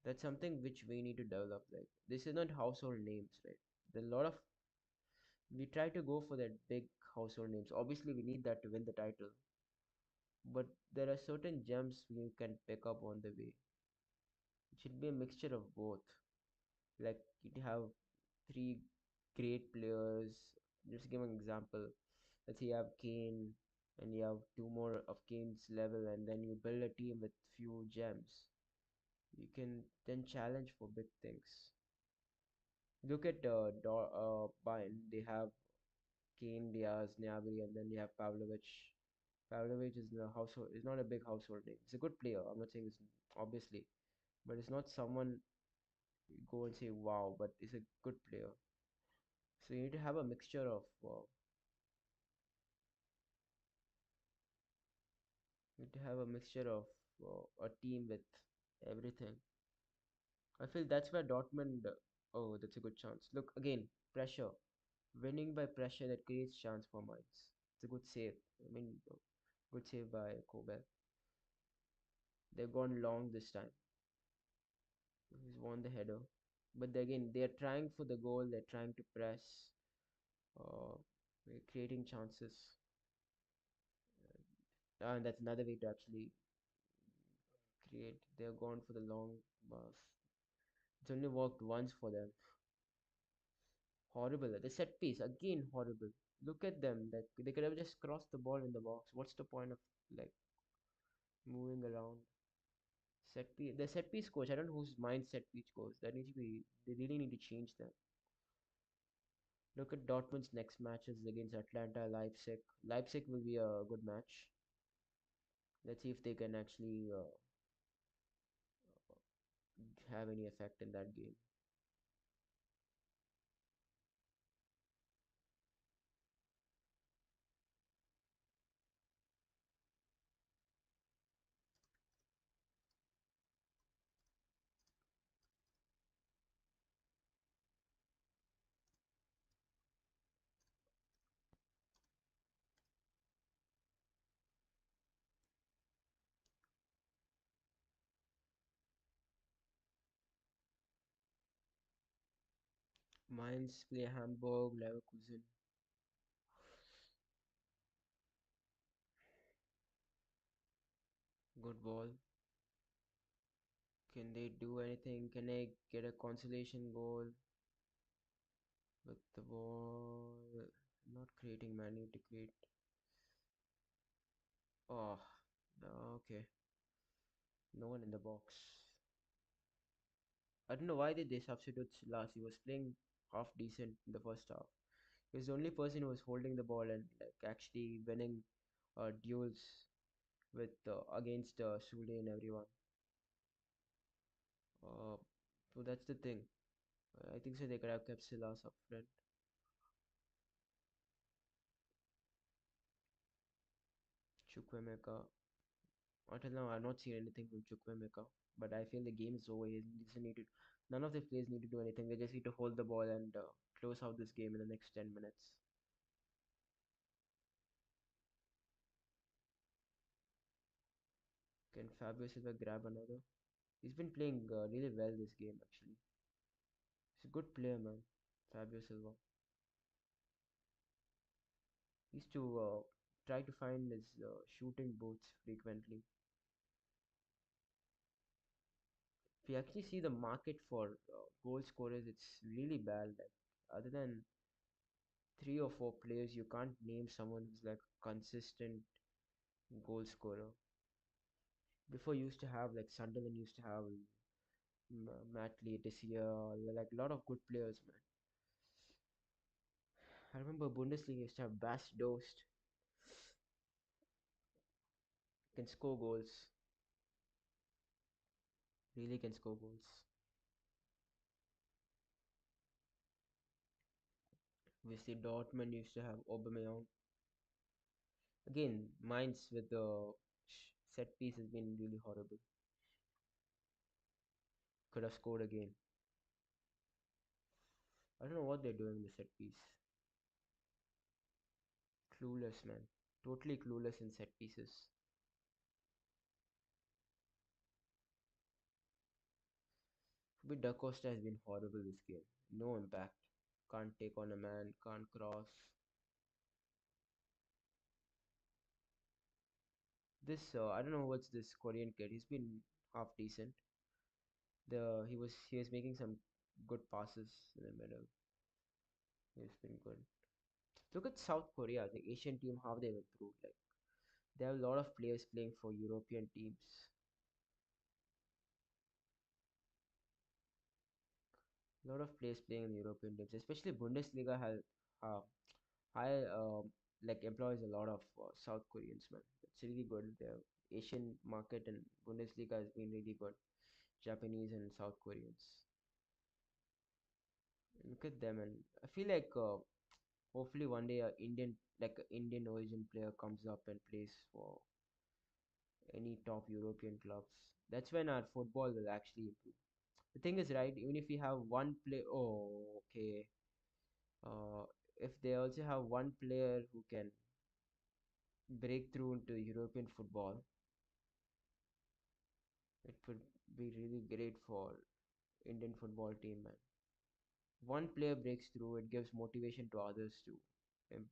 That's something which we need to develop. Like this is not household names, right? There are a lot of we try to go for that big household names. Obviously, we need that to win the title, but there are certain gems we can pick up on the way. It should be a mixture of both. Like you have three great players. Just give an example. Let's say you have Kane and you have two more of Kane's level, and then you build a team with few gems. You can then challenge for big things. Look at Bayern. They have Kane, Diaz, Gnabry, and then you have Pavlovic. Pavlovic is not a big household name. It's a good player. I'm not saying it's obviously, but it's not someone you go and say wow, but it's a good player. So you need to have a mixture of you need to have a mixture of a team with everything. I feel that's where Dortmund. Oh, that's a good chance. Look again, pressure, winning by pressure that creates chance for Mainz. It's a good save. I mean, good save by Kobel. They've gone long this time. He's won the header, but again, they're trying for the goal. They're trying to press, uh, creating chances. And that's another way to actually create. They're gone for the long pass. It's only worked once for them. Horrible. The set piece again horrible. Look at them. That they could have just crossed the ball in the box. What's the point of like moving around? Set piece. The set piece coach. I don't know whose mind set piece coach. That needs to be. They really need to change that. Look at Dortmund's next matches against Atlanta, Leipzig. Leipzig will be a good match. Let's see if they can actually have any effect in that game. Mainz play Hamburg, Leverkusen. Good ball. Can they do anything? Can they get a consolation goal with the ball? Not creating man, need to create. Oh, no, okay. No one in the box. I don't know why did they substitute Silas. He was playing half decent in the first half. He was the only person who was holding the ball and like actually winning duels with against Sule and everyone. Uh, so that's the thing. I think so they could have kept Silas up front. Chukwemeka. Until now, I've not seen anything from Chukwemeka, but I feel the game is over. He doesn't need to. None of the players need to do anything. They just need to hold the ball and close out this game in the next 10 minutes. Can Fabio Silva grab another? He's been playing really well this game actually. He's a good player, man. Fabio Silva. He used to try to find his shooting boots frequently. If you actually see the market for goal scorers, it's really bad. Like, other than three or four players, you can't name someone who's like consistent goal scorer. Before used to have like Sunderland used to have Matt Lee this year, like a lot of good players, man. I remember Bundesliga used to have Bas Dost, can score goals, really can score goals. Obviously, Dortmund used to have Aubameyang. Again, Mainz with the set piece has been really horrible. Could have scored again. I don't know what they're doing in the set piece. Clueless, man. Totally clueless in set pieces. But Da Costa has been horrible this game. No impact. Can't take on a man, can't cross. I don't know what's this Korean kid. He's been half decent. He was making some good passes in the middle. He's been good. Look at South Korea, the Asian team, how they've improved. Like they have a lot of players playing for European teams. A lot of players playing in European teams, especially Bundesliga has uh, high like employs a lot of South Koreans, man. It's really good. The Asian market and Bundesliga has been really good. Japanese and South Koreans. Look at them, and I feel like hopefully one day a Indian origin player comes up and plays for any top European clubs. That's when our football will actually improve. The thing is, right, even if we have one play, oh, okay. Uh, if they also have one player who can break through into European football, it would be really great for Indian football team, man. One player breaks through, it gives motivation to um,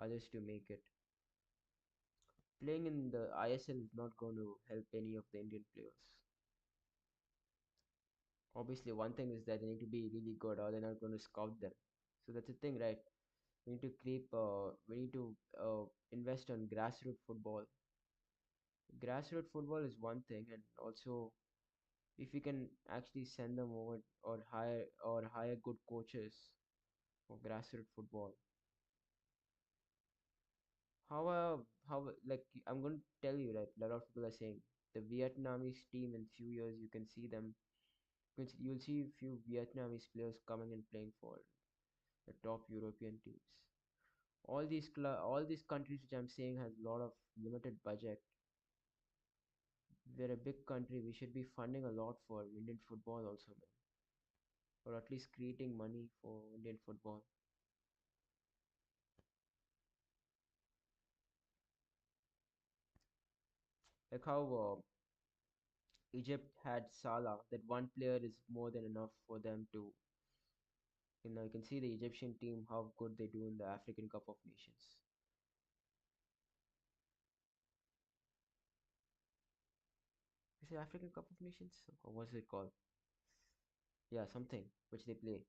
others to make it. Playing in the ISL is not going to help any of the Indian players. Obviously, one thing is that they need to be really good, or they're not going to scout them. So that's the thing, right? We need to invest on grassroots football. Grassroots football is one thing, and also if we can actually send them over or hire good coaches for grassroots football. How like I'm going to tell you, right? A lot of people are saying the Vietnamese team in few years you can see them. You'll see few Vietnamese players coming and playing for the top European teams. All these countries which I'm saying has a lot of limited budget. We're a big country. We should be funding a lot for Indian football also, man, or at least creating money for Indian football. Like how Egypt had Salah, that one player is more than enough for them to, you can see the Egyptian team how good they do in the African Cup of Nations. Is it African Cup of Nations? Or what's it called? Yeah, something which they play.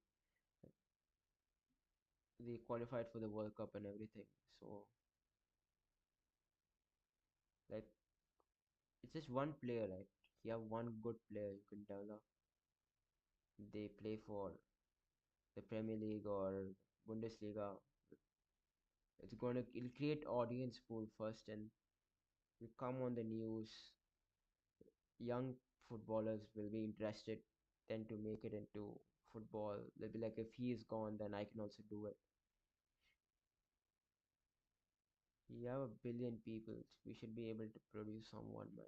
They qualified for the World Cup and everything. So, like, it's just one player, right? You have one good player you can develop. They play for the Premier League or Bundesliga. It'll create audience pool first and will come on the news. Young footballers will be interested then to make it into football. They'll be like, if he is gone, then I can also do it. We have a billion people. We should be able to produce someone, man.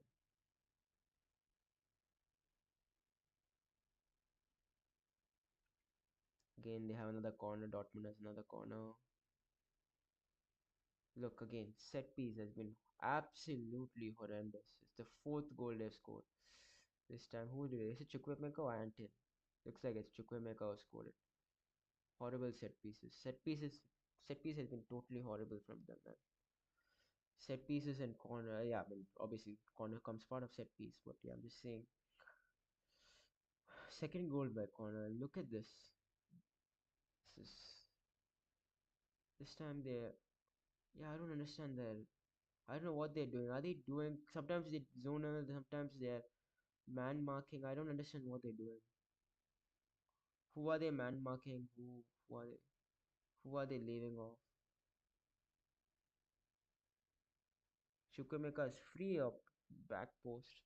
Again, they have another corner. Dortmund has another corner. Look, again, set piece has been absolutely horrendous. It's the fourth goal they've scored. This time, who did it? Is it Chukwuemeka or Antin? Looks like it's Chukwemeka who scored it. Horrible set pieces. Set piece has been totally horrible from them, man. Set pieces and corner, yeah, I mean, obviously, corner comes part of set piece, but yeah, I'm just saying. Second goal by corner. Look at this. This is this time they're yeah, I don't understand that. I don't know what they're doing. Are they doing sometimes they zonal, sometimes they're man marking. I don't understand what they're doing. Who are they man marking? Who are they leaving off? Chukwemeka is free up back post.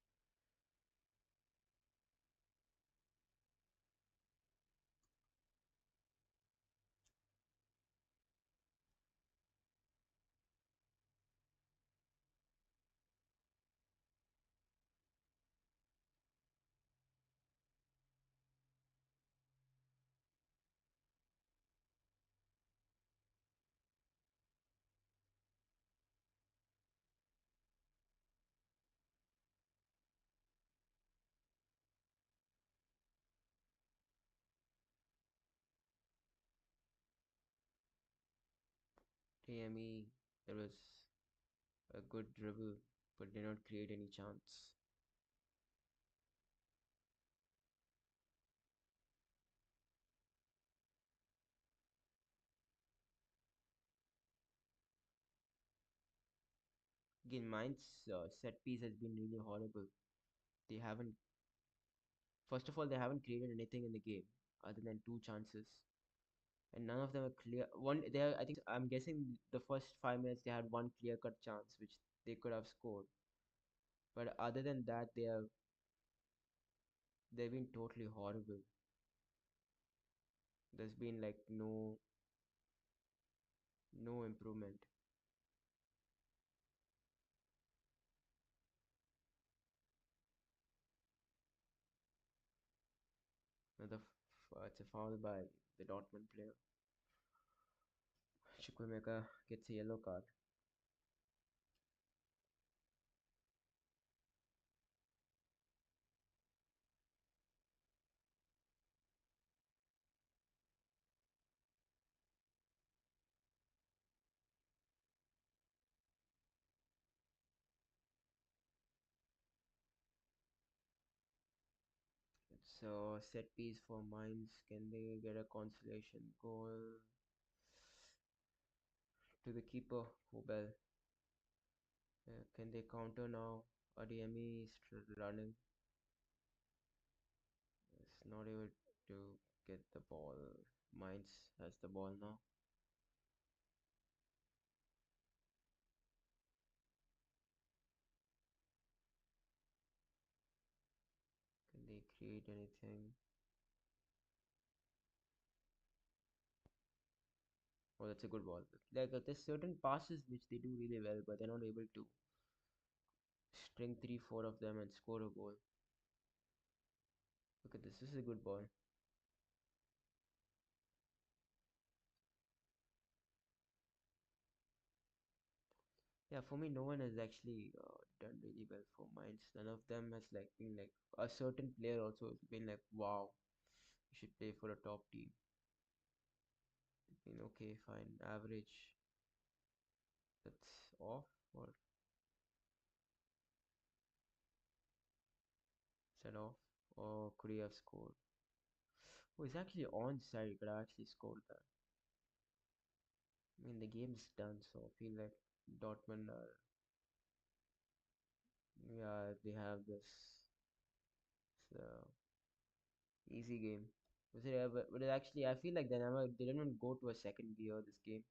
AME, there was a good dribble, but did not create any chance. Again, Mainz set piece has been really horrible. They haven't, first of all, they haven't created anything in the game other than two chances, and none of them are clear. One, I think, I'm guessing the first 5 minutes they had one clear cut chance which they could have scored, but other than that, they've been totally horrible. There's been like no improvement. It's a foul by the Dortmund player. Chukwemeka gets a yellow card. It's a set piece for Mainz. Can they get a consolation goal to the keeper, Hobel? Can they counter now? Adeyemi is running. It's not able to get the ball. Mainz has the ball now. Can they create anything? Oh, that's a good ball. Like there's certain passes which they do really well, but they're not able to string three, four of them and score a goal. Look at this. This is a good ball. Yeah, for me, no one has actually done really well for Mainz. None of them has like been like a certain player also has been like, wow, you should play for a top team. It's been okay, fine, average. That's off or set off, or could he have scored? Oh, he's actually onside. He could have actually scored that. I mean, the game's done, so I feel like Dortmund are, yeah, they have this uh, easy game. Was it ever? But it actually, I feel like they didn't even go to a second gear this game.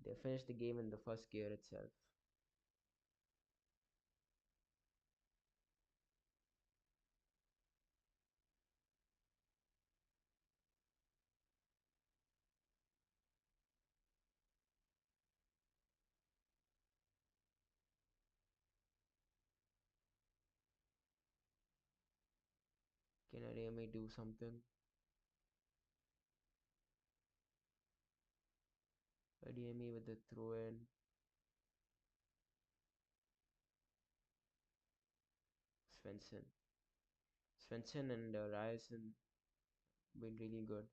They finished the game in the first gear itself. Can Arame do something? Arame with the throw in. Svensson. Svensson and Ryerson. been really good.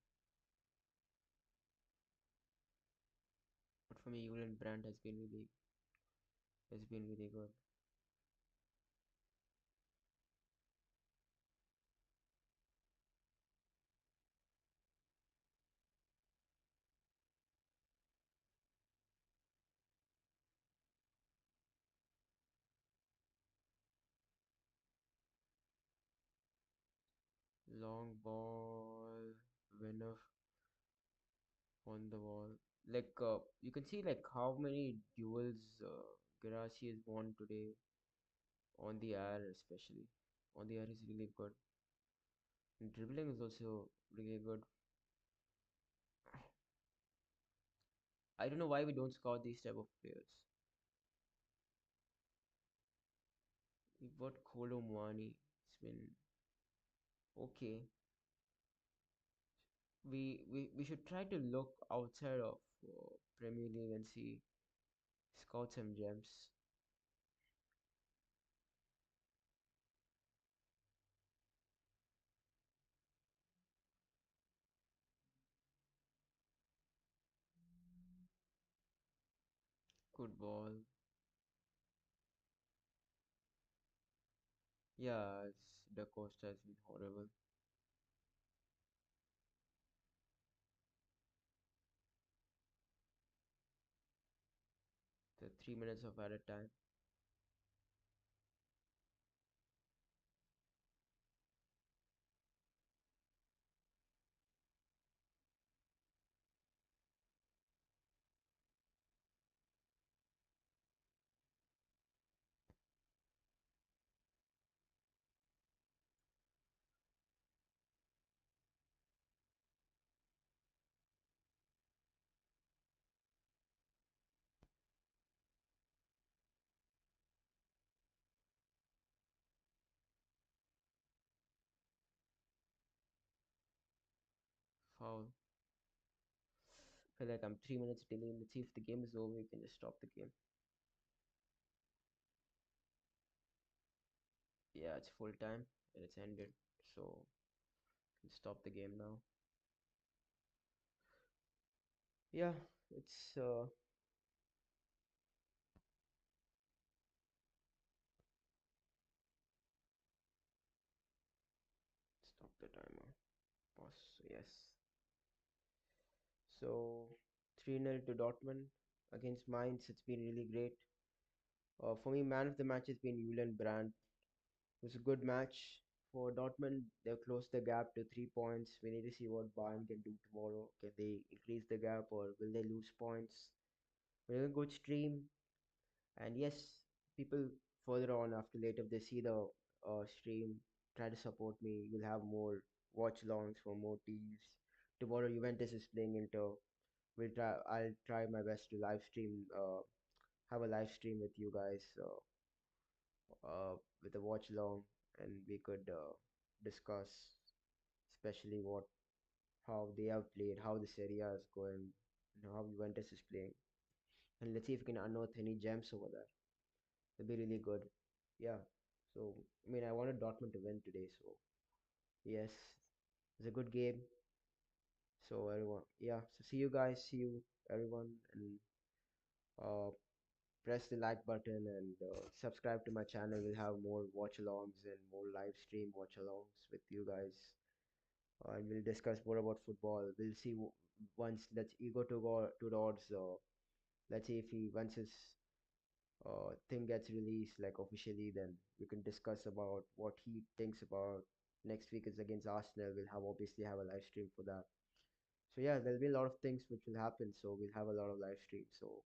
But for me, Julian Brandt has been really good. Long ball, winner on the wall. Like you can see like how many duels Garasi has won today on the air, especially on the air is really good. And dribbling is also really good. I don't know why we don't scout these type of players. We've got Kolo Muani. It's been okay. We should try to look outside of Premier League and see scout some gems. Good ball. Yeah, the Costa has been horrible. The 3 minutes of added time. Foul. Feel like I'm 3 minutes delayed. Let's see if the game is over. We can just stop the game. Yeah, it's full time and it's ended. So can stop the game now. Yeah, it's stop the timer. Pause. Yes. So 3-0 to Dortmund against Mainz. It's been really great. For me, man of the match has been Julian Brandt. It was a good match for Dortmund. They've closed the gap to 3 points. We need to see what Bayern can do tomorrow. Can they increase the gap or will they lose points? We're in a good stream. And yes, people further on after later, if they see the stream, try to support me. We'll have more watch longs for more teams. Tomorrow, Juventus is playing Inter. I'll try my best to live stream. Have a live stream with you guys. With a watch along, and we could discuss, especially how they have played, how the Serie A is going, and how Juventus is playing. And let's see if we can unearth any gems over there. It'd be really good. Yeah. So I mean, I wanted Dortmund to win today. So yes, it's a good game. So everyone, yeah. So see you guys. See you everyone, and uh, press the like button and subscribe to my channel. We'll have more watch alongs and more live stream watch alongs with you guys. And we'll discuss more about football. We'll see once that's Igor Tudor's. Let's see if he once his thing gets released like officially, then we can discuss about what he thinks about. Next week is against Arsenal. We'll have obviously have a live stream for that. So yeah, there'll be a lot of things which will happen. So we'll have a lot of live streams. So